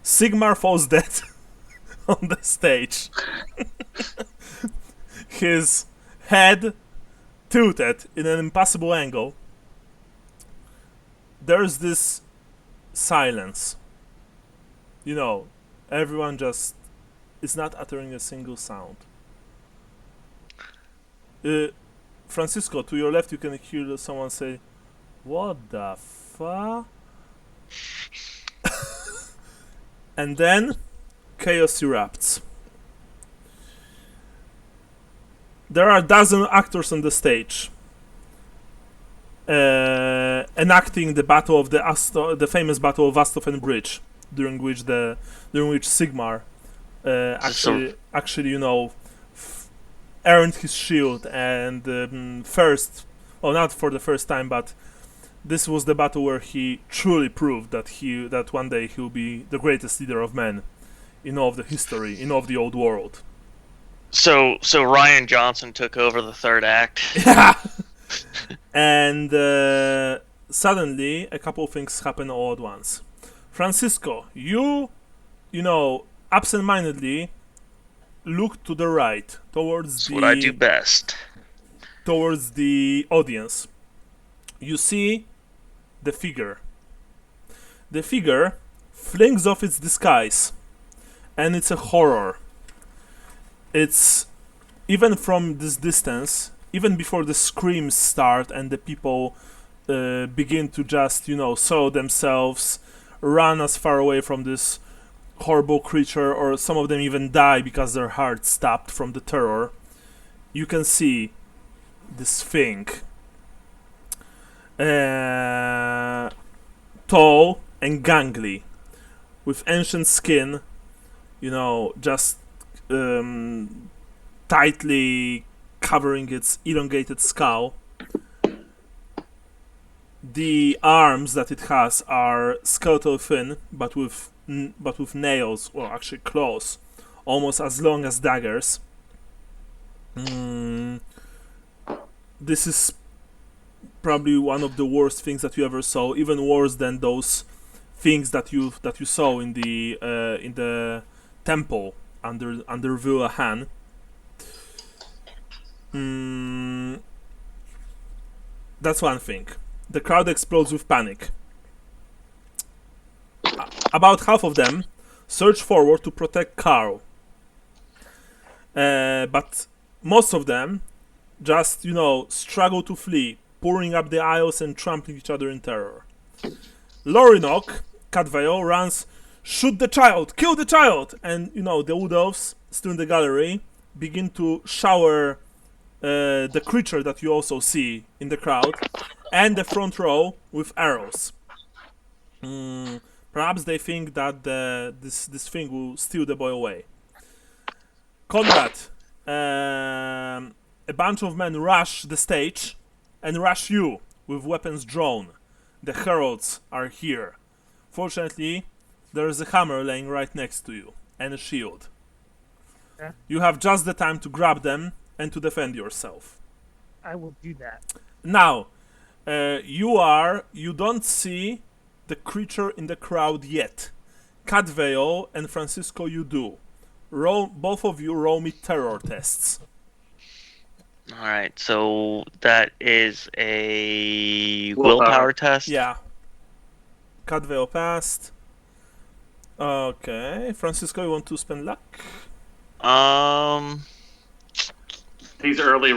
Sigmar falls dead on the stage. His head tilted in an impossible angle. There's this silence. You know, everyone just is not uttering a single sound. Francisco, to your left, you can hear someone say, "What the fuck?" And then chaos erupts. there are a dozen actors on the stage enacting the battle of the famous battle of Astophen Bridge, during which Sigmar actually earned his shield and not for the first time, but this was the battle where he truly proved that one day he will be the greatest leader of men in all of the history, in all of the old world. So Ryan Johnson took over the third act. Yeah. And suddenly a couple of things happen all at once. Francisco, you absent-mindedly look to the right towards what I do best. Towards the audience. You see the figure. The figure flings off its disguise, and it's a horror. It's, even from this distance, even before the screams start and the people begin to just, sow themselves, run as far away from this horrible creature, or some of them even die because their hearts stopped from the terror, you can see this thing. Tall and gangly, with ancient skin, just tightly covering its elongated skull. The arms that it has are skeletal thin, but with nails, or actually claws, almost as long as daggers. This is probably one of the worst things that you ever saw, even worse than those things that you saw in the temple under Villa Han. That's one thing. The crowd explodes with panic. About half of them surge forward to protect Carl, but most of them just struggle to flee, pouring up the aisles and trampling each other in terror. Lorinok, Cadveo, runs, "Shoot the child! Kill the child!" And the Wood Elves still in the gallery begin to shower the creature that you also see in the crowd and the front row with arrows. Perhaps they think that this thing will steal the boy away. Conrad, a bunch of men rush the stage and rush you with weapons drawn. The heralds are here. Fortunately, there is a hammer laying right next to you and a shield. Yeah. You have just the time to grab them and to defend yourself. I will do that. Now, you don't see the creature in the crowd yet. Cadveo and Francisco, you do. Both of you roll me terror tests. Alright, so that is a willpower test? Yeah. Cadveo passed. Okay. Francisco, you want to spend luck? These early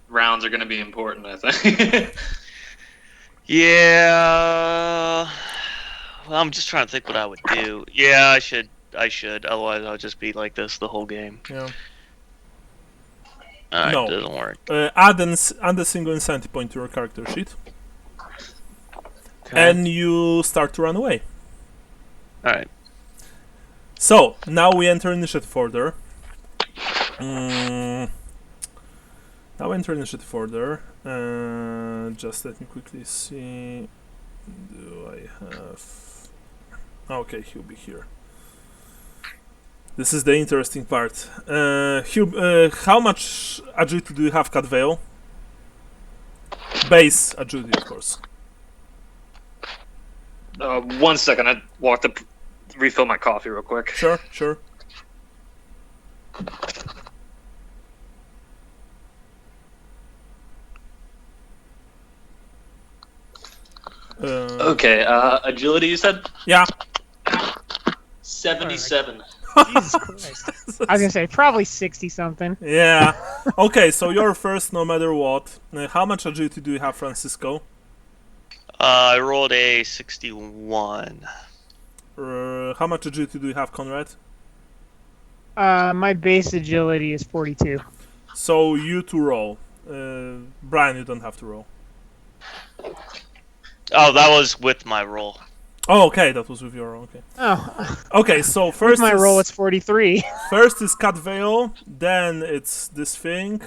rounds are going to be important, I think. Yeah. Well, I'm just trying to think what I would do. Yeah, I should. Otherwise, I'll just be like this the whole game. Yeah. Alright, No. it doesn't work. Add a single insanity point to your character sheet. Okay. And you start to run away. Alright. So, now we enter initiative order. Just let me quickly see. Do I have... Okay, he'll be here. This is the interesting part. How much agility do you have, Cadveo? Base agility, of course. 1 second, I walked up, refill my coffee real quick. Sure. Okay, agility you said? Yeah. 77. Jesus Christ. I was gonna say probably 60-something. Yeah. Okay, so you're first no matter what. How much agility do you have, Francisco? I rolled a 61. How much agility do you have, Conrad? My base agility is 42. So you to roll. Brian, you don't have to roll. Oh, that was with my roll. Oh, okay, that was with your roll. Okay. Oh, Okay, so with first my is, roll, it's 43. first is Cat Veil, then it's this thing,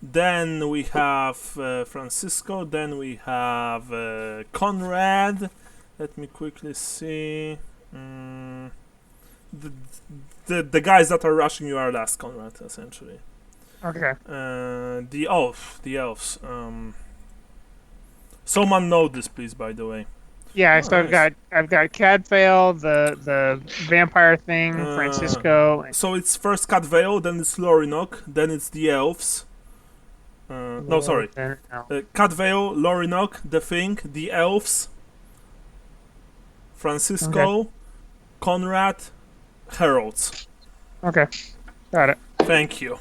then we have Francisco, then we have Conrad. Let me quickly see. The guys that are rushing you are last, Conrad, essentially. Okay. The elves. Someone note this, please. By the way. Yeah, Oh, so nice. I've got Cadfael, the vampire thing, Francisco. So it's first Cat Veil, then it's Lorinok, then it's the elves. No, sorry. No. Cat Veil, Lorinok, the Thing, the elves, Francisco, Conrad, Heralds. Okay, got it. Thank you.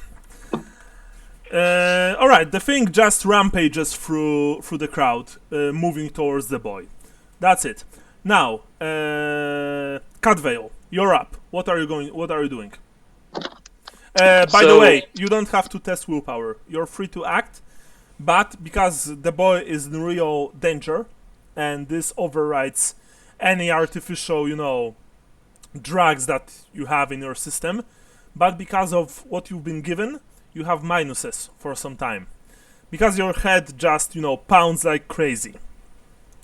All right, the Thing just rampages through the crowd, moving towards the boy. That's it. Now, Cat Veil, you're up. What are you doing? By the So- way, you don't have to test willpower. You're free to act, but because the boy is in real danger, and this overrides any artificial, drugs that you have in your system, but because of what you've been given, you have minuses for some time. Because your head just, pounds like crazy.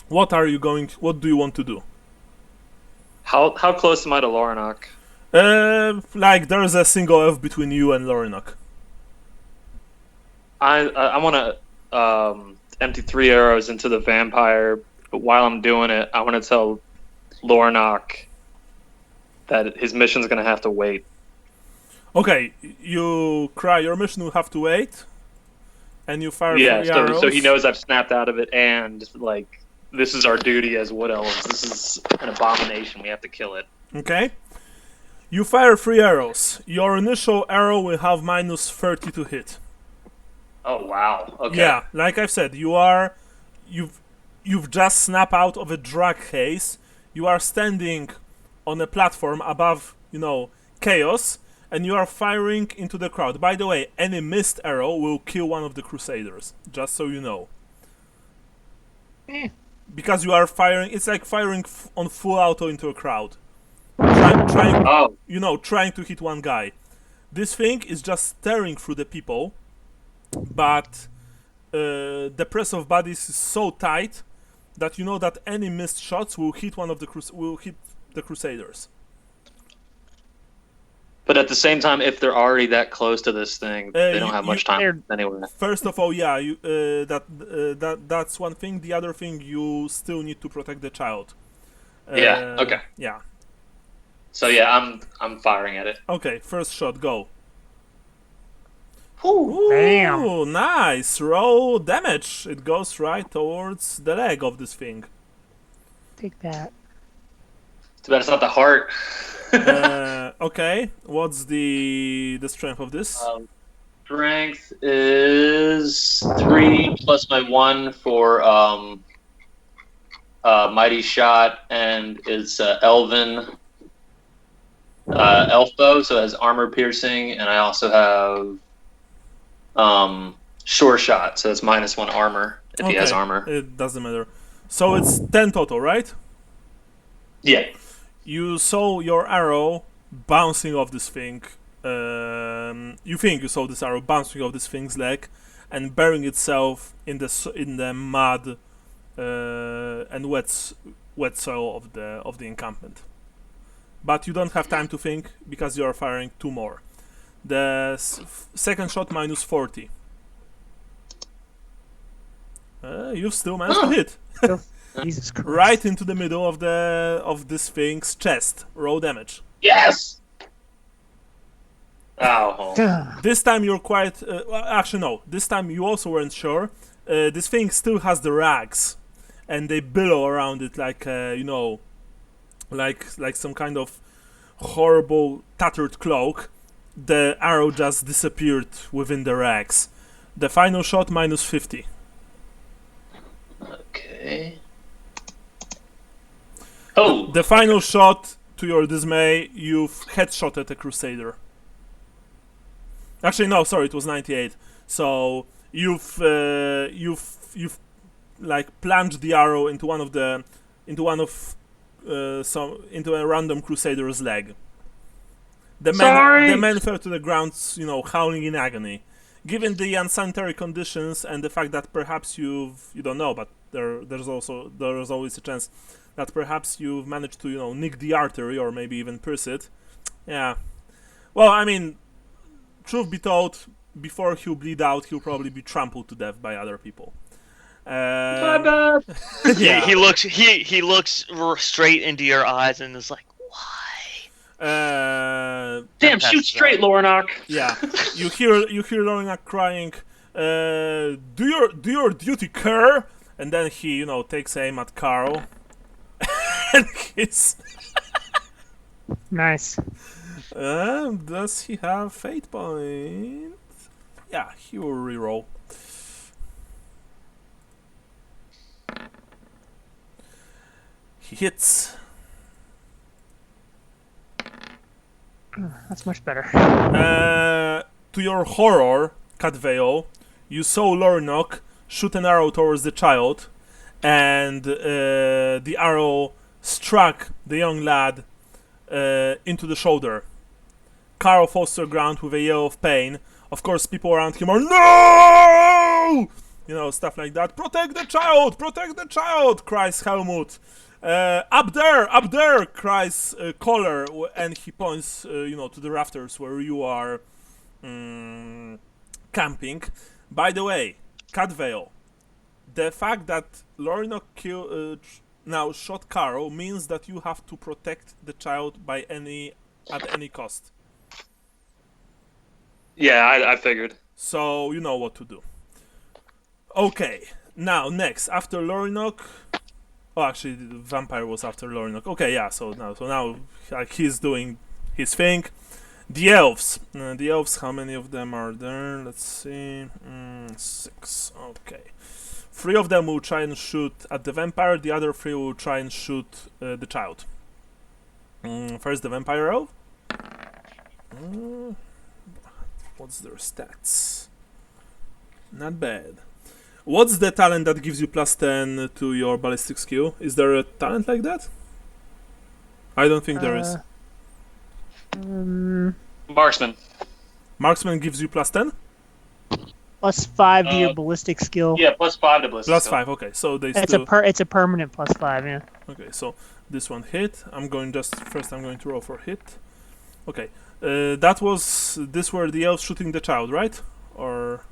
What do you want to do? How close am I to Lorinok? Like there's a single F between you and Lorinok. I want to empty 3 arrows into the vampire, but while I'm doing it, I want to tell Lorinok that his mission's going to have to wait. Okay, you cry your mission will have to wait, and you fire 3 arrows. So he knows I've snapped out of it, and this is our duty as wood elves. This is an abomination. We have to kill it. Okay. You fire 3 arrows. Your initial arrow will have minus 30 to hit. Oh wow. Okay. Yeah, like I've said, you've just snapped out of a drug case. You are standing on a platform above, chaos, and you are firing into the crowd. By the way, any missed arrow will kill one of the Crusaders, just so you know. Because you are firing, it's like firing on full auto into a crowd. Trying to hit one guy. This thing is just staring through the people, but the press of bodies is so tight that you know that any missed shots will hit the Crusaders. But at the same time, if they're already that close to this thing, they don't have much time anyway. First of all, yeah, that's one thing. The other thing, you still need to protect the child. Yeah. Okay. Yeah. So yeah, I'm firing at it. Okay. First shot, go. Ooh, damn. Ooh, nice. Roll damage. It goes right towards the leg of this thing. Take that. Too bad it's not the heart. Okay. What's the strength of this? Strength is 3 plus my 1 for mighty shot, and it's elven elf bow, so it has armor piercing, and I also have sure shot, so it's minus 1 armor if he has armor. It doesn't matter. So it's 10 total, right? Yeah. You saw your arrow bouncing off this thing. You think you saw this arrow bouncing off this thing's leg and burying itself in the mud and wet soil of the encampment. But you don't have time to think because you are firing 2 more. The second shot minus 40. You still managed to hit. Jesus Christ. Right into the middle of this thing's chest. Roll damage. Yes. Oh. This time you're quite. Actually, no. This time you also weren't sure. This thing still has the rags, and they billow around it like like some kind of horrible tattered cloak. The arrow just disappeared within the rags. The final shot minus 50. Okay. Oh. The final shot, to your dismay, you've headshotted a Crusader. Actually, no, sorry, it was 98. So you've like plunged the arrow into into a random crusader's leg. The man fell to the ground, howling in agony. Given the unsanitary conditions and the fact that perhaps you don't know, but there's always a chance that perhaps you've managed to nick the artery or maybe even pierce it. Yeah. Well, I mean, truth be told, before he'll bleed out, he'll probably be trampled to death by other people. Yeah. He looks straight into your eyes and is like, why? Damn, shoot straight, Lornock. Yeah, you hear Lornock crying, do your duty, cur. And then he takes aim at Carl, and he's Nice. does he have fate point? Yeah, he will reroll. He hits. That's much better. To your horror, Cadveo, you saw Lornock shoot an arrow towards the child, and the arrow struck the young lad into the shoulder. Carl falls to the ground with a yell of pain. Of course, people around him are, no! Stuff like that. Protect the child! Protect the child! Cries Helmut. Up there! Cries Kohler, and he points, to the rafters where you are camping. By the way, Cadvale, the fact that Lornock now shot Carl means that you have to protect the child at any cost. Yeah, I figured. So you know what to do. Okay, now next, after Lornock. Oh, actually, the vampire was after Lornock. Okay, yeah. So now, like, he's doing his thing. The elves. How many of them are there? Let's see. 6. Okay. 3 of them will try and shoot at the vampire. The other 3 will try and shoot the child. First, the vampire elf. What's their stats? Not bad. What's the talent that gives you +10 to your ballistic skill? Is there a talent like that? I don't think there is. Marksman. Marksman gives you +10? +5 to your ballistic skill. Yeah, +5 to ballistic skill. +5, okay. So they It's still... it's a permanent +5, yeah. Okay, so this one hit. I'm going to roll for hit. Okay. These were the elves shooting the child, right? Or...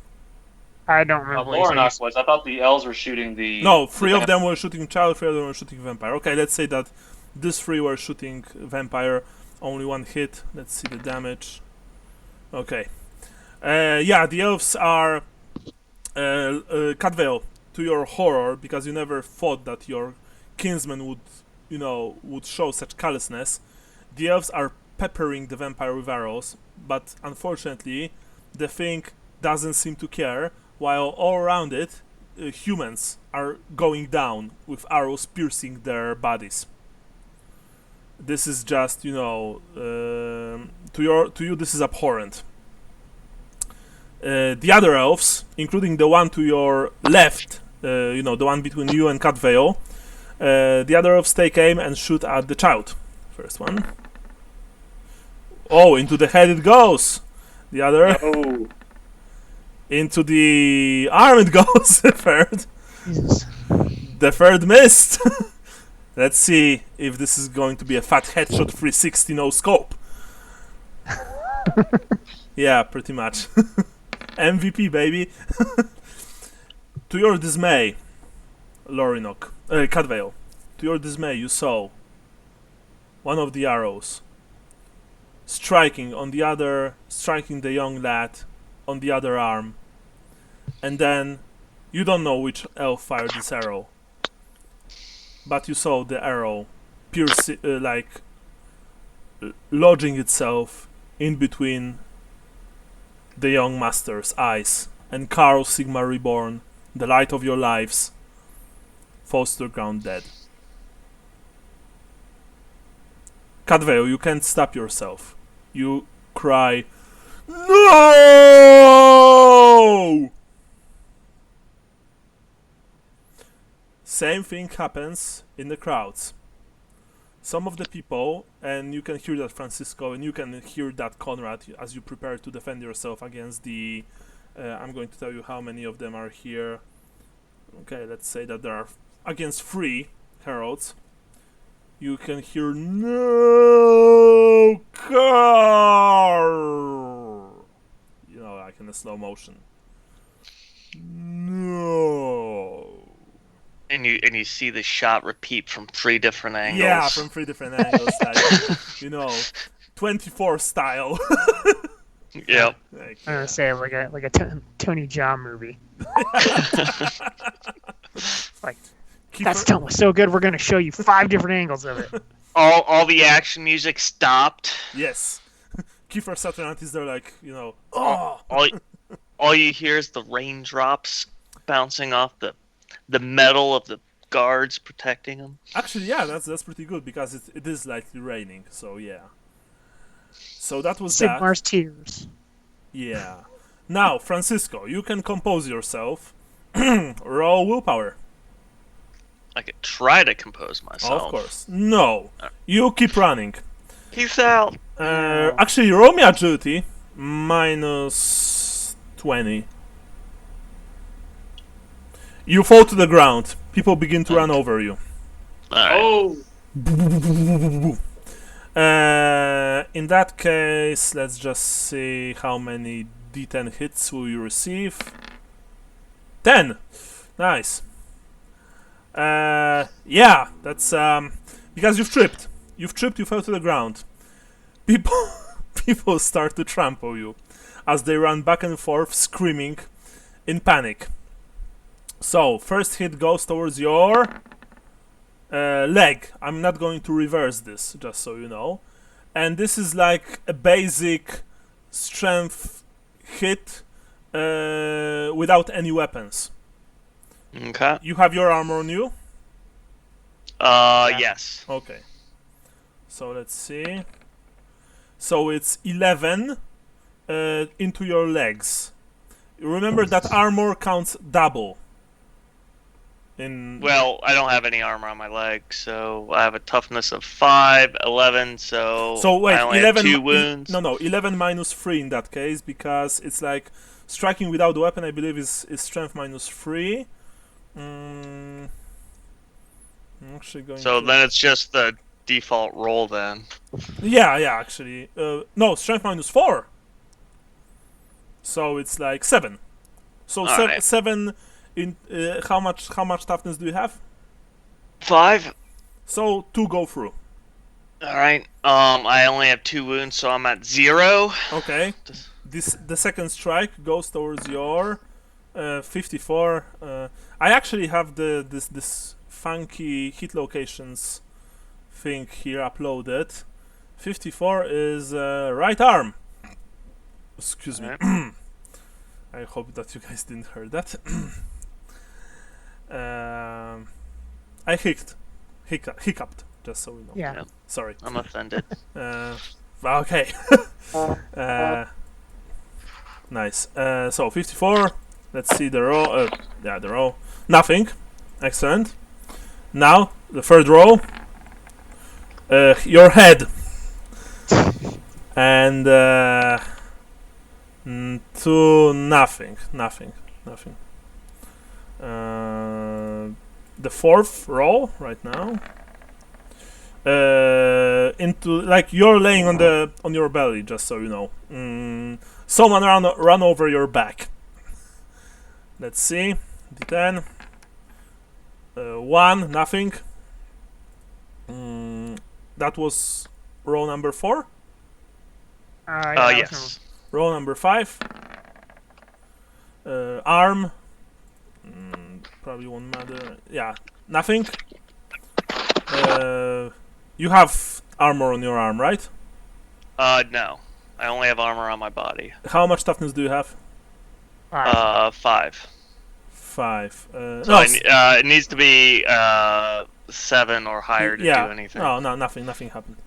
I don't remember. Lornock was. I thought the elves were shooting the... No, 3 of them were shooting child, 3 of them were shooting vampire. Okay, let's say that these 3 were shooting vampire. Only 1 hit. Let's see the damage. Okay. Yeah, the elves are... Cadvale, to your horror, because you never thought that your kinsman would show such callousness, the elves are peppering the vampire with arrows, but unfortunately, the thing doesn't seem to care, while all around it, humans are going down with arrows piercing their bodies. This is just, to you, this is abhorrent. The other elves, including the one to your left, the one between you and Cadvale, the other elves take aim and shoot at the child. First one. Oh, into the head it goes. The other. Oh. Into the arm it goes. The third. Jesus. The third missed. Let's see if this is going to be a fat headshot 360 no scope. Yeah, pretty much. MVP, baby. To your dismay, Cadvale, to your dismay, you saw one of the arrows striking the young lad on the other arm, and then you don't know which elf fired this arrow, but you saw the arrow lodging itself in between the young master's eyes, and Carl Sigma Reborn, the light of your lives, falls to the ground dead. Cadvale, you can't stop yourself. You cry, "No!" Same thing happens in the crowds. Some of the people, and you can hear that, Francisco, and you can hear that, Conrad, as you prepare to defend yourself against the... I'm going to tell you how many of them are here. Okay, let's say that there are against 3 heralds. You can hear no car. You know, like in a slow motion. No. And you see the shot repeat from 3 different angles. Yeah, from 3 different angles, like, you know, 24 style. Yep. Like, I'm gonna say like a Tony Jaa movie. Like, that stunt was so good, we're gonna show you 5 different angles of it. All the action music stopped. Yes. Kiefer Sutherland is there, like, you know, oh. All you hear is the raindrops bouncing off the metal of the guards protecting them. Actually, yeah, that's pretty good because it is lightly raining. So yeah. So that was Sigmar's tears. Yeah. Now, Francisco, you can compose yourself. Roll willpower. I could try to compose myself. Of course. No. You keep running. Peace out. Actually, roll me agility. -20. You fall to the ground. People begin to run over you. Alright. Oh, In that case, let's just see how many D10 hits will you receive. 10! Nice. Yeah, that's because you've tripped. You fell to the ground. People start to trample you as they run back and forth, screaming in panic. So, first hit goes towards your leg. I'm not going to reverse this, just so you know. And this is like a basic strength hit without any weapons. Okay. You have your armor on you? Yes. Okay. So let's see. So it's 11 into your legs. Remember that armor counts double. Well, I don't have any armor on my legs, so I have a toughness of 5, 11, so wait, I only 11 have 2 wounds. No, 11 minus 3 in that case, because it's like striking without the weapon, I believe, is strength minus 3. I'm actually going So to... then it's just the default roll then. Yeah, actually. No, strength minus 4. So it's like 7. So Alright. 7 in... how much toughness do you have? 5. So 2 go through. Alright. I only have 2 wounds, so I'm at 0. Okay. The second strike goes towards your 54. I actually have this funky hit locations thing here uploaded. 54 is right arm. Excuse me. I hope that you guys didn't hear that. I hiccuped, just so we know. Yeah. Sorry. I'm offended. Okay. Nice. So 54. Let's see the row. Yeah, the row. Nothing. Excellent. Now the third row. Your head. And 2 nothing. The fourth row right now. Into like you're laying on your belly, just so you know. Someone run over your back. Let's see. D10. 1 nothing. That was row number 4. Yes. Row number 5. Arm. Probably won't matter. Yeah, nothing. You have armor on your arm, right? No. I only have armor on my body. How much toughness do you have? 5. 5. 5. So it needs to be 7 or higher to do anything. No, nothing happened.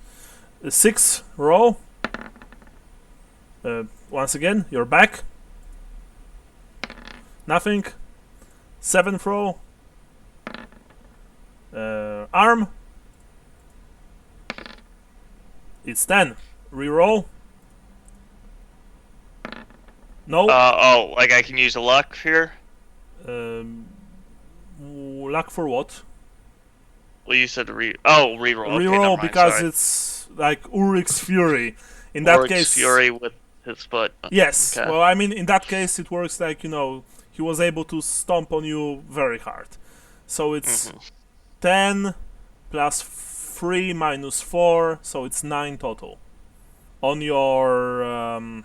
6 row. Once again, you're back. Nothing. 7th row. Arm. It's 10. Reroll. No. Like I can use a luck here? Luck for what? Well, you said reroll. Okay, never Reroll mind, because sorry. it's like Ulrich's Fury. In that Oric's case, Fury with his foot. yes. Okay. Well, I mean, in that case, it works like, he was able to stomp on you very hard. So it's 10 plus 3 minus 4, so it's 9 total. On your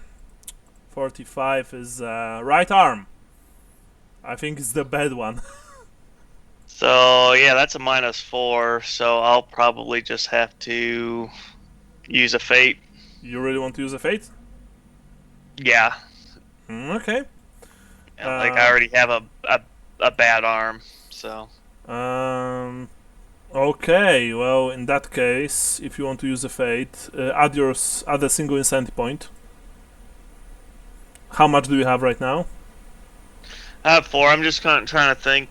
45 is right arm. I think it's the bad one. So, yeah, that's a -4, so I'll probably just have to use a fate. You really want to use a fate? Yeah. Okay. Like, I already have a bad arm, so... Okay, well, in that case, if you want to use a fate, add a single insanity point. How much do you have right now? I have 4. I'm just kind of trying to think.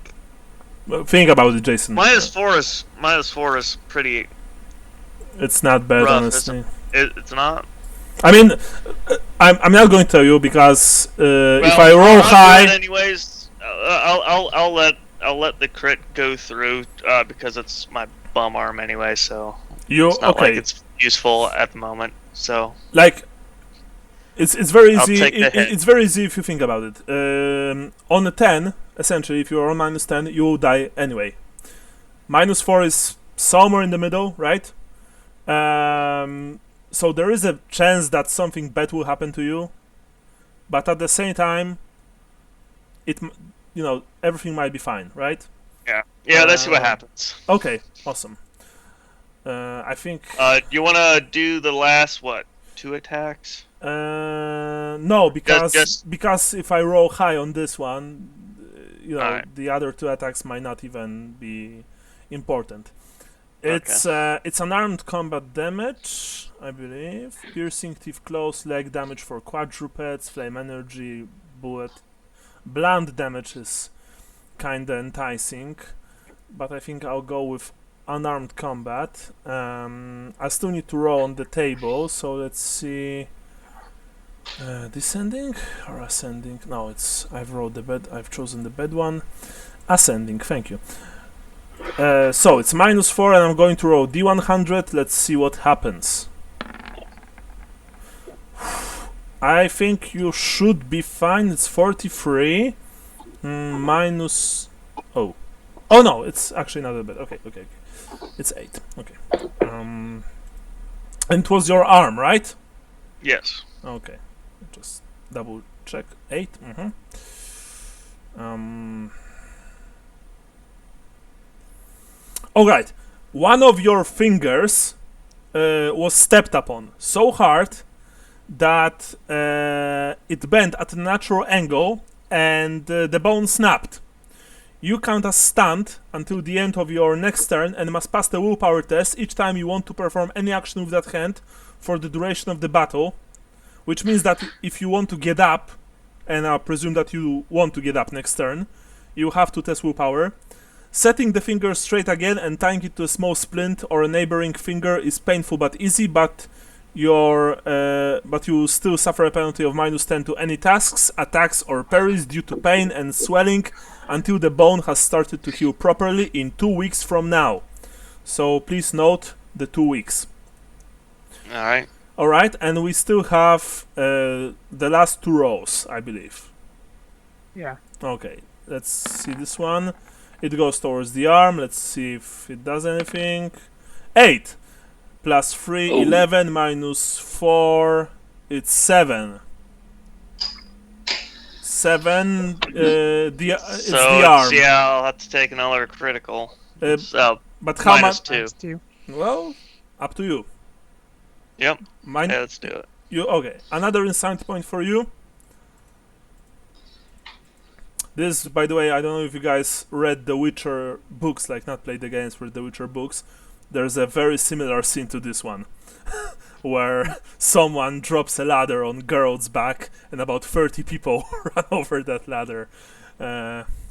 Well, think about it, Jason. -4 is pretty It's not bad, rough, honestly. It's not? I mean, I'm not going to tell you because if I Well, roll I'll do high, it anyways, I'll let the crit go through because it's my bum arm anyway, so it's not like it's useful at the moment. So like it's very I'll easy. take the hit. It's very easy if you think about it. On a 10, essentially, if you're on -10, you will die anyway. -4 is somewhere in the middle, right? So there is a chance that something bad will happen to you, but at the same time, everything might be fine, right? yeah, let's see what happens. Okay, awesome. I think. Do you want to do the last 2 attacks? No, because Just- because if I roll high on this one, Alright. the other 2 attacks might not even be important. Okay. It's unarmed combat damage, I believe. Piercing teeth, claws, leg damage for quadrupeds, flame energy, bullet. Blunt damage is kinda enticing, but I think I'll go with unarmed combat. I still need to roll on the table, so let's see. Descending or ascending? No, I've chosen the bad one. Ascending, thank you. So it's -4 and I'm going to roll D100. Let's see what happens. I think you should be fine. It's 43. Minus... Oh no, it's actually not that bad. Okay. It's 8. Okay. And it was your arm, right? Yes. Okay. Just double check. 8. Alright. One of your fingers was stepped upon so hard that it bent at a natural angle and the bone snapped. You count as stunned until the end of your next turn and must pass the willpower test each time you want to perform any action with that hand for the duration of the battle, which means that if you want to get up, and I presume that you want to get up next turn, you have to test willpower. Setting the finger straight again and tying it to a small splint or a neighboring finger is painful but easy, but you still suffer a penalty of -10 to any tasks, attacks, or parries due to pain and swelling until the bone has started to heal properly in 2 weeks from now. So please note the 2 weeks. Alright. Alright, and we still have the last 2 rows, I believe. Yeah. Okay, let's see this one. It goes towards the arm. Let's see if it does anything. 8 plus 3, 11 minus 4. It's 7. 7. It's the arm. Yeah, I'll have to take another critical. So But how much? -2. Well, up to you. Yep. Mine. Yeah, let's do it. Okay. Another insanity point for you. This, by the way, I don't know if you guys read the Witcher books, like not played the games, read the Witcher books. There's a very similar scene to this one, where someone drops a ladder on Geralt's back, and about 30 people run over that ladder.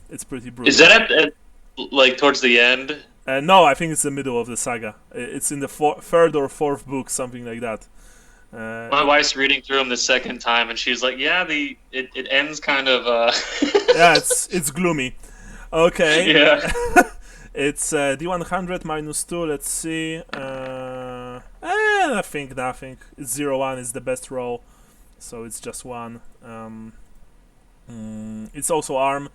It's pretty brutal. Is that at like towards the end? No, I think it's the middle of the saga. It's in the third or fourth book, something like that. My wife's reading through them the second time, and she's like, "Yeah, it ends kind of." Yeah, it's gloomy. Okay. Yeah. It's D100 minus 2. Let's see. I think nothing. It's 0-1 is the best roll, so it's just 1. It's also arm.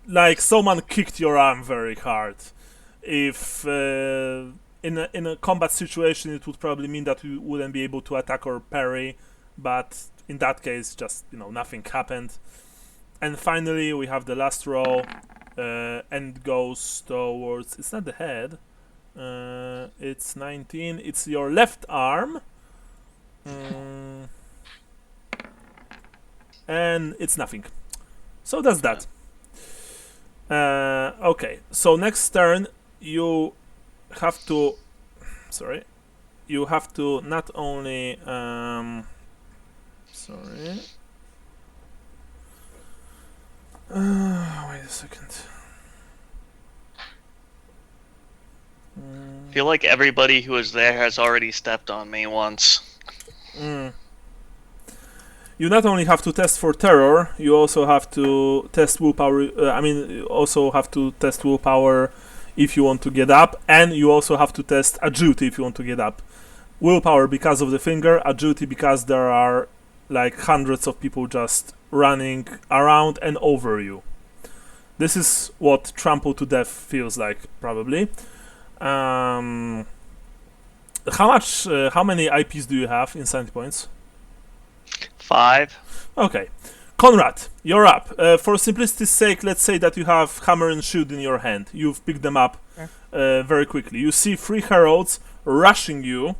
Like someone kicked your arm very hard. If in a combat situation, it would probably mean that you wouldn't be able to attack or parry, but in that case, just nothing happened. And finally, we have the last roll, and goes towards. It's not the head. It's 19. It's your left arm. And it's nothing. So that's that. Okay, so next turn you have to. Sorry, you have to not only. Sorry. Wait a second. I feel like everybody who was there has already stepped on me once. You not only have to test for terror, you also have to test willpower. You also have to test willpower if you want to get up, and you also have to test agility if you want to get up. Willpower because of the finger, agility because there are like hundreds of people just running around and over you. This is what trample to death feels like, probably. How many IPs do you have, insanity points? 5. Okay. Conrad, you're up. For simplicity's sake, let's say that you have hammer and shield in your hand. You've picked them up very quickly. You see 3 heralds rushing you.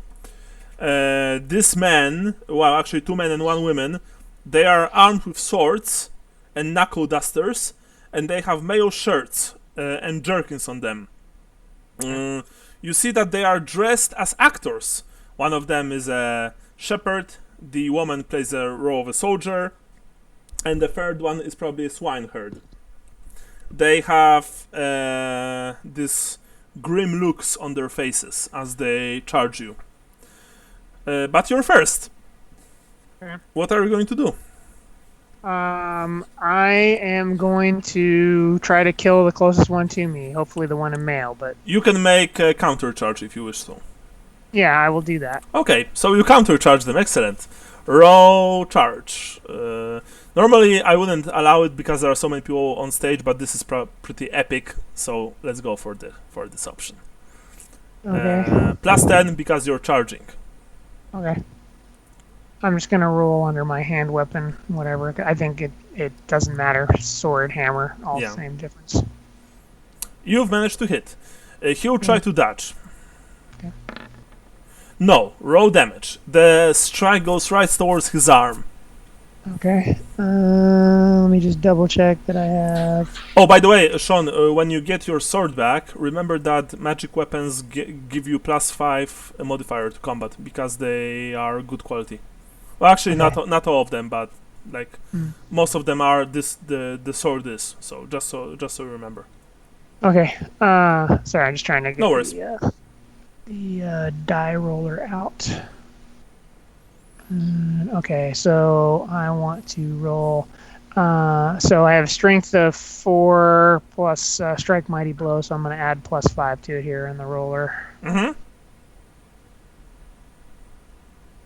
This man, well, actually 2 men and 1 woman, they are armed with swords and knuckle dusters, and they have mail shirts and jerkins on them. You see that they are dressed as actors. One of them is a shepherd, the woman plays the role of a soldier, and the third one is probably a swineherd. They have these grim looks on their faces as they charge you. But you're first. What are you going to do? I am going to try to kill the closest one to me. Hopefully the one in male, but... You can make a counter charge if you wish so. Yeah, I will do that. Okay, so you counter charge them. Excellent. Roll charge. Normally I wouldn't allow it because there are so many people on stage, but this is pretty epic, so let's go for this option. Okay. Plus 10 because you're charging. Okay. I'm just gonna roll under my hand weapon, whatever. I think it doesn't matter. Sword, hammer, all the same difference. You've managed to hit. He'll try to dodge. Okay. No, roll damage. The strike goes right towards his arm. Okay. Let me just double check that I have. Oh, by the way, Sean, when you get your sword back, remember that magic weapons give you +5 modifier to combat because they are good quality. Well, actually, not all of them, but like most of them are. The sword is so just so you remember. Okay. Sorry, I'm just trying to get No worries. the die roller out. Okay, so I want to roll. So I have strength of 4 plus strike mighty blow, so I'm going to add +5 to it here in the roller. Mm-hmm.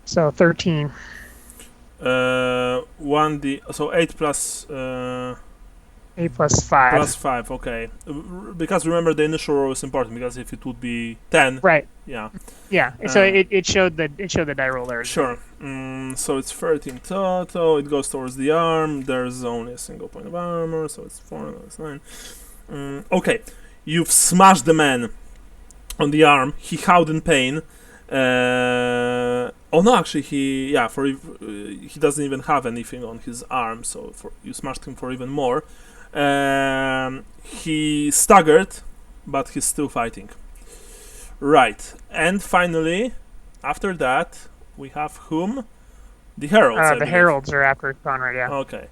So 13. 1d, so 8 plus 8 plus 5. plus 5. Okay, because remember the initial roll is important because if it would be 10, right? Yeah. Yeah. So it showed the die roll there. Sure. So it's 13 total. It goes towards the arm. There's only a single point of armor, so it's 4. That's 9. Okay, you've smashed the man on the arm. He howled in pain. Oh no, actually he doesn't even have anything on his arm, so you smashed him for even more. He staggered, but he's still fighting. Right, and finally, after that, we have whom? The heralds. The heralds are after Conrad, Okay,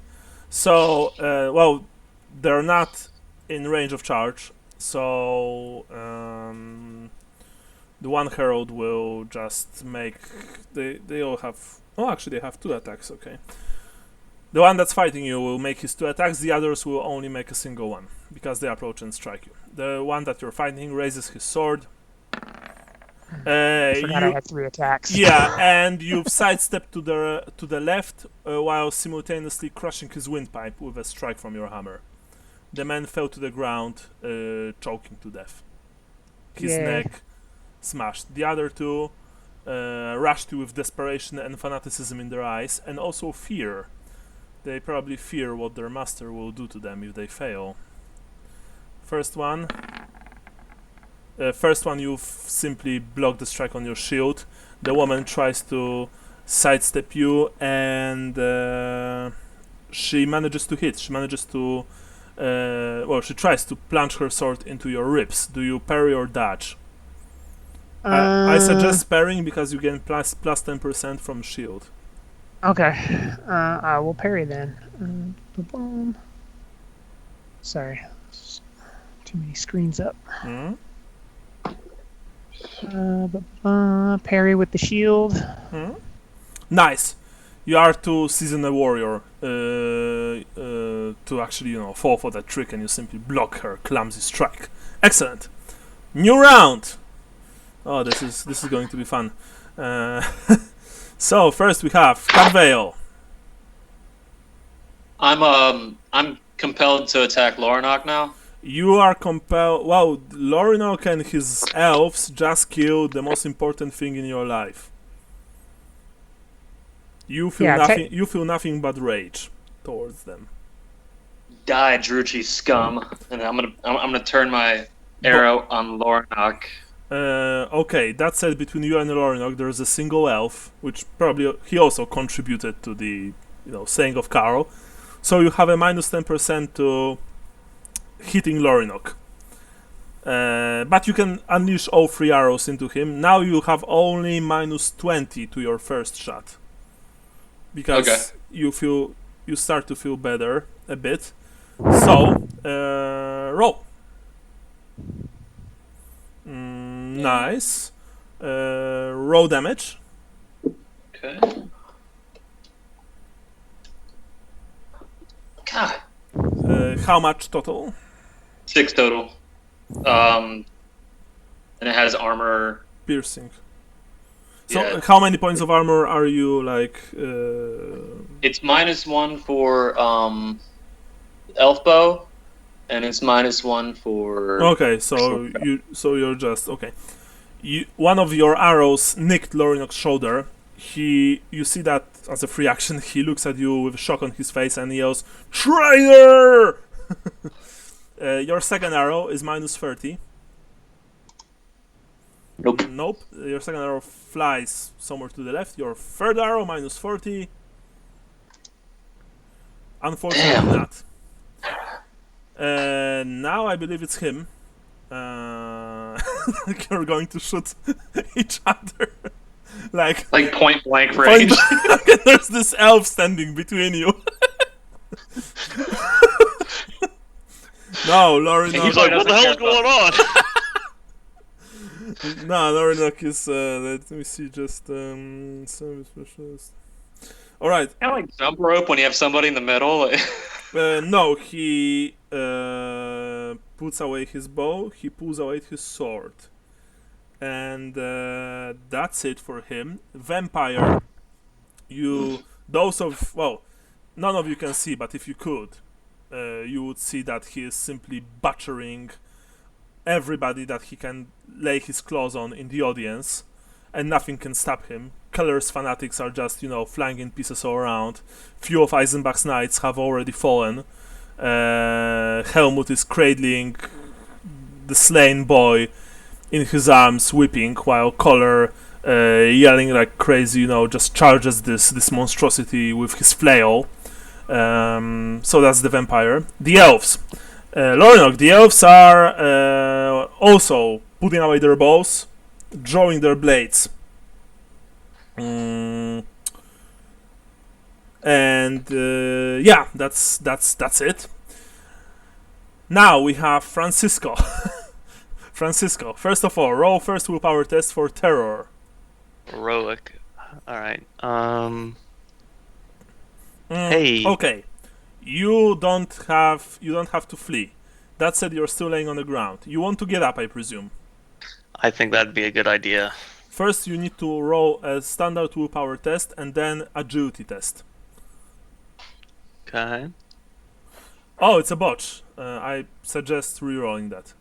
so well, they're not in range of charge, So the one herald will just make. They all have. Oh, actually, they have 2 attacks. Okay. The one that's fighting you will make his 2 attacks. The others will only make a single one because they approach and strike you. The one that you're fighting raises his sword. Forgot I had 3 attacks. Yeah, and you've sidestepped to the left while simultaneously crushing his windpipe with a strike from your hammer. The man fell to the ground, choking to death. His neck smashed. The other 2 rushed you with desperation and fanaticism in their eyes, and also fear. They probably fear what their master will do to them if they fail. First one, you've simply blocked the strike on your shield. The woman tries to sidestep you, and she manages to hit. She manages to, she tries to plunge her sword into your ribs. Do you parry or dodge? I suggest parrying because you gain plus 10% from shield. Okay, I will parry then. Boom. Sorry, too many screens up. Parry with the shield. Nice. You are too seasoned a warrior to actually, fall for that trick, and you simply block her clumsy strike. Excellent. New round. Oh, this is going to be fun. So first we have Cadvale. I'm compelled to attack Lorinok now. You are compelled. Wow, Lorinok and his elves just killed the most important thing in your life. You feel nothing. You feel nothing but rage towards them. Die, Druchii scum! And I'm gonna turn my arrow on Lorinok. Okay, that said, between you and Lorinok, there's a single elf, which probably he also contributed to the saying of Carl. So you have a minus 10% to hitting Lorinok. But you can unleash all 3 arrows into him. Now you have only minus 20 to your first shot. Because you start to feel better a bit. So, roll. Nice. Roll damage. Okay. God. How much total? 6 total. And it has armor. Piercing. So Yeah. how many points of armor are you It's -1 for elf bow, and it's -1 for. Okay, so you're just okay. One of your arrows nicked Lorinok's shoulder. You see that as a free action. He looks at you with a shock on his face and yells, "Traitor!" Your second arrow is -30. Nope. Your second arrow flies somewhere to the left. Your third arrow -40. Unfortunately not. Now I believe it's him. You're going to shoot each other. like point blank range. There's this elf standing between you. No, Lorinok. He's like, what the hell is going on? No, Lorinok is. Let me see. Just service specialist. All right. Kind of like jump rope when you have somebody in the middle. No, he puts away his bow. He pulls away his sword, and that's it for him. Vampire. None of you can see, but if you could, you would see that he is simply butchering everybody that he can lay his claws on in the audience, and nothing can stop him. Keller's fanatics are just, flying in pieces all around. Few of Eisenbach's knights have already fallen. Helmut is cradling the slain boy in his arms, weeping, while Koller, yelling like crazy, just charges this monstrosity with his flail. So that's the vampire. The elves. Lorinok, the elves are also putting away their bows, drawing their blades. And that's it. Now we have Francisco. Francisco, first of all, roll first willpower test for terror. Heroic. All right. Hey. Okay. You don't have to flee. That said, you're still laying on the ground. You want to get up, I presume. I think that'd be a good idea. First, you need to roll a standard willpower test and then agility test. Okay. Oh, it's a botch. I suggest re-rolling that.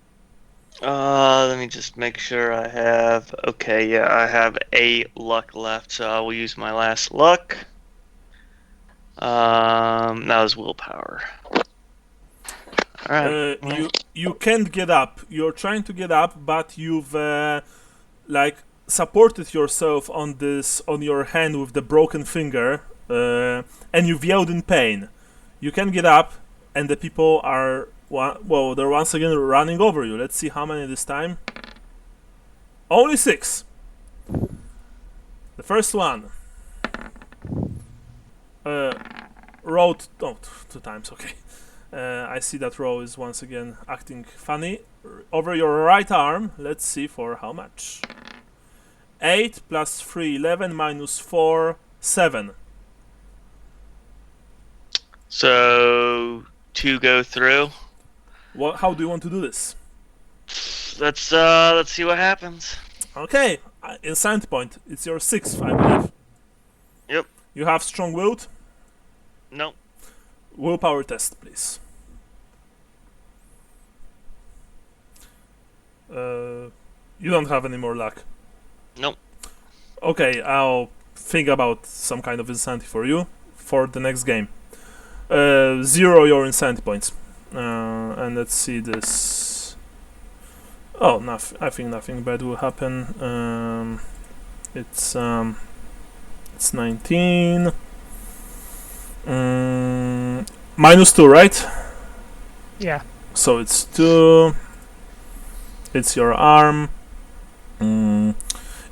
Let me just make sure I have. Okay, yeah, I have 8 luck left, so I will use my last luck. That was willpower. All right. You can't get up. You're trying to get up, but you've like supported yourself on your hand with the broken finger, and you've yelled in pain. You can get up, and the people are they're once again running over you. Let's see how many this time. Only 6. The first one. Rolled 2 times. Okay. I see that row is once again acting funny. Over your right arm, let's see for how much. 8 plus 3, 11 minus 4, 7. So 2 go through. How do you want to do this? Let's see what happens. Okay, insanity point. It's your 6th, I believe. Yep. You have strong-willed. Nope. Willpower test, please. You don't have any more luck. Nope. Okay, I'll think about some kind of insanity for you for the next game. 0 your insanity points. And let's see this. Oh, I think nothing bad will happen. It's 19. Minus 2, right? Yeah. So it's 2. It's your arm.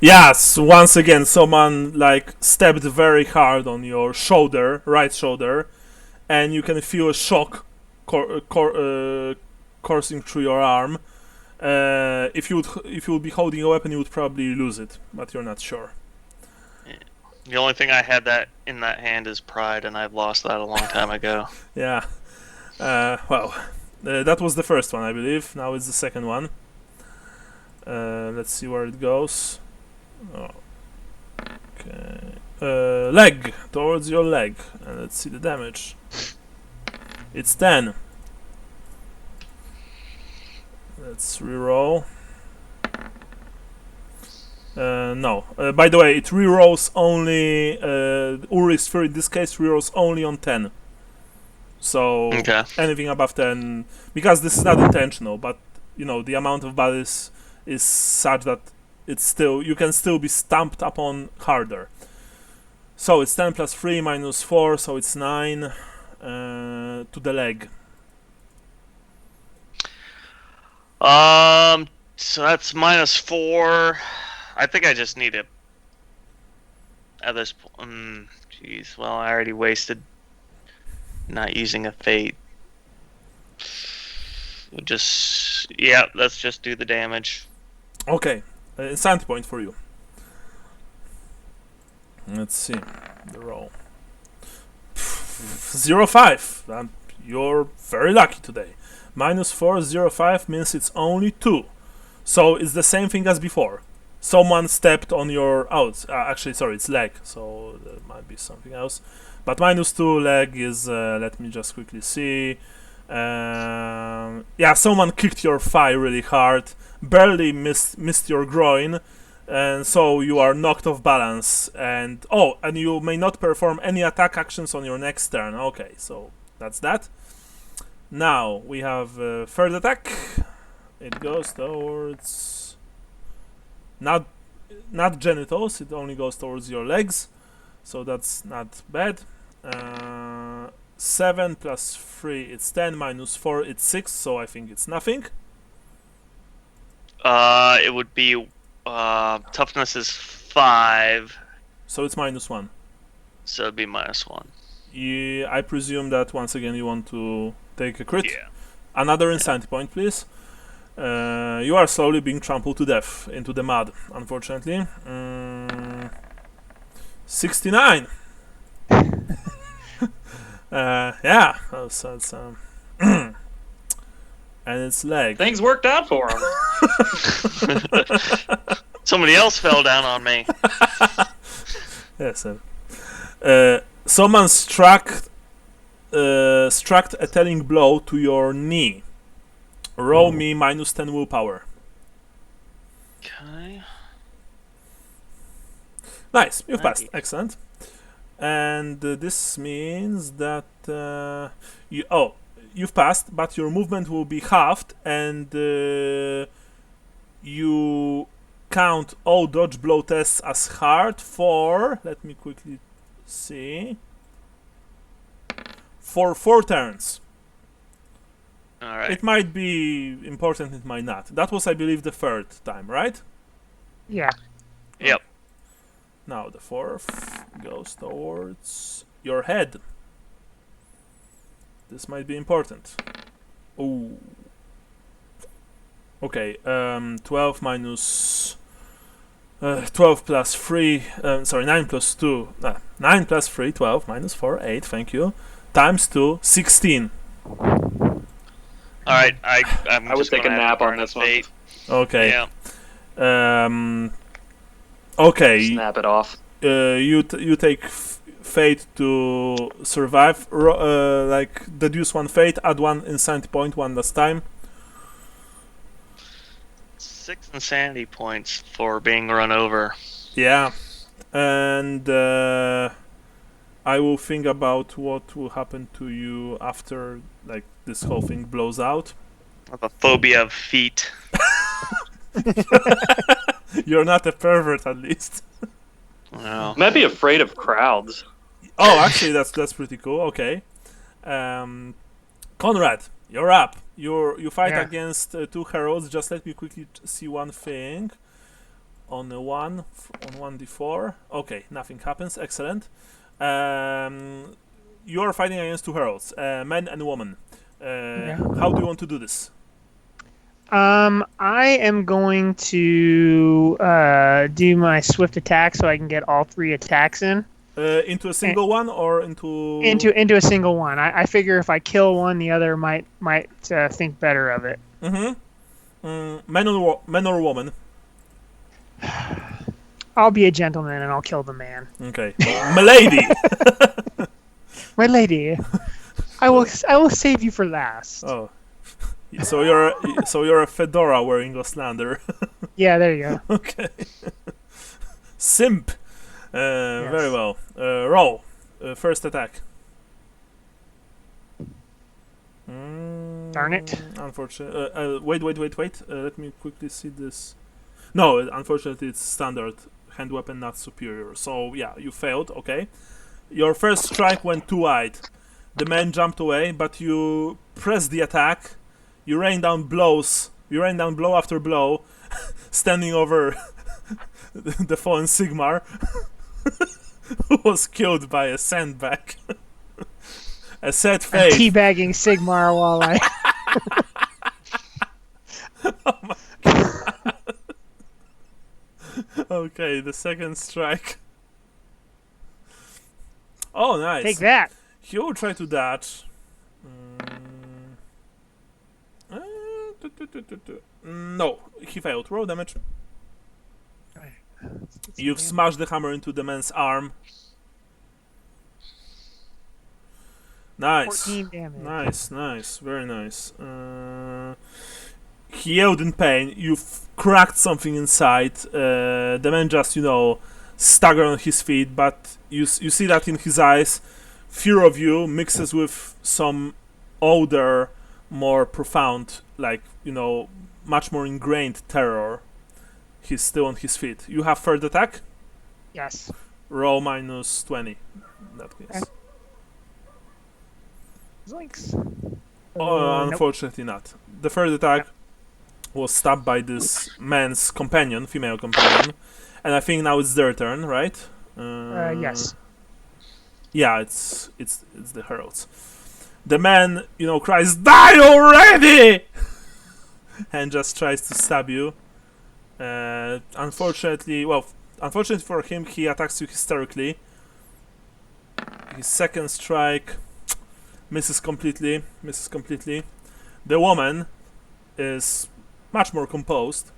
Yes, once again, someone like stepped very hard on your shoulder, right shoulder, and you can feel a shock coursing through your arm. If you would be holding a weapon, you would probably lose it, but you're not sure. The only thing I had that in that hand is pride, and I've lost that a long time ago. Yeah. That was the first one, I believe. Now it's the second one. Let's see where it goes. Oh. Okay. Leg. Towards your leg. And let's see the damage. It's 10. Let's reroll. No. By the way, it rerolls only. Ulrich's Fury in this case rerolls only on 10. So Okay. anything above 10, because this is not intentional, but the amount of bodies is such that you can still be stamped upon harder. So it's 10 plus 3 minus 4, so it's 9 to the leg. So that's minus 4. I think I just need it at this point. Jeez, well, I already wasted not using a fate. Let's just do the damage. Okay, insanity point for you. Let's see the roll. 0.5. You're very lucky today. Minus 4, 0.5 means it's only 2. So it's the same thing as before. Someone stepped on your actually, sorry, it's leg, so there might be something else. But minus 2 leg is, let me just quickly see. Someone kicked your thigh really hard, barely missed your groin, and so you are knocked off balance. And you may not perform any attack actions on your next turn. Okay, so that's that. Now we have third attack. It goes towards not genitals. It only goes towards your legs, so that's not bad. 7 plus 3, it's 10, minus 4, it's 6, so I think it's nothing. It would be toughness is 5, So it's minus 1. so it'd be minus 1. I presume that once again you want to take a crit. Yeah. Another insanity point, please. You are slowly being trampled to death into the mud, unfortunately. 69. Yeah, that's and its leg. Things worked out for him. Somebody else fell down on me. Yes. Someone struck a telling blow to your knee. Roll me -10 willpower. Okay. Nice, you've passed. Nice. Excellent. And this means that you've passed, but your movement will be halved, and you count all dodge blow tests as hard for. Let me quickly see. For 4 turns. All right. It might be important, it might not. That was, I believe, the 3rd time, right? Yeah. Yep. Now the 4th goes towards your head. This might be important. Ooh. Okay, 12 minus 12 plus 3, sorry, 9 plus 2, 9 plus 3, 12 minus 4, 8, thank you, times 2, 16. All right. I I would take a nap on this one. Okay. Yeah. Okay. Snap it off. You take fate to survive. Like deduce 1 fate, add 1 insanity point, 1 last time. 6 insanity points for being run over. Yeah, and I will think about what will happen to you after, like, this whole thing blows out. I have a phobia of feet. You're not a pervert, at least. No. Might be afraid of crowds. Oh, actually, that's pretty cool. Okay, Conrad, you're up. You fight Yeah. against 2 heralds. Just let me quickly see one thing. On 1d4. Okay, nothing happens. Excellent. You are fighting against 2 heralds, man and woman. How do you want to do this? I am going to do my swift attack so I can get all 3 attacks in. Into a single one or into Into a single one. I figure if I kill one, the other might think better of it. Man or woman? I'll be a gentleman and I'll kill the man. Okay, milady. My lady, I will save you for last. Oh, so you're a fedora wearing Ostlander. Yeah, there you go. Okay. Simp. Very well. Roll. First attack. Darn it. Unfortunately. Wait. Let me quickly see this. No, unfortunately, it's standard hand weapon, not superior. So, yeah, you failed. Okay. Your first strike went too wide. The man jumped away, but you pressed the attack. You rained down blows. You rained down blow after blow, standing over the fallen Sigmar, who was killed by a sandbag. A sad I'm face. teabagging Sigmar while I. Oh my god. Okay, the second strike. Oh, nice. Take that. He will try to dodge. No, he failed. Roll damage. You've smashed the hammer into the man's arm. Nice. 14 damage. Nice. Very nice. He yelled in pain. You've cracked something inside. The man just, staggered on his feet, but you see that in his eyes. Fear of you mixes with some older, more profound, much more ingrained terror. He's still on his feet. You have third attack? Yes. Roll -20 in that case. Okay. Zoinks. Oh, Nope. unfortunately not. The third attack was stabbed by this man's companion, female companion, and I think now it's their turn, right? Yes. Yeah, it's the heralds. The man, cries, "Die already!" and just tries to stab you. Unfortunately for him, he attacks you hysterically. His second strike misses completely. The woman is much more composed,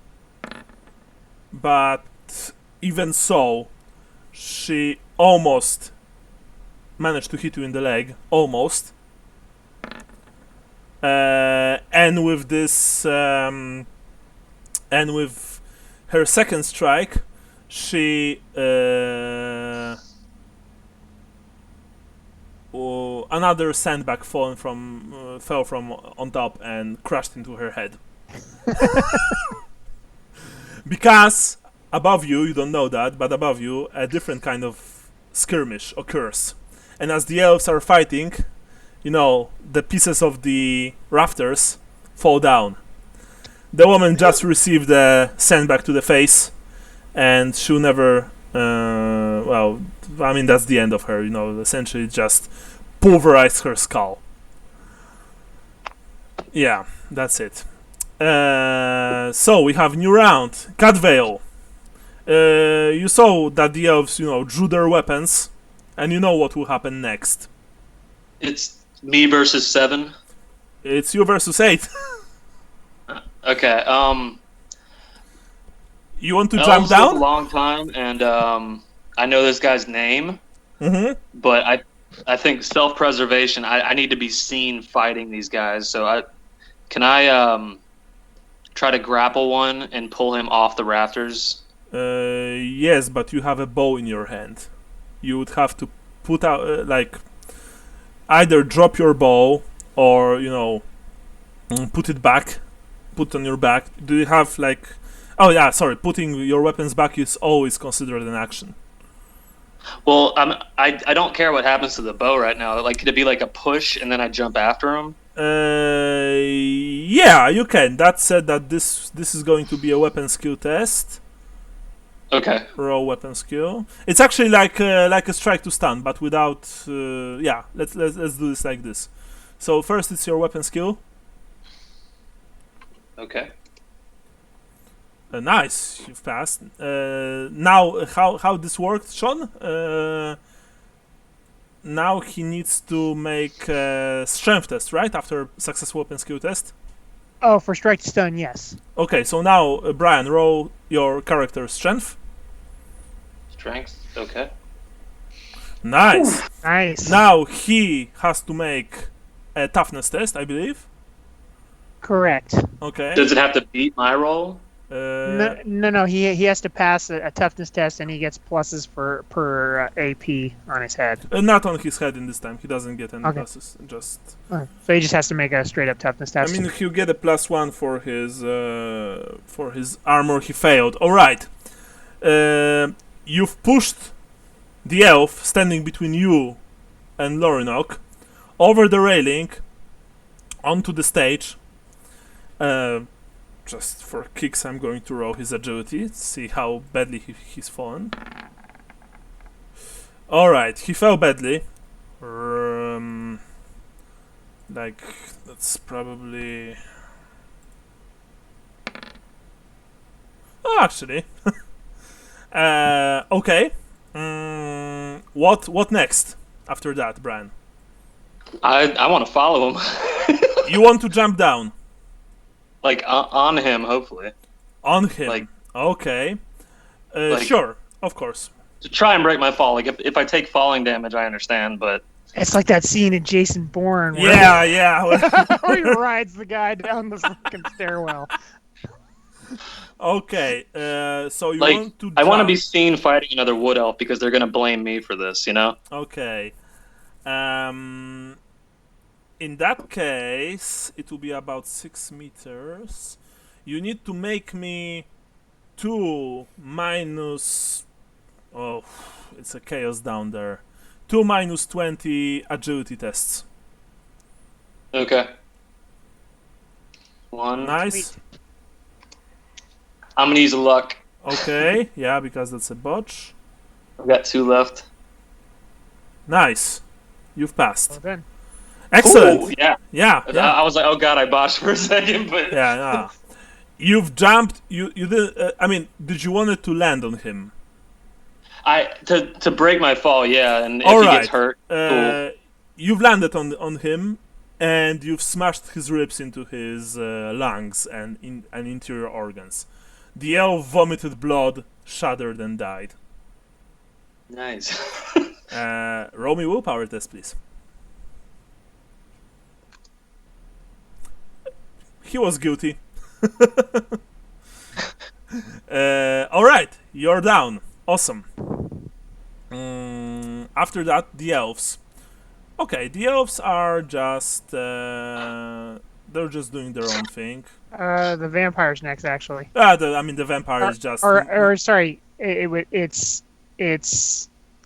but even so, she almost managed to hit you in the leg, almost. And with this, and with her second strike, she another sandbag fell from on top and crashed into her head. Because above you, you don't know that, but above you, a different kind of skirmish occurs. And as the elves are fighting, the pieces of the rafters fall down. The woman just received a sandbag to the face, and she'll never. That's the end of her. Essentially, just pulverized her skull. Yeah, that's it. So we have new round. Catvale. You saw that the elves, drew their weapons, and you know what will happen next. It's me versus 7. It's you versus 8. Okay. You want to Elves jump down? took a long time, and I know this guy's name, but I think self-preservation. I need to be seen fighting these guys. So can I try to grapple one and pull him off the rafters? Yes, but you have a bow in your hand. You would have to put out either drop your bow or put it back, put on your back. Do you have Oh yeah, sorry. Putting your weapons back is always considered an action. Well, I don't care what happens to the bow right now. Could it be a push and then I jump after him? Yeah, you can. That said, that this is going to be a weapon skill test. Okay. Raw weapon skill. It's actually like a strike to stun, but without. Yeah, let's do this like this. So first, it's your weapon skill. Okay. Nice, you've passed. Now, how this worked, Sean? Now he needs to make a strength test, right? After successful weapon skill test. Oh, for strike to stun, yes. Okay, so now Brian, roll your character's strength. Strength. Okay. Nice. Ooh, nice. Now he has to make a toughness test, I believe. Correct. Okay. Does it have to beat my roll? No. He has to pass a toughness test, and he gets pluses per AP on his head. Not on his head in this time. He doesn't get any Okay. pluses. Just. So he just has to make a straight up toughness test. I mean, he'll get a +1 for his armor. He failed. All right. You've pushed the elf standing between you and Lorinok over the railing onto the stage. Just for kicks, I'm going to roll his agility, see how badly he's fallen. Alright, he fell badly. That's probably... Oh, actually. Okay. What next after that, Brian? I want to follow him. You want to jump down? On him, hopefully. On him. Okay. Sure, of course. To try and break my fall. If I take falling damage, I understand, but... It's like that scene in Jason Bourne where, Yeah. where he rides the guy down the fucking stairwell. Okay, so you want to jump. I want to be seen fighting another wood elf because they're going to blame me for this, Okay. In that case, it will be about 6 meters. You need to make me 2 minus... Oh, it's a chaos down there. 2 minus 20 agility tests. Okay. 1. Nice. Sweet. I'm going to use a luck. Okay, yeah, because that's a botch. I've got 2 left. Nice. You've passed. Well done. Excellent. Ooh, yeah. Yeah. I was like, oh god, I botched for a second, but... Yeah. You've jumped. You did. I mean, did you want it to land on him? To break my fall, yeah, and if All he right. gets hurt, cool. You've landed on him, and you've smashed his ribs into his lungs and interior organs. The elf vomited blood, shuddered, and died. Nice. Roll me willpower test, please. He was guilty. All right, you're down. Awesome. After that, the elves. Okay, the elves are just they're just doing their own thing. The vampire's next, actually. The vampire is just. Or sorry, it's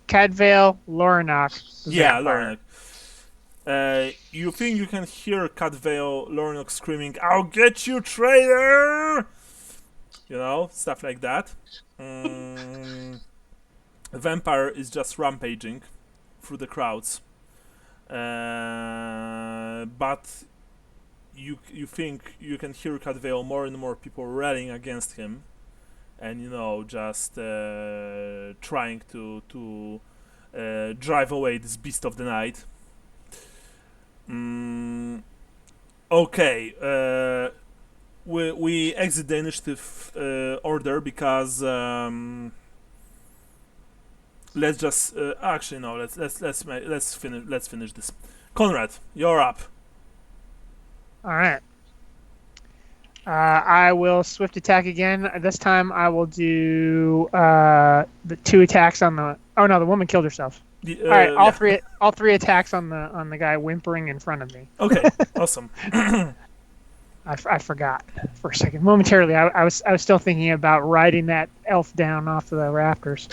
Cadvale, Lorinok. Yeah, vampire. Lornak. You think you can hear Cadvale Lornak screaming, "I'll get you, traitor!" You know, stuff like that. The vampire is just rampaging through the crowds. But you think you can hear Cadvale more and more people rallying against him, and just trying to drive away this beast of the night. Okay, we exit the initiative order because let's just actually no, let's finish this. Conrad, you're up. All right. I will swift attack again. This time I will do the 2 attacks on the. Oh no, the woman killed herself. All right, all three attacks on the guy whimpering in front of me. Okay, awesome. I forgot for a second. Momentarily, I was still thinking about riding that elf down off the rafters.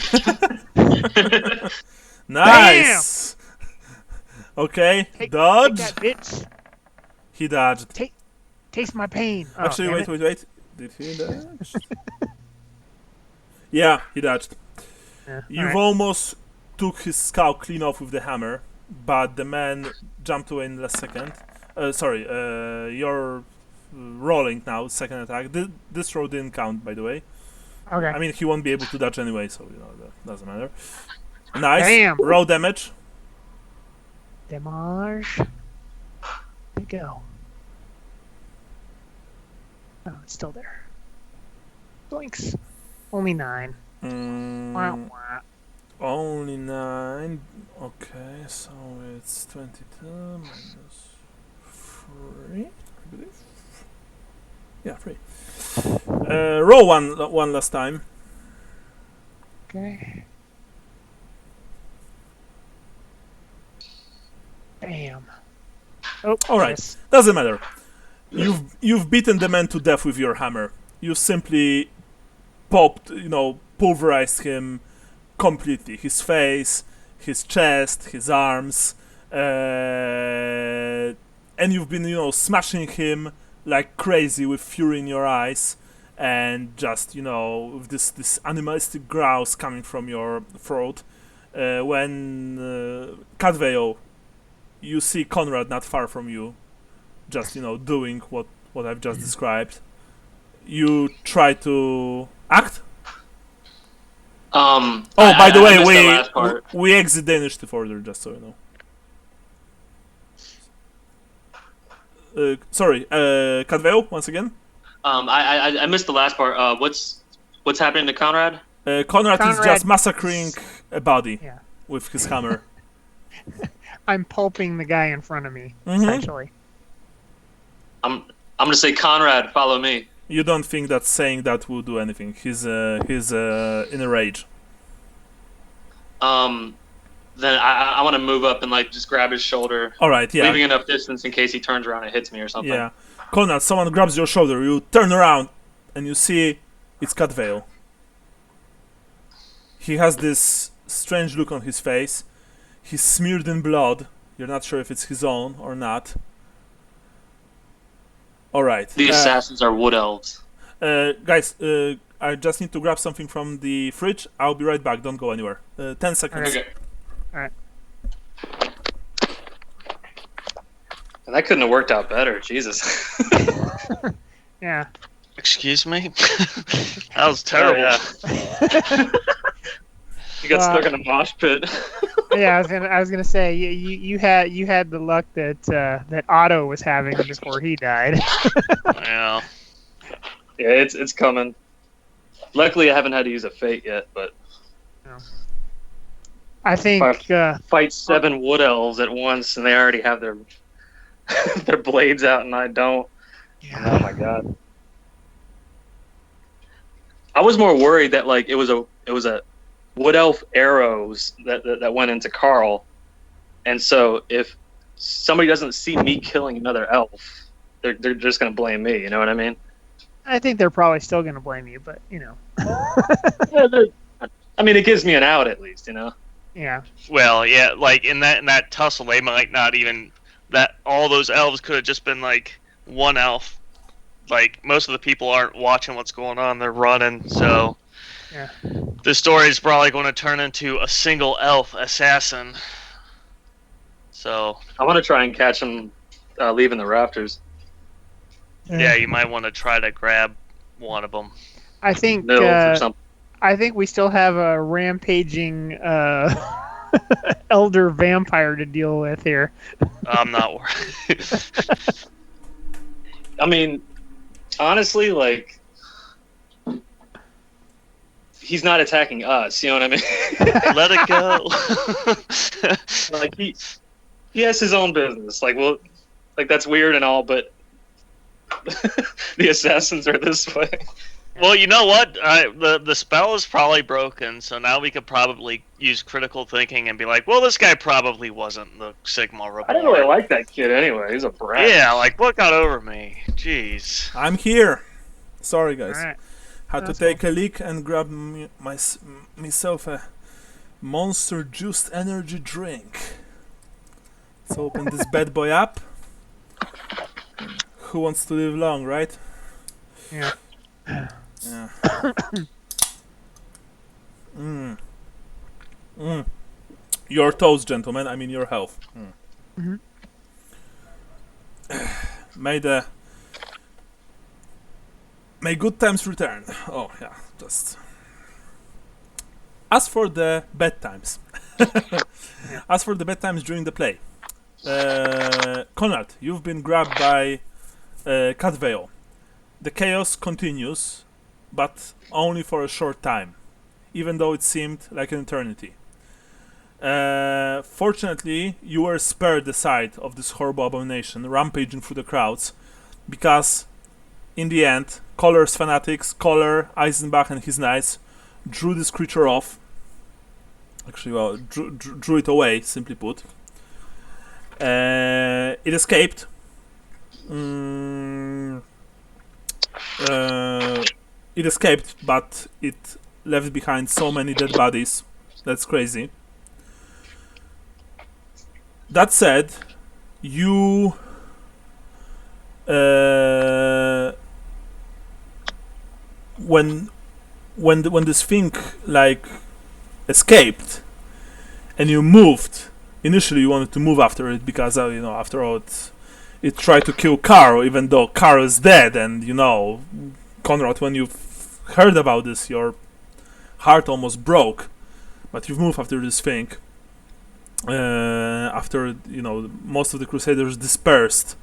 Nice. Bam! Okay, dodge. Take that, bitch. He dodged. Taste my pain. Actually, wait. Did he dodge? Yeah, he dodged. Yeah, You've almost took his skull clean off with the hammer, but the man jumped away in the last second. You're rolling now, second attack. This roll didn't count, by the way. Okay. I mean, he won't be able to dodge anyway, so that doesn't matter. Nice. Damn. Roll damage. Damage. There you go. Oh, it's still there. Blinks. Only 9. Wah, wah. Only 9. Okay, so it's 22 minus 3, I believe. Yeah, 3. Roll one last time. Okay. Bam. Oh, all right. yes. Doesn't matter. You've beaten the man to death with your hammer. You simply pulverized him completely. His face, his chest, his arms, and you've been, smashing him like crazy with fury in your eyes, and just, with this animalistic growls coming from your throat. When Cadveo, you see Conrad not far from you, just doing what I've just described. You try to act. By the way, we exit the initiative order, just so you know. Sorry, Cadveo, once again. I missed the last part. What's happening to Conrad? Conrad is just massacring a body with his hammer. I'm pulping the guy in front of me, essentially. I'm gonna say, Conrad, follow me. You don't think that saying that will do anything? He's in a rage. Then I want to move up and just grab his shoulder. All right, yeah. Leaving enough distance in case he turns around and hits me or something. Yeah. Conrad, someone grabs your shoulder. You turn around and you see it's Cadvale. He has this strange look on his face. He's smeared in blood. You're not sure if it's his own or not. Alright. The assassins are wood elves. Guys, I just need to grab something from the fridge. I'll be right back. Don't go anywhere. 10 seconds. Okay. Alright. That couldn't have worked out better. Jesus. Yeah. Excuse me? That was terrible. Yeah. You got stuck in a mosh pit. Yeah, I was gonna say you had the luck that that Otto was having before he died. Yeah. Yeah, it's coming. Luckily, I haven't had to use a fate yet, but I think fight 7 wood elves at once, and they already have their their blades out, and I don't. Oh my god! I was more worried that like it was a wood elf arrows that went into Carl, and so if somebody doesn't see me killing another elf, they're just gonna blame me. You know what I mean? I think they're probably still gonna blame you, but you know. I mean, it gives me an out at least, you know. Yeah. Well, yeah, like in that tussle, they might not even that all those elves could have just been like one elf. Like most of the people aren't watching what's going on; they're running. So, yeah, the story is probably going to turn into a single elf assassin. So, I want to try and catch him leaving the rafters. yeah, you might want to try to grab one of them. I think. Or something. I think we still have a rampaging elder vampire to deal with here. I'm not worried. I mean, honestly, like, he's not attacking us. You know what I mean? Let it go. Like he has his own business. Like, well, like that's weird and all, but the assassins are this way. Well, you know what? The spell is probably broken, so now we could probably use critical thinking and be like, well, this guy probably wasn't the Sigma Reborn. I didn't really like that kid anyway. He's a brat. Yeah, like, what got over me? Jeez. I'm here. Sorry, guys. All right. Had to take a leak and grab myself a monster-juiced energy drink. Let's open this bad boy up. Who wants to live long, right? Yeah. Yeah. Your toast, gentlemen. I mean your health. May good times return. Oh yeah, just. As for the bad times, during the play, Conrad, you've been grabbed by Catvale. The chaos continues, but only for a short time, even though it seemed like an eternity. Fortunately, you were spared the sight of this horrible abomination rampaging through the crowds, because, in the end, Coller's fanatics, Coller, Eisenbach, and his knights drew this creature off. Actually, well, drew it away, simply put. It escaped. It escaped, but it left behind so many dead bodies. That's crazy. That said, you when this thing like escaped and you moved, initially you wanted to move after it because after all it tried to kill Carl, even though Carl is dead. And Conrad, when you heard about this, your heart almost broke. But you've moved after this thing. After most of the Crusaders dispersed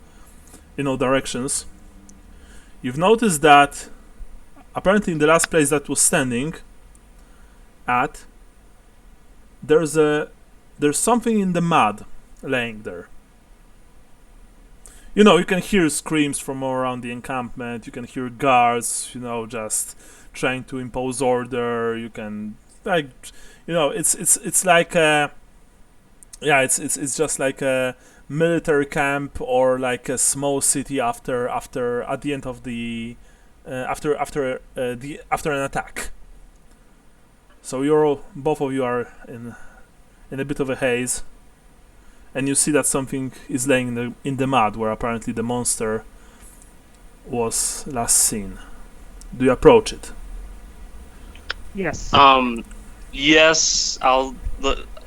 in all directions, you've noticed that apparently in the last place that was standing at, there's something in the mud laying there. You can hear screams from all around the encampment. You can hear guards, just trying to impose order. You can, it's like it's just like a military camp or like a small city after at the end of the after an attack. So both of you are in a bit of a haze. And you see that something is laying in the mud where apparently the monster was last seen. Do you approach it? Yes. Yes. I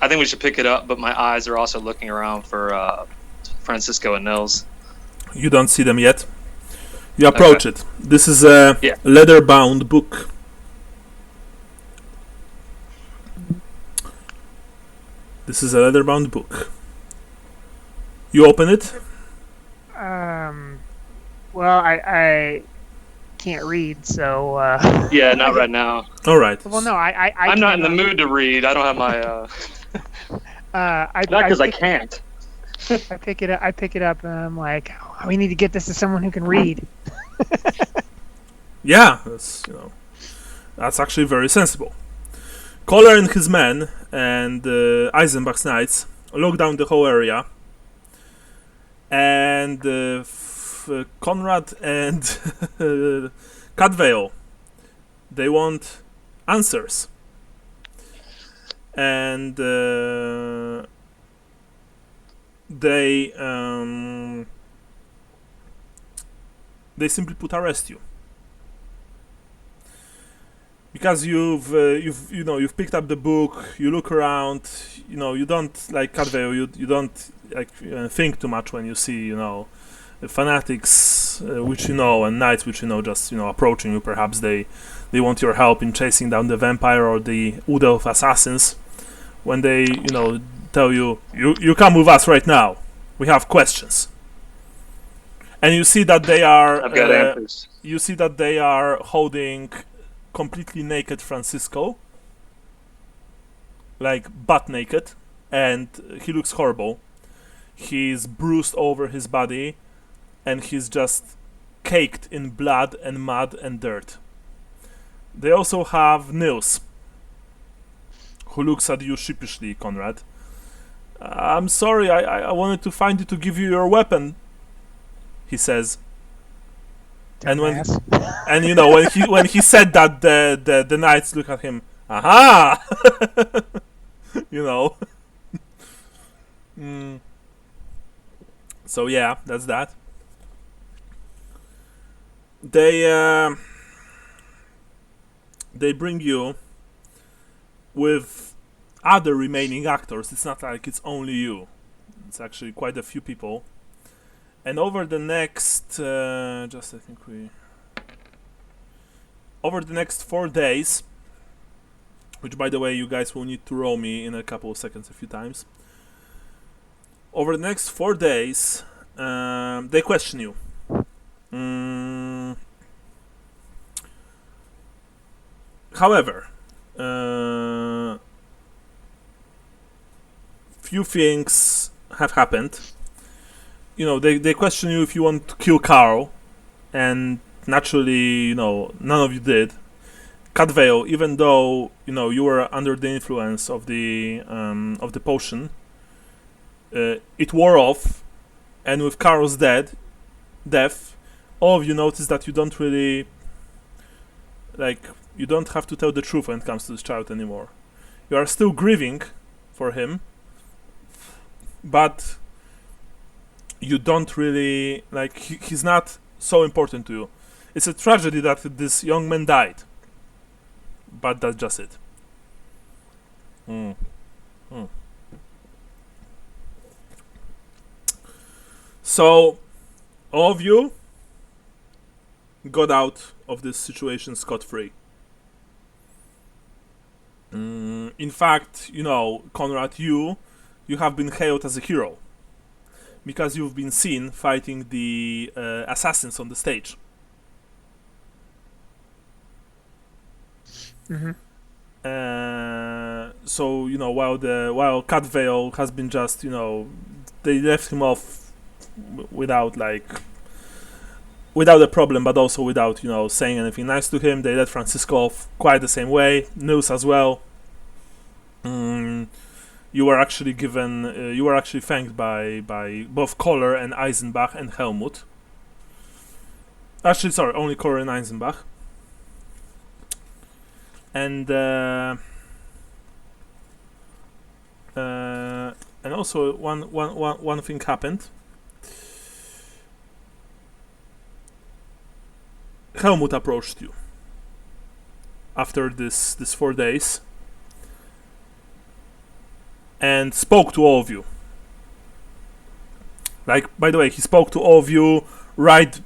think we should pick it up, but my eyes are also looking around for Francisco and Nils. You don't see them yet. You approach it. This is a leather-bound book. This is a leather-bound book. You open it? Well, I can't read, so. Yeah, not right now. All right. Well, no, I'm not in the mood to read. I don't have my. Not because I can't. I pick it up. And I'm like, oh, we need to get this to someone who can read. Yeah, that's actually very sensible. Kohler and his men and Eisenbach's knights look down the whole area, and Conrad and Cadvale, they want answers, and they simply put arrest you. Because you've picked up the book, you look around, you don't like Cadveo, you don't like think too much when you see the fanatics which and knights which just approaching you. Perhaps they want your help in chasing down the vampire or the Udo of assassins. When they tell you come with us right now, we have questions, and you see that they are I've got answers. You see that they are holding completely naked Francisco, like butt naked, and he looks horrible. He's bruised over his body, and he's just caked in blood and mud and dirt. They also have Nils, who looks at you sheepishly, Conrad. I'm sorry, I wanted to find you to give you your weapon, he says. And when he said that, the knights look at him. Aha! So yeah, that's that. They bring you with other remaining actors. It's not like it's only you. It's actually quite a few people. And over the next, over the next 4 days, which by the way you guys will need to roll me in a couple of seconds a few times. Over the next 4 days, they question you. However, few things have happened. They question you if you want to kill Carl, and naturally, none of you did. Cadvale, even though you were under the influence of the potion, it wore off, and with Carl's death, all of you notice that you don't really you don't have to tell the truth when it comes to this child anymore. You are still grieving for him, but you don't really he's not so important to you. It's a tragedy that this young man died, but that's just it. So all of you got out of this situation scot-free. In fact, Conrad, you have been hailed as a hero, because you've been seen fighting the assassins on the stage. Mm-hmm. So while Cadvale has been just they left him off without a problem, but also without saying anything nice to him. They let Francisco off quite the same way. Nils as well. You were actually thanked by both Kohler and Eisenbach and Helmut. Actually, sorry, only Kohler and Eisenbach. And also one thing happened. Helmut approached you after this 4 days and spoke to all of you. By the way, he spoke to all of you right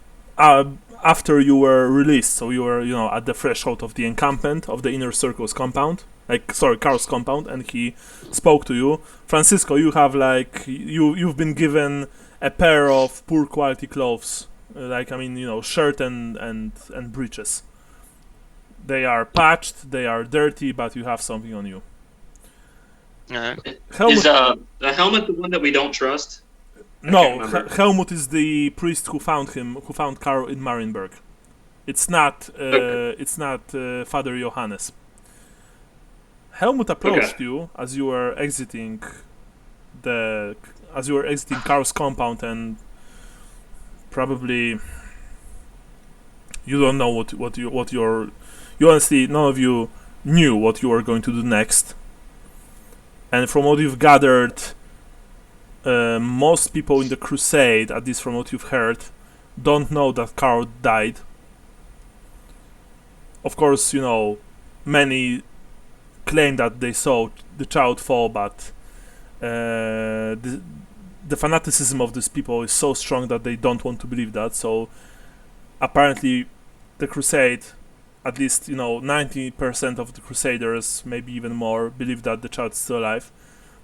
after you were released, so you were, at the threshold of the encampment of the Inner Circle's compound, Carl's compound, and he spoke to you. Francisco, you have you've been given a pair of poor quality clothes, shirt and breeches. They are patched, they are dirty, but you have something on you. Is the helmet the one that we don't trust? No, Helmut is the priest who found Karl in Marienburg. It's not. It's not Father Johannes. Helmut approached you as you were exiting Karl's compound, and probably you don't know you honestly, none of you knew what you were going to do next. And from what you've gathered, most people in the crusade, at least from what you've heard, don't know that Karl died. Of course, many claim that they saw the child fall, but the fanaticism of these people is so strong that they don't want to believe that. So apparently the crusade, at least 90% of the crusaders, maybe even more, believe that the child is still alive.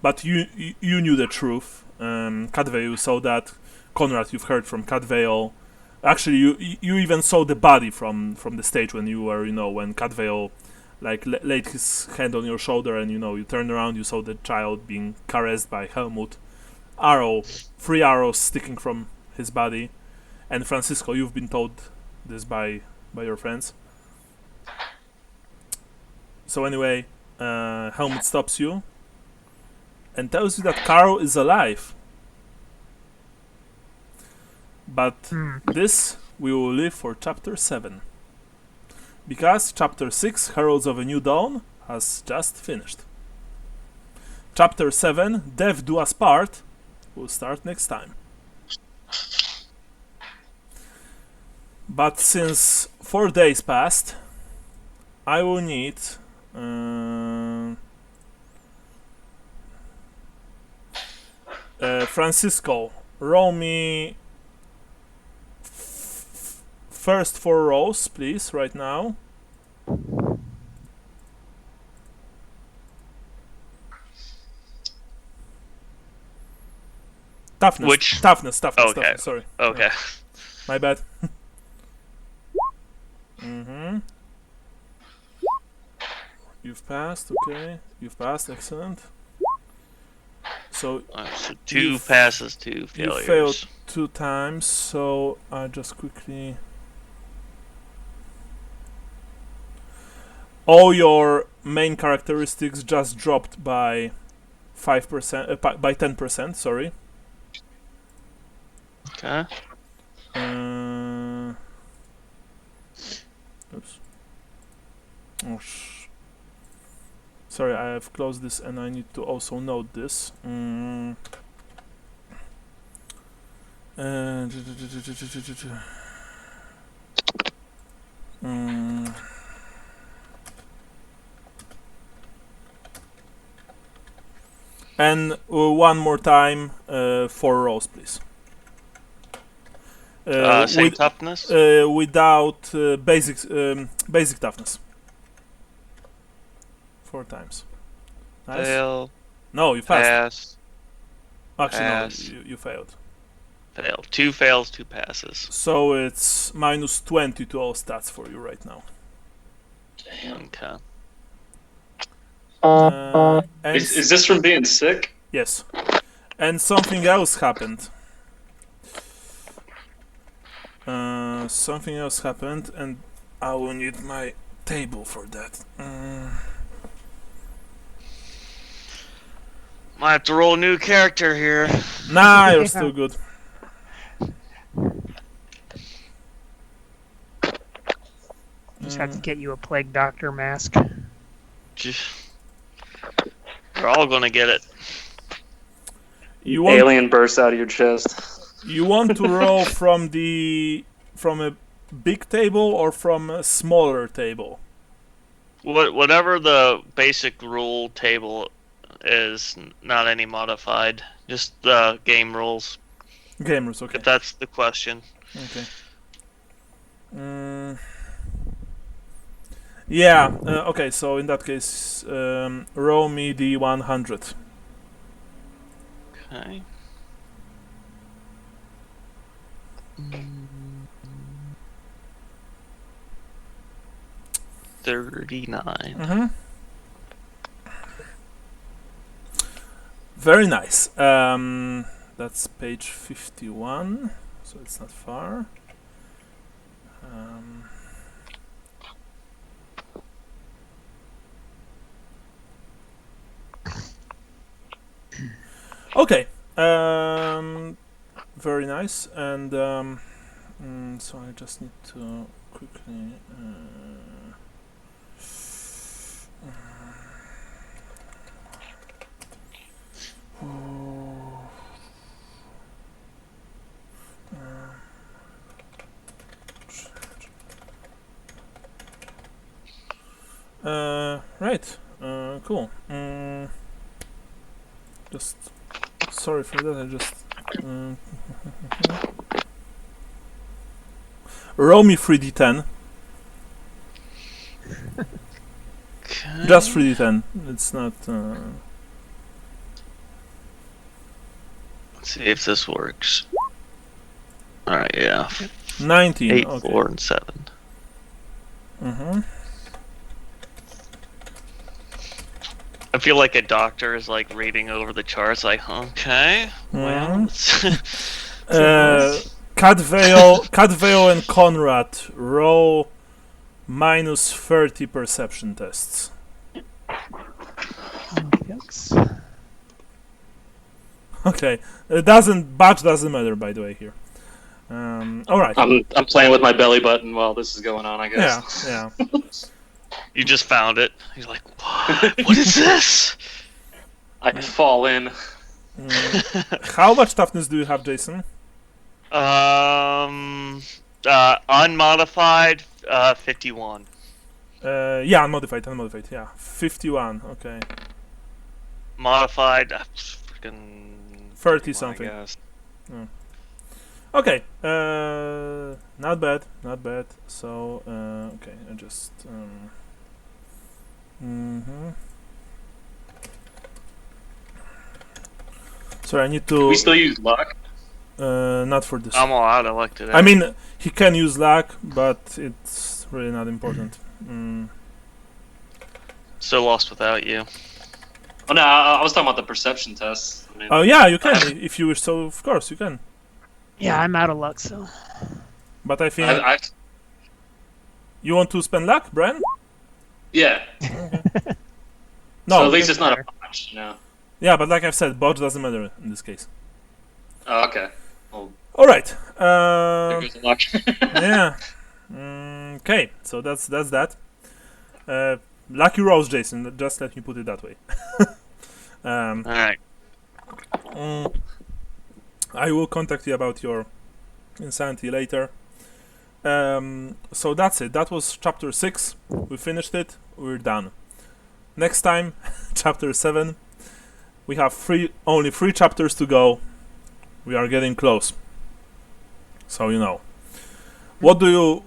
But you knew the truth. Cadveil saw that. Conrad, you've heard from Cadveil. Actually, you even saw the body from the stage when you were, when Cadveil laid his hand on your shoulder, and you turned around, you saw the child being caressed by Helmut. 3 arrows sticking from his body. And Francisco, you've been told this by your friends. So anyway, Helmut stops you and tells you that Karl is alive. But this we will leave for Chapter 7. Because Chapter 6, Heralds of a New Dawn, has just finished. Chapter 7, Death Do Us Part, will start next time. But since 4 days passed, I will need Francisco, roll me first 4 rolls, please, right now. Toughness. Okay. Toughness, sorry. Okay. My bad. You've passed, okay. You've passed, excellent. So, So 2 passes, 2 failures. You failed 2 times, so I just quickly... All your main characteristics just dropped by 5%, by 10%, sorry. Okay. Oops. Oh, sorry, I have closed this and I need to also note this. And one more time, 4 rolls, please. Same toughness? Without basic toughness. 4 times. Nice. Fail. No, you passed. Pass. Actually, pass. no, you failed. Fail. 2 fails, 2 passes. So it's minus 20 to all stats for you right now. Damn. Okay. And Is this from being sick? yes. And something else happened. Something else happened, and I will need my table for that. Might have to roll a new character here. Nah, you're still good. Just have to get you a plague doctor mask. We're all gonna get it. Alien bursts out of your chest. You want to roll from a big table or from a smaller table? Whatever the basic rule table is, not any modified. Just the game rules. Game rules, okay. If that's the question. Okay. Mm, yeah. Okay. So in that case, roll me the 100. Okay. 39. Mm-hmm. Very nice. That's page 51, so it's not far. Okay. Very nice. And so I just need to quickly. Right. Cool. Just sorry for that. I just roll me 3d10. Okay. Just 3d10. It's not. Let's see if this works. Alright, yeah. 19. 8, Okay. 4, and 7. Mm-hmm. I feel like a doctor is like reading over the charts, like, okay, well, Cadvale and Conrad roll minus 30 perception tests. Okay, badge doesn't matter, by the way, here. All right. I'm playing with my belly button while this is going on, I guess. Yeah. you just found it. You're like, what is this? I fall in. How much toughness do you have, Jason? Unmodified, 51. Yeah, unmodified. Yeah, 51. Okay. Modified, freaking 30 something. I guess. Okay. Not bad. So, okay, I just. Sorry, I need to. Do we still use luck? Not for this. I'm all out of luck today. I mean, he can use luck, but it's really not important. So lost without you. Oh no, I was talking about the perception test. I mean, Oh yeah, you can if you wish. So of course you can. Yeah, I'm out of luck, so. But I think I you want to spend luck, Bren? yeah. No. So at least it's not a botch, you know. Yeah, but like I've said, botch doesn't matter in this case. Oh, okay. Well, All right. there goes the luck. Yeah. Okay, so that's that. Lucky rolls, Jason. Just let me put it that way. All right. I will contact you about your insanity later. So that's it. That was chapter 6. We finished it. We're done. Next time, chapter 7. We have only 3 chapters to go. We are getting close. So you know. What were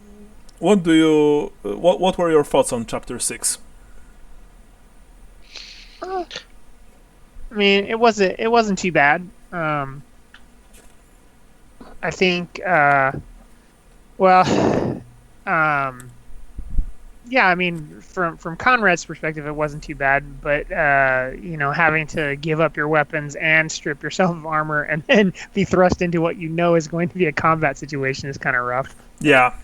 your thoughts on chapter 6? I mean, it wasn't too bad. I think, yeah, I mean, from Conrad's perspective, it wasn't too bad, but having to give up your weapons and strip yourself of armor and then be thrust into what you know is going to be a combat situation is kind of rough. Yeah.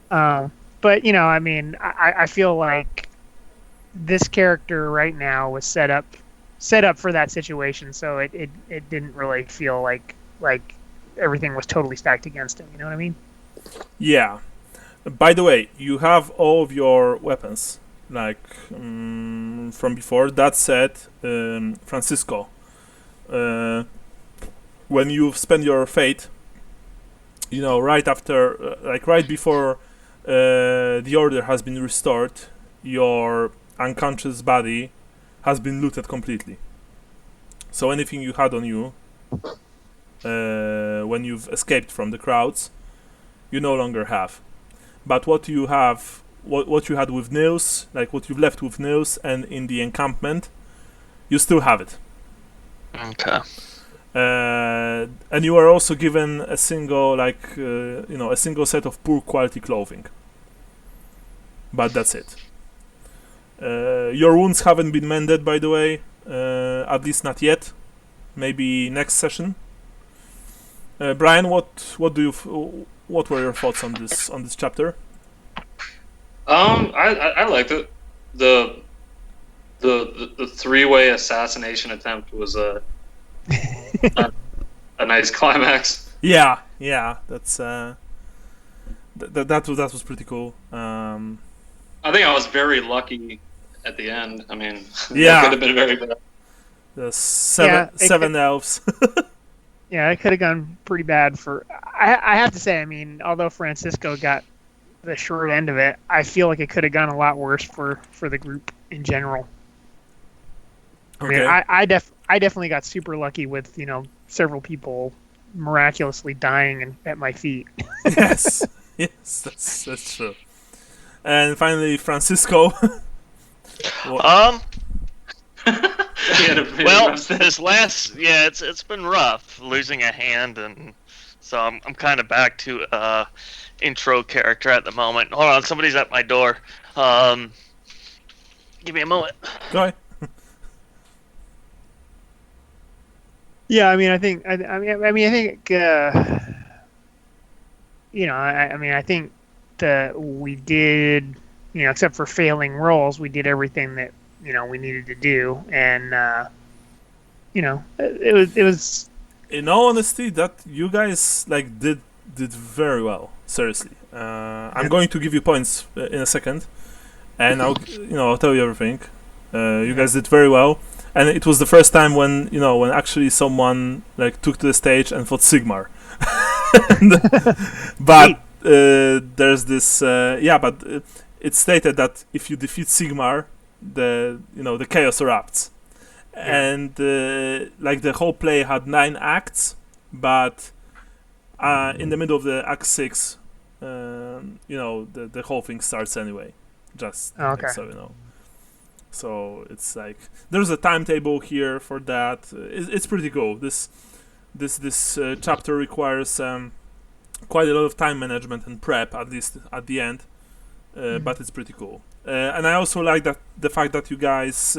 But I mean, I feel like this character right now was set up for that situation, so it didn't really feel like everything was totally stacked against him. You know what I mean? Yeah. By the way, you have all of your weapons, like from before. That said, Francisco, when you spend your fate, right after, right before the order has been restored, your unconscious body has been looted completely. So anything you had on you when you've escaped from the crowds, you no longer have. but what you have, what you had with Nils, like what you've left with Nils and in the encampment, you still have it. Okay. And you are also given a single, like a single set of poor quality clothing. But that's it. Your wounds haven't been mended, by the way, at least not yet. Maybe next session. Brian, what were your thoughts on this chapter? I liked it. The three-way assassination attempt was a nice climax. Yeah, that's that was pretty cool. I think I was very lucky at the end. I mean, Yeah. that could have been very bad. The seven elves. Yeah, it could have gone pretty bad for. I have to say, I mean, although Francisco got the short end of it, I feel like it could have gone a lot worse for the group in general. I mean, Okay. I definitely got super lucky with several people miraculously dying at my feet. Yes, that's true. And finally, Francisco. What- He had a pretty Well, rough set. it's been rough losing a hand, and so I'm kind of back to intro character at the moment. Hold on, somebody's at my door. Give me a moment. Go ahead. Yeah, I mean, I think I think that we did, except for failing rolls, we did everything that we needed to do, and it was. In all honesty, that you guys like did very well. Seriously, I'm going to give you points in a second, and I'll tell you everything. You guys did very well, and it was the first time when actually someone like took to the stage and fought Sigmar. But there's this but it's stated that if you defeat Sigmar, the chaos erupts. And like the whole play had 9 acts, but in the middle of the act 6, the whole thing starts anyway. Just Okay. so you know. So it's like there's a timetable here for that. It's pretty cool. This chapter requires quite a lot of time management and prep, at least at the end. But it's pretty cool. And I also like that the fact that you guys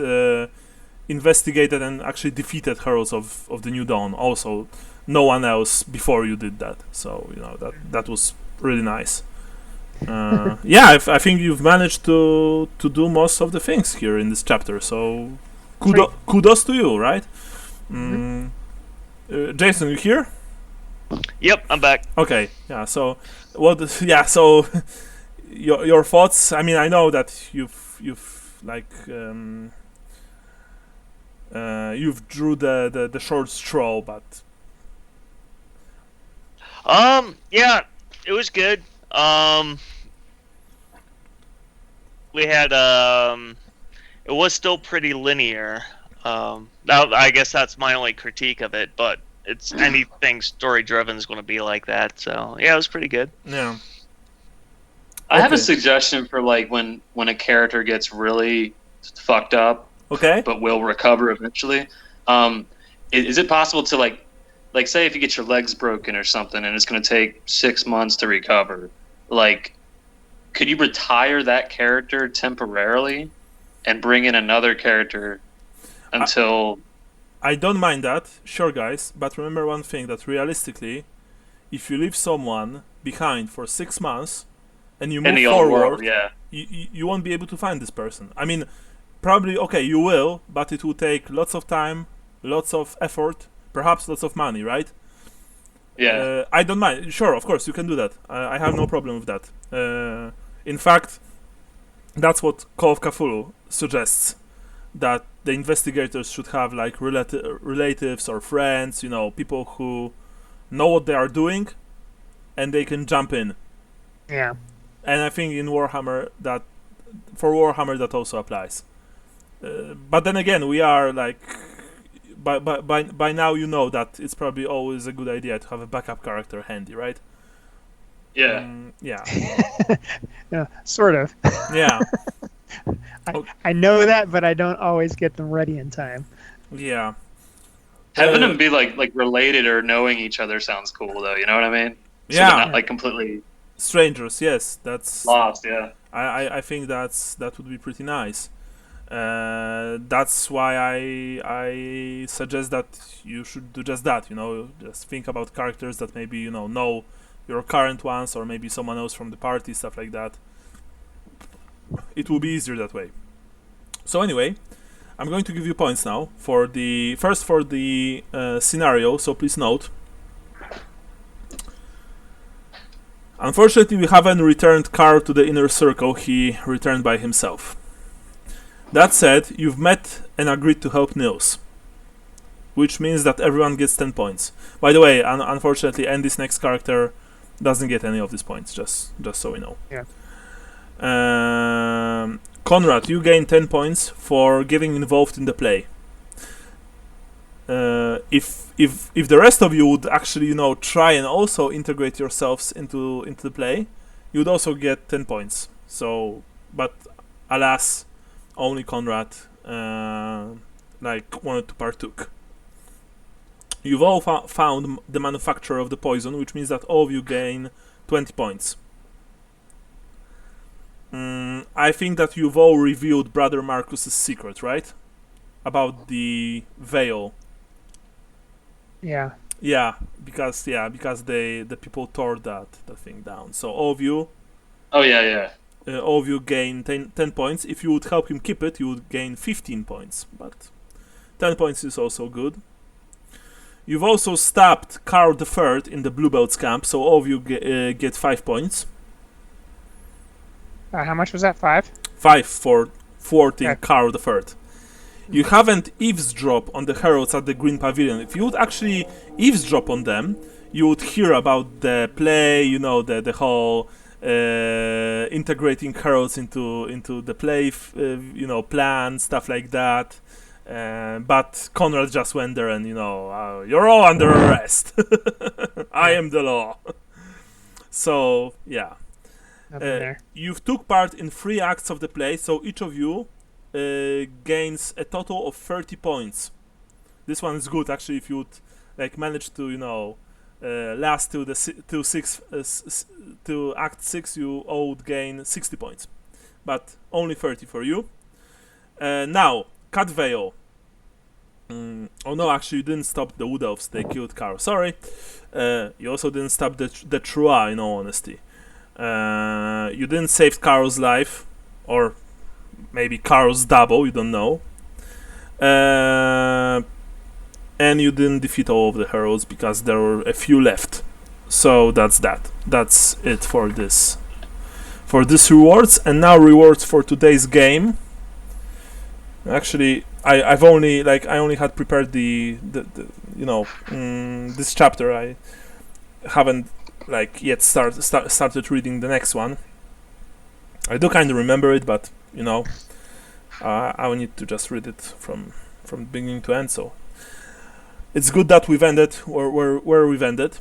investigated and actually defeated Heroes of the New Dawn. Also, no one else before you did that. So that was really nice. I think you've managed to do most of the things here in this chapter. So kudos to you, right? Jason, you here? Yep, I'm back. Okay. Yeah. So So your thoughts. I mean, I know that you've like you've drew the short straw, but Yeah, it was good. We had it was still pretty linear. Now I guess that's my only critique of it, but it's anything story driven is going to be like that. So yeah, it was pretty good. yeah. I have a Okay. suggestion for like when a character gets really fucked up, Okay. but will recover eventually. Is it possible to like say if you get your legs broken or something and it's going to take 6 months to recover, like could you retire that character temporarily and bring in another character until I don't mind that, sure, guys. But remember one thing: that realistically, if you leave someone behind for 6 months and you in move the old forward, world? Yeah. you won't be able to find this person. I mean, probably okay, you will, but it will take lots of time, lots of effort, perhaps lots of money, right? Yeah. I don't mind. Sure, of course, you can do that. I have no problem with that. In fact, that's what Call of Cthulhu suggests. That the investigators should have like relatives or friends, people who know what they are doing, and they can jump in. Yeah. And I think in Warhammer that also applies. But then again, we are like by now you know that it's probably always a good idea to have a backup character handy, right? Yeah. Yeah. Yeah, sort of. Yeah. I know that, but I don't always get them ready in time. Yeah. Having them be like related or knowing each other sounds cool though. You know what I mean? So Yeah. they're not like completely Strangers, yes, that's. lost. Yeah. I think that would be pretty nice. That's why I suggest that you should do just that. Just think about characters that maybe know your current ones, or maybe someone else from the party, stuff like that. It will be easier that way. So anyway, I'm going to give you points now for the scenario. So please note. Unfortunately, we haven't returned Carl to the inner circle. He returned by himself. That said, you've met and agreed to help Nils, which means that everyone gets 10 points. By the way, unfortunately, Andy's next character doesn't get any of these points, just so we know. Yeah. Conrad, you gain 10 points for getting involved in the play. If the rest of you would actually try and also integrate yourselves into the play, you'd also get 10 points. So, but alas, only Conrad wanted to partook. You've all found the manufacturer of the poison, which means that all of you gain 20 points. I think that you've all revealed Brother Marcus's secret, right? About the veil. Yeah. Yeah, because the people tore that thing down. So all of you. Oh yeah. All of you gain 10 points. If you would help him keep it, you would gain 15 points. But 10 points is also good. You've also stabbed Carl III in the Bluebelts camp, so all of you get 5 points. How much was that? 5? 5 for thwarting Okay. Carl III. You haven't eavesdropped on the heralds at the Green Pavilion. If you would actually eavesdrop on them, you would hear about the play, the whole integrating heralds into the play, plan, stuff like that. But Conrad just went there and, you're all under arrest. I am the law. So, yeah. Nothing there. You've took part in 3 acts of the play, so each of you gains a total of 30 points. This one is good, actually, if you'd manage to, last to Act 6, you all would gain 60 points. But only 30 for you. Now, Cat Veil. Oh no, actually you didn't stop the Wood Elves, they killed Carl. Sorry. You also didn't stop the Trua, in all honesty. You didn't save Carl's life, or maybe Carl's double, you don't know. And you didn't defeat all of the heralds because there were a few left. So that's that. That's it for this. For this rewards, and now rewards for today's game. Actually, I only had prepared this chapter. I haven't yet started reading the next one. I do kind of remember it, but I will need to just read it from beginning to end. So it's good that we've ended where we've ended.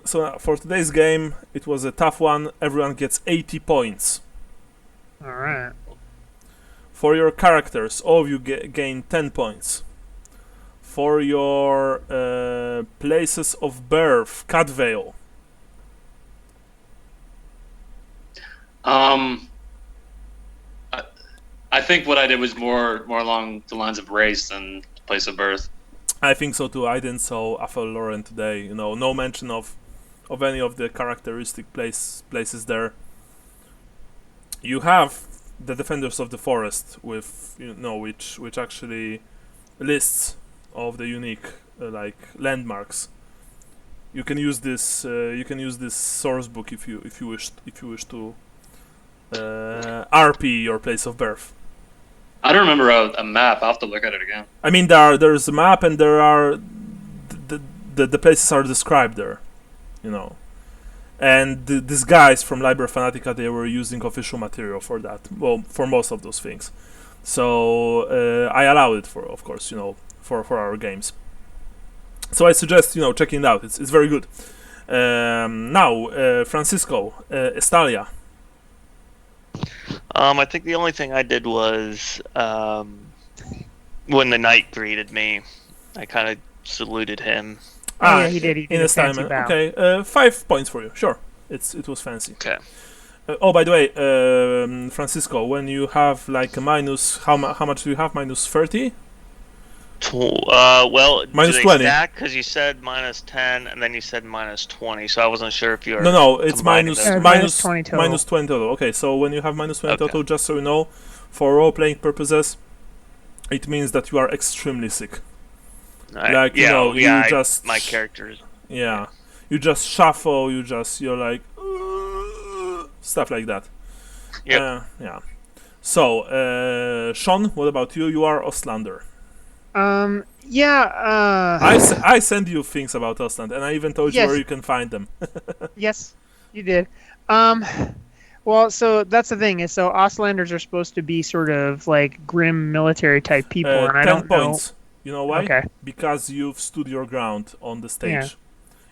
So for today's game, it was a tough one. Everyone gets 80 points. All right. For your characters, all of you gain 10 points. For your places of birth, Cat Veil. I think what I did was more along the lines of race than place of birth. I think so too. I didn't saw Aphel Lauren today. No mention of any of the characteristic places there. You have the Defenders of the Forest, with which actually lists of the unique landmarks. You can use this. You can use this source book if you wish to RP your place of birth. I don't remember a map. I'll have to look at it again. I mean, there's a map and there are the places are described there, And these guys from Liber Fanatica, they were using official material for that. Well, for most of those things. So I allow it of course, for our games. So I suggest checking it out. It's very good. Now, Francisco, Estalia. I think the only thing I did was when the knight greeted me, I kind of saluted him. Oh, yeah, he did. He In did a a fancy style. bow. Okay, 5 points for you. Sure, it was fancy. Okay. Oh, by the way, Francisco, when you have like a minus, how much do you have? Minus 30? Well, Minus do they 20. stack? Because you said minus 10, and then you said minus 20, so I wasn't sure if you were. No, it's combining minus, those. minus 20 total. minus 20 total. Okay, so when you have minus 20 Okay. total, just so you know, for role-playing purposes, it means that you are extremely sick. Like, you know, you just... my characters. Yeah. You just shuffle, you're like... stuff like that. Yep. Yeah. So, Sean, what about you? You are Ostlander. Yeah. I send you things about Ostland, and I even told you Yes. where you can find them. Yes, you did. Well, so that's the thing is, so Ostlanders are supposed to be sort of like grim military type people, and I 10 don't points. You know why? Okay. Because you've stood your ground on the stage. Yeah.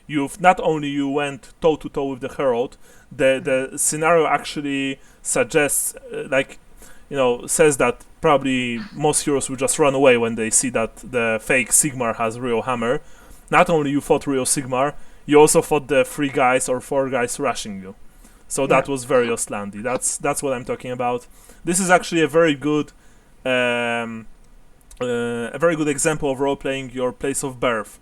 You've not only you went toe to toe with the herald. The scenario actually suggests, says that probably most heroes will just run away when they see that the fake Sigmar has real hammer. Not only you fought real Sigmar, you also fought the 3 guys or 4 guys rushing you. So that was very Ostlandi. That's what I'm talking about. This is actually a very good example of role playing your place of birth.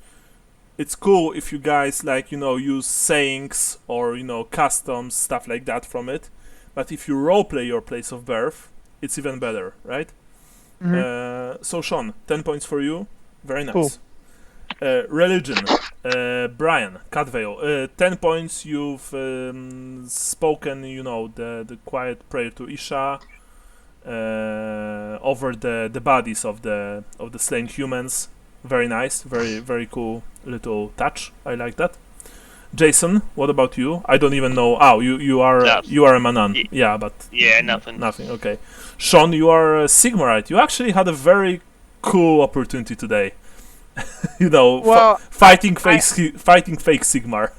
It's cool if you guys use sayings or customs, stuff like that from it. But if you roleplay your place of birth, it's even better, right? Mhm. So Sean, 10 points for you. Very nice. Cool. Religion. Brian, Catvale. 10 points. You've spoken, the quiet prayer to Isha over the bodies of the slain humans. Very nice. Very, very cool little touch. I like that. Jason, what about you? I don't even know. Oh, you are a Manan. Yeah, but Nothing. Nothing. Okay. Sean, you are a Sigmarite. You actually had a very cool opportunity today. Fighting fake Sigmar.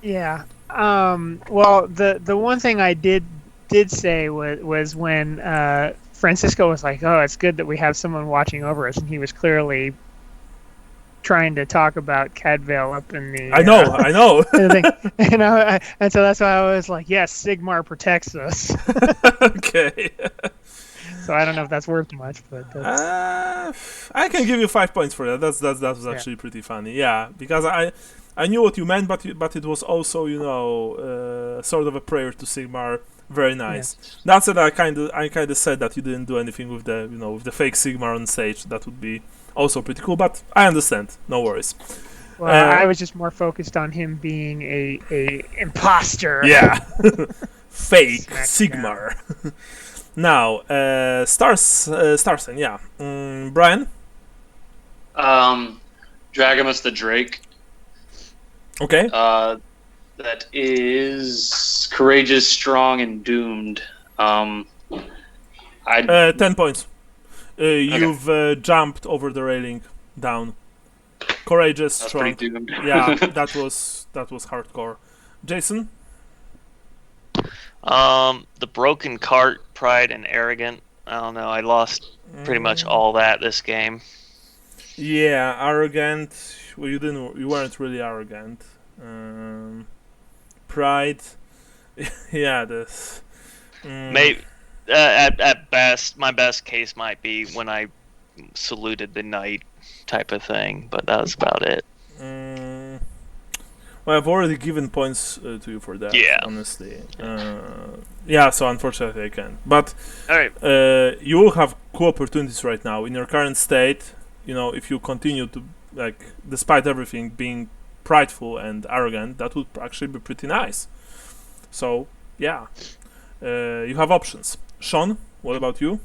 Yeah. Well, the one thing I did say was when Francisco was like, "Oh, it's good that we have someone watching over us," and he was clearly trying to talk about Cadvale up in the. I know. Thing. And so that's why I was like, "Yes, Sigmar protects us." Okay. So I don't know if that's worth much, but I can give you 5 points for that. That was actually pretty funny. Yeah, because I knew what you meant, but it was also sort of a prayer to Sigmar. Very nice. Yeah. That's it. I kind of said that you didn't do anything with the fake Sigmar on stage. That would be also pretty cool. But I understand. No worries. Well, I was just more focused on him being a imposter. Yeah. Fake Sigmar. Now, Starsen, yeah. Brian? Dragamus the Drake. Okay. That is courageous, strong, and doomed. 10 points. You've jumped over the railing, down. Courageous, That's strong. pretty doomed. Yeah, that was hardcore. Jason? The broken cart, pride, and arrogant. I don't know. I lost pretty much all that this game. Yeah, arrogant. Well, you weren't really arrogant. Pride. Yeah, this. Maybe at best, my best case might be when I saluted the knight, type of thing. But that was about it. Well, I've already given points to you for that. Yeah. Honestly. Yeah. So unfortunately, I can't. But All right. you will have cool opportunities right now in your current state. If you continue to despite everything, being prideful and arrogant, that would actually be pretty nice. So yeah, you have options. Sean, what about you?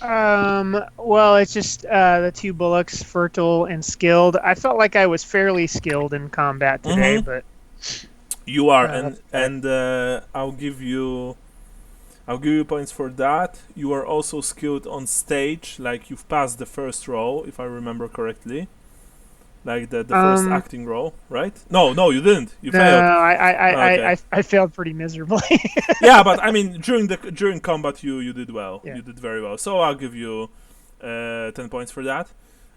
Well, it's just the 2 bullocks, fertile and skilled. I felt like I was fairly skilled in combat today, but you are, and I'll give you points for that. You are also skilled on stage, like you've passed the first row, if I remember correctly. like the first acting role, right? No, you didn't. You failed. I failed pretty miserably. Yeah, but I mean, during combat, you did well. Yeah. You did very well. So I'll give you 10 points for that.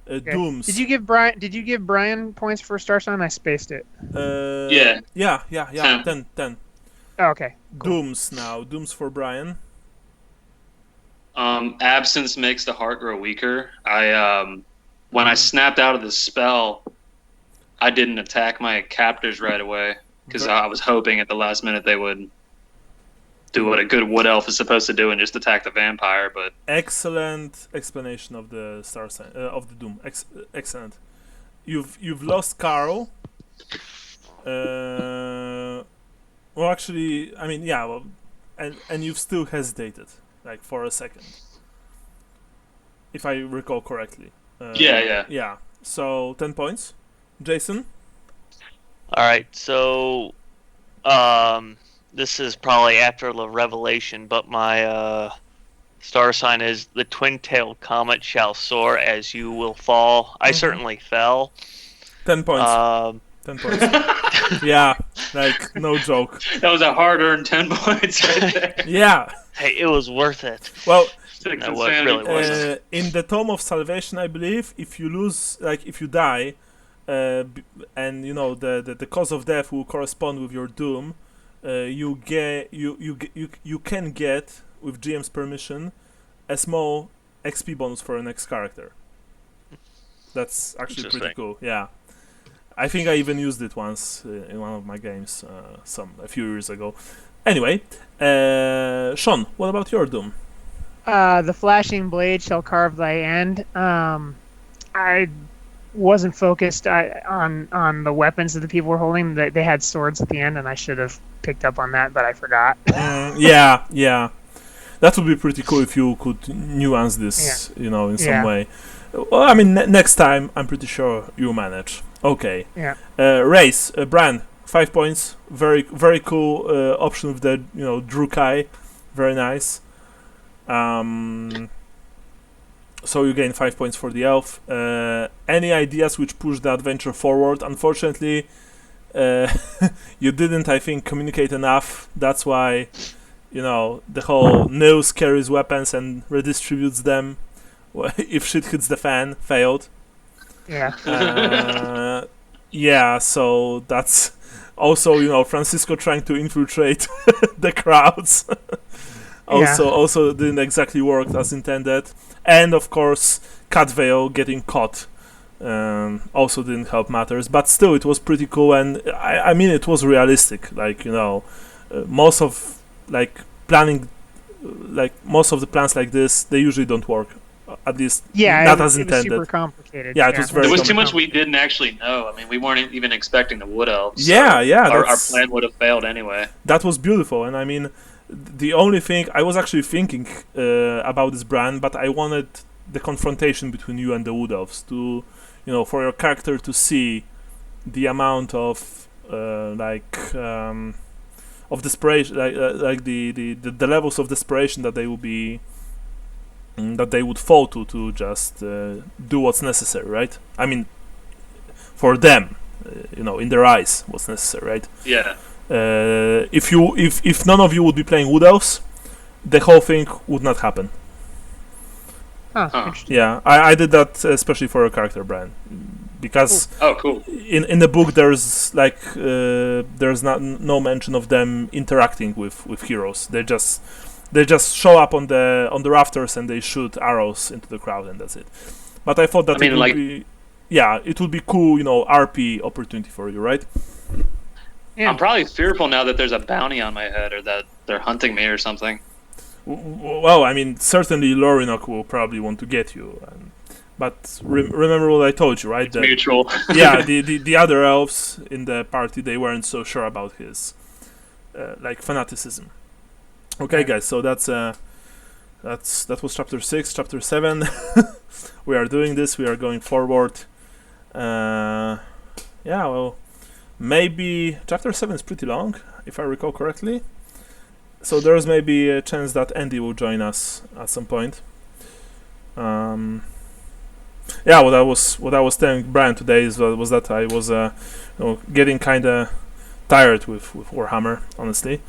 Okay. Dooms. Did you give Brian points for Star Sign? I spaced it. Yeah. 10. Oh, okay. Cool. Dooms now. Dooms for Brian. Absence makes the heart grow weaker. When I snapped out of the spell, I didn't attack my captors right away because I was hoping at the last minute they would do what a good wood elf is supposed to do and just attack the vampire. But excellent explanation of the star sign of the doom. Excellent. You've lost Carl. Well, actually, I mean, yeah. Well, and you've still hesitated, like for a second, if I recall correctly. Yeah. So 10 points, Jason. All right, so this is probably after the revelation, but my star sign is the twin-tailed comet shall soar as you will fall. I certainly fell. 10 points. 10 points. Yeah, like no joke. That was a hard-earned 10 points right there. Yeah. Hey, it was worth it. Well, no, it really wasn't. in the Tome of Salvation, I believe, if you lose, like if you die, and you know the cause of death will correspond with your doom, you can get, with GM's permission, a small XP bonus for your next character. That's actually pretty cool. Yeah, I think I even used it once in one of my games, a few years ago. Anyway, Sean, what about your doom? The flashing blade shall carve thy end. I wasn't focused on the weapons that the people were holding. They had swords at the end, and I should have picked up on that, but I forgot. Yeah. That would be pretty cool if you could nuance this, in some way. Well, I mean, next time, I'm pretty sure you'll manage. Okay. Yeah. Race, Bran, 5 points. Very, very cool option with the, Drukai. Very nice. So you gain 5 points for the elf. Any ideas which push the adventure forward? Unfortunately, you didn't, I think, communicate enough. That's why, the whole Nils carries weapons and redistributes them if shit hits the fan failed. Yeah. Yeah, so that's also, Francisco trying to infiltrate the crowds. Also didn't exactly work as intended. And of course, Catveil getting caught also didn't help matters. But still, it was pretty cool, and I mean, it was realistic. Like, most of most of the plans like this, they usually don't work. At least not as intended. It was super complicated. Yeah, it was very. There was too much we didn't actually know. I mean, we weren't even expecting the wood elves. So our plan would have failed anyway. That was beautiful, and I mean, the only thing I was actually thinking about this brand, but I wanted the confrontation between you and the wood elves to, for your character to see the amount of of desperation, like the levels of desperation that they would be. That they would fall to just do what's necessary, right? I mean, for them, in their eyes, what's necessary, right? Yeah. If none of you would be playing Wood Elves, the whole thing would not happen. Interesting. Yeah, I did that especially for a character, Brian, because cool. In the book there's there's no mention of them interacting with heroes. They just show up on the rafters and they shoot arrows into the crowd, and that's it. But I thought that it would be cool, RP opportunity for you, right? Yeah. I'm probably fearful now that there's a bounty on my head, or that they're hunting me or something. Well, I mean, certainly Lorinok will probably want to get you, but remember what I told you, right? It's mutual. Yeah, the other elves in the party, they weren't so sure about his fanaticism. Okay, guys, so that was chapter 6. Chapter 7, we are doing this. We are going forward. Well, maybe chapter 7 is pretty long, if I recall correctly. So there's maybe a chance that Andy will join us at some point. Yeah, what I was telling Brian today was that I was getting kind of tired with Warhammer, honestly,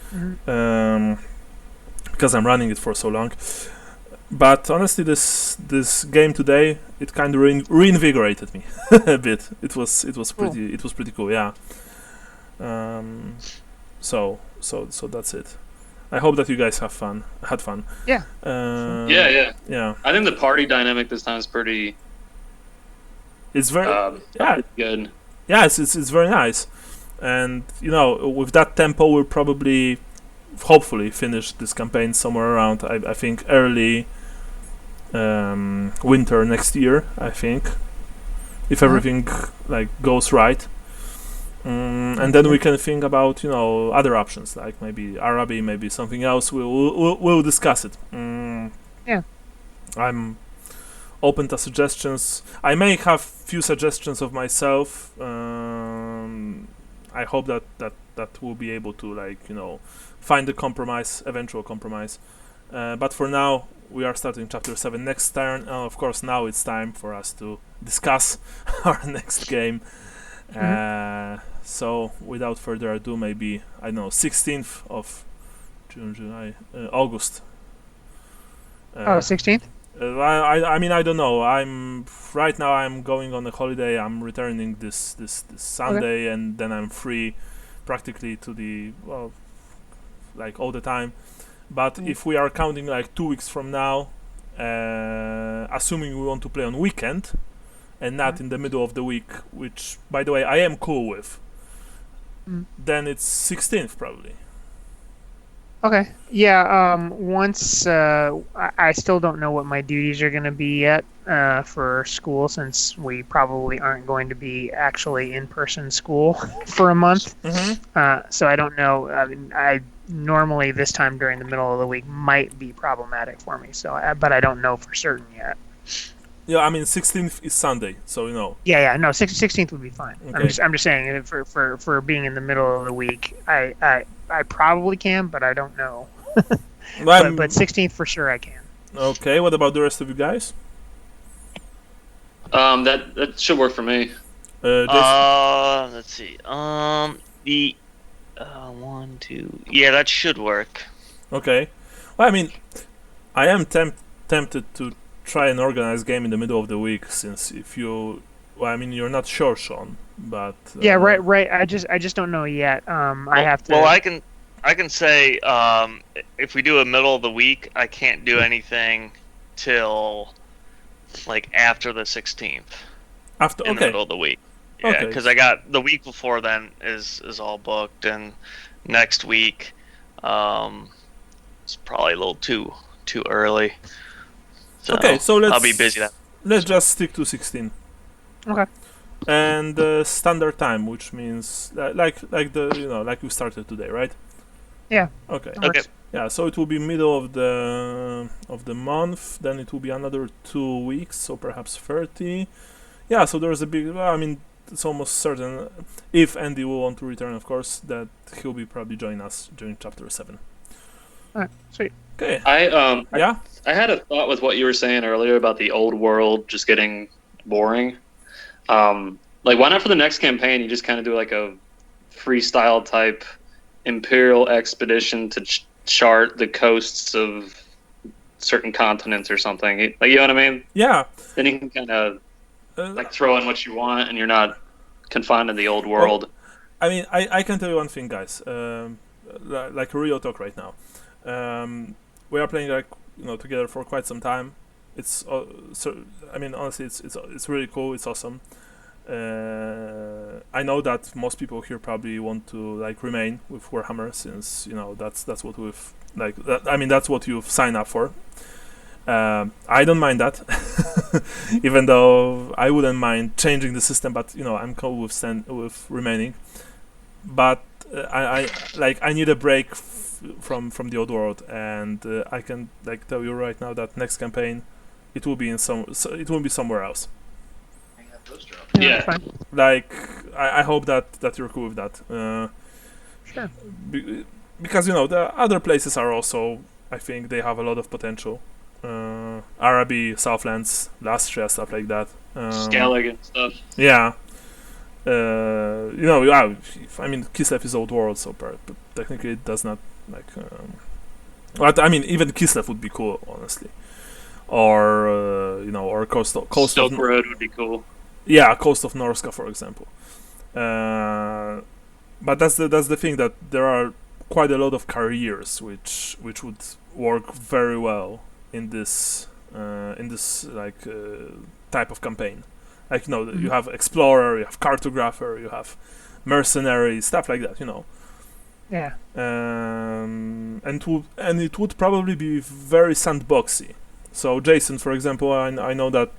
because I'm running it for so long. But honestly, this game today, it kind of reinvigorated me a bit. It was pretty cool, yeah. So that's it. I hope that you guys had fun. Yeah. Yeah. I think the party dynamic this time is pretty. It's very good. Yeah, it's very nice, and with that tempo, we'll probably, hopefully, finish this campaign somewhere around I think early winter next year. I think, if everything goes right. And then we can think about other options, like maybe Arabi, maybe something else. We'll discuss it. Yeah, I'm open to suggestions. I may have few suggestions of myself. I hope that we'll be able to find a compromise, eventual compromise. But for now, we are starting chapter 7 next turn. Of course, now it's time for us to discuss our next game. So without further ado, maybe 16th of June, July, August. 16th. I mean, I don't know. I'm going on a holiday. I'm returning this Sunday, and then I'm free practically to all the time. But if we are counting 2 weeks from now, assuming we want to play on weekend and not in the middle of the week, which, by the way, I am cool with, then it's 16th probably. Okay. Yeah. Once I still don't know what my duties are going to be yet for school, since we probably aren't going to be actually in-person school for a month. So I don't know. I mean, I normally this time during the middle of the week might be problematic for me. So, but I don't know for certain yet. Yeah, I mean 16th is Sunday, so Yeah. No, 16th would be fine. Okay. I'm just saying for being in the middle of the week, I probably can, but I don't know. but 16th for sure I can. Okay. What about the rest of you guys? That should work for me. Let's see. The 1, 2. Yeah, that should work. Okay. Well, I mean, I am tempted to try an organized game in the middle of the week, since you're not sure, Sean, but yeah, right. I just don't know yet. I have to. Well, I can say if we do a middle of the week, I can't do anything till after the 16th. In the middle of the week. Yeah, because I got the week before then is all booked, and next week it's probably a little too early. So okay, so I'll be busy then. Let's just stick to 16. Okay. And standard time, which means like we started today, right? Yeah. Okay. Okay. Yeah, so it will be middle of the month. Then it will be another 2 weeks, so perhaps 30. Yeah. So there's a big. I mean, it's almost certain, if Andy will want to return, of course, that he'll be probably join us during chapter 7. All right. Sweet. Okay. I had a thought with what you were saying earlier about the old world just getting boring. Why not for the next campaign you just kind of do a freestyle type imperial expedition to chart the coasts of certain continents or something? You know what I mean? Yeah. Then you can kind of throw in what you want, and you're not confined to the old world. Well, I mean, I can tell you one thing, guys. Real talk right now. We are playing together for quite some time. It's I mean, honestly, it's really cool. It's awesome. I know that most people here probably want to remain with Warhammer, since that's what we've I mean, that's what you've signed up for. I don't mind that, even though I wouldn't mind changing the system. But I'm cool with remaining. But I need a break from the old world, and I can tell you right now that next campaign it will be somewhere else. Yeah. I hope that you're cool with that. Sure. Because the other places are also, I think they have a lot of potential. Araby, Southlands, Lastria, stuff like that. Skellig and stuff. Yeah. I mean, Kislev is old world, so but technically it does not like. But I mean, even Kislev would be cool, honestly. Or or coast Silk of Road would be cool. yeah, coast of Norska, for example. But that's the thing, that there are quite a lot of careers which would work very well in this type of campaign. Like you have explorer, you have cartographer, you have mercenary, stuff like that. Yeah. And it would probably be very sandboxy. So Jason, for example, I know that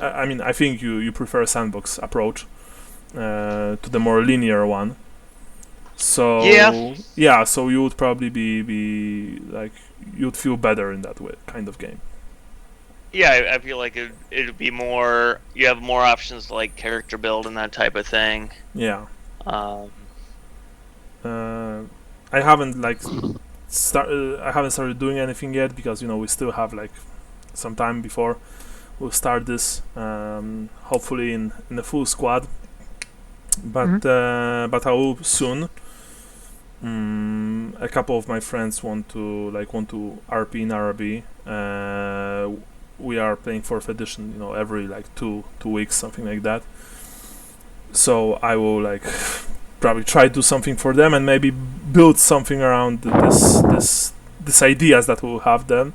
I mean I think you prefer a sandbox approach to the more linear one. So yeah, so you would probably be like, you'd feel better in that way kind of game. Yeah, I feel like it'd be more. You have more options to, like, character build and that type of thing. Yeah. Um, I haven't I haven't started doing anything yet, because we still have like some time before we'll start this. Hopefully in the full squad, but I will soon. A couple of my friends want to RP in Araby. We are playing 4th edition, every like two weeks, something like that. So I will probably try to do something for them, and maybe build something around this ideas that we'll have then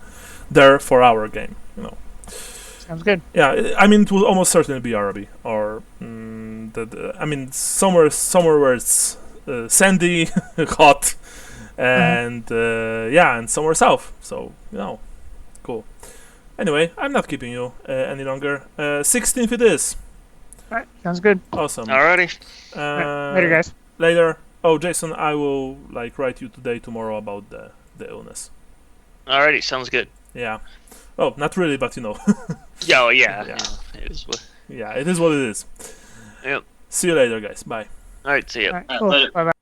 there for our game. Sounds good. Yeah, I mean, it will almost certainly be Araby, or I mean somewhere where it's sandy, hot, and and somewhere south. So cool. Anyway, I'm not keeping you any longer. 16th it is. All right, sounds good. Awesome. Alrighty. Later, guys. Later. Oh, Jason, I will write you today, tomorrow about the illness. Alrighty, sounds good. Yeah. Oh, not really, but Yeah, Yeah. It is what. Yeah, it is what it is. Yep. See you later, guys. Bye. All right, see ya. All right, All right, cool. later. Bye-bye.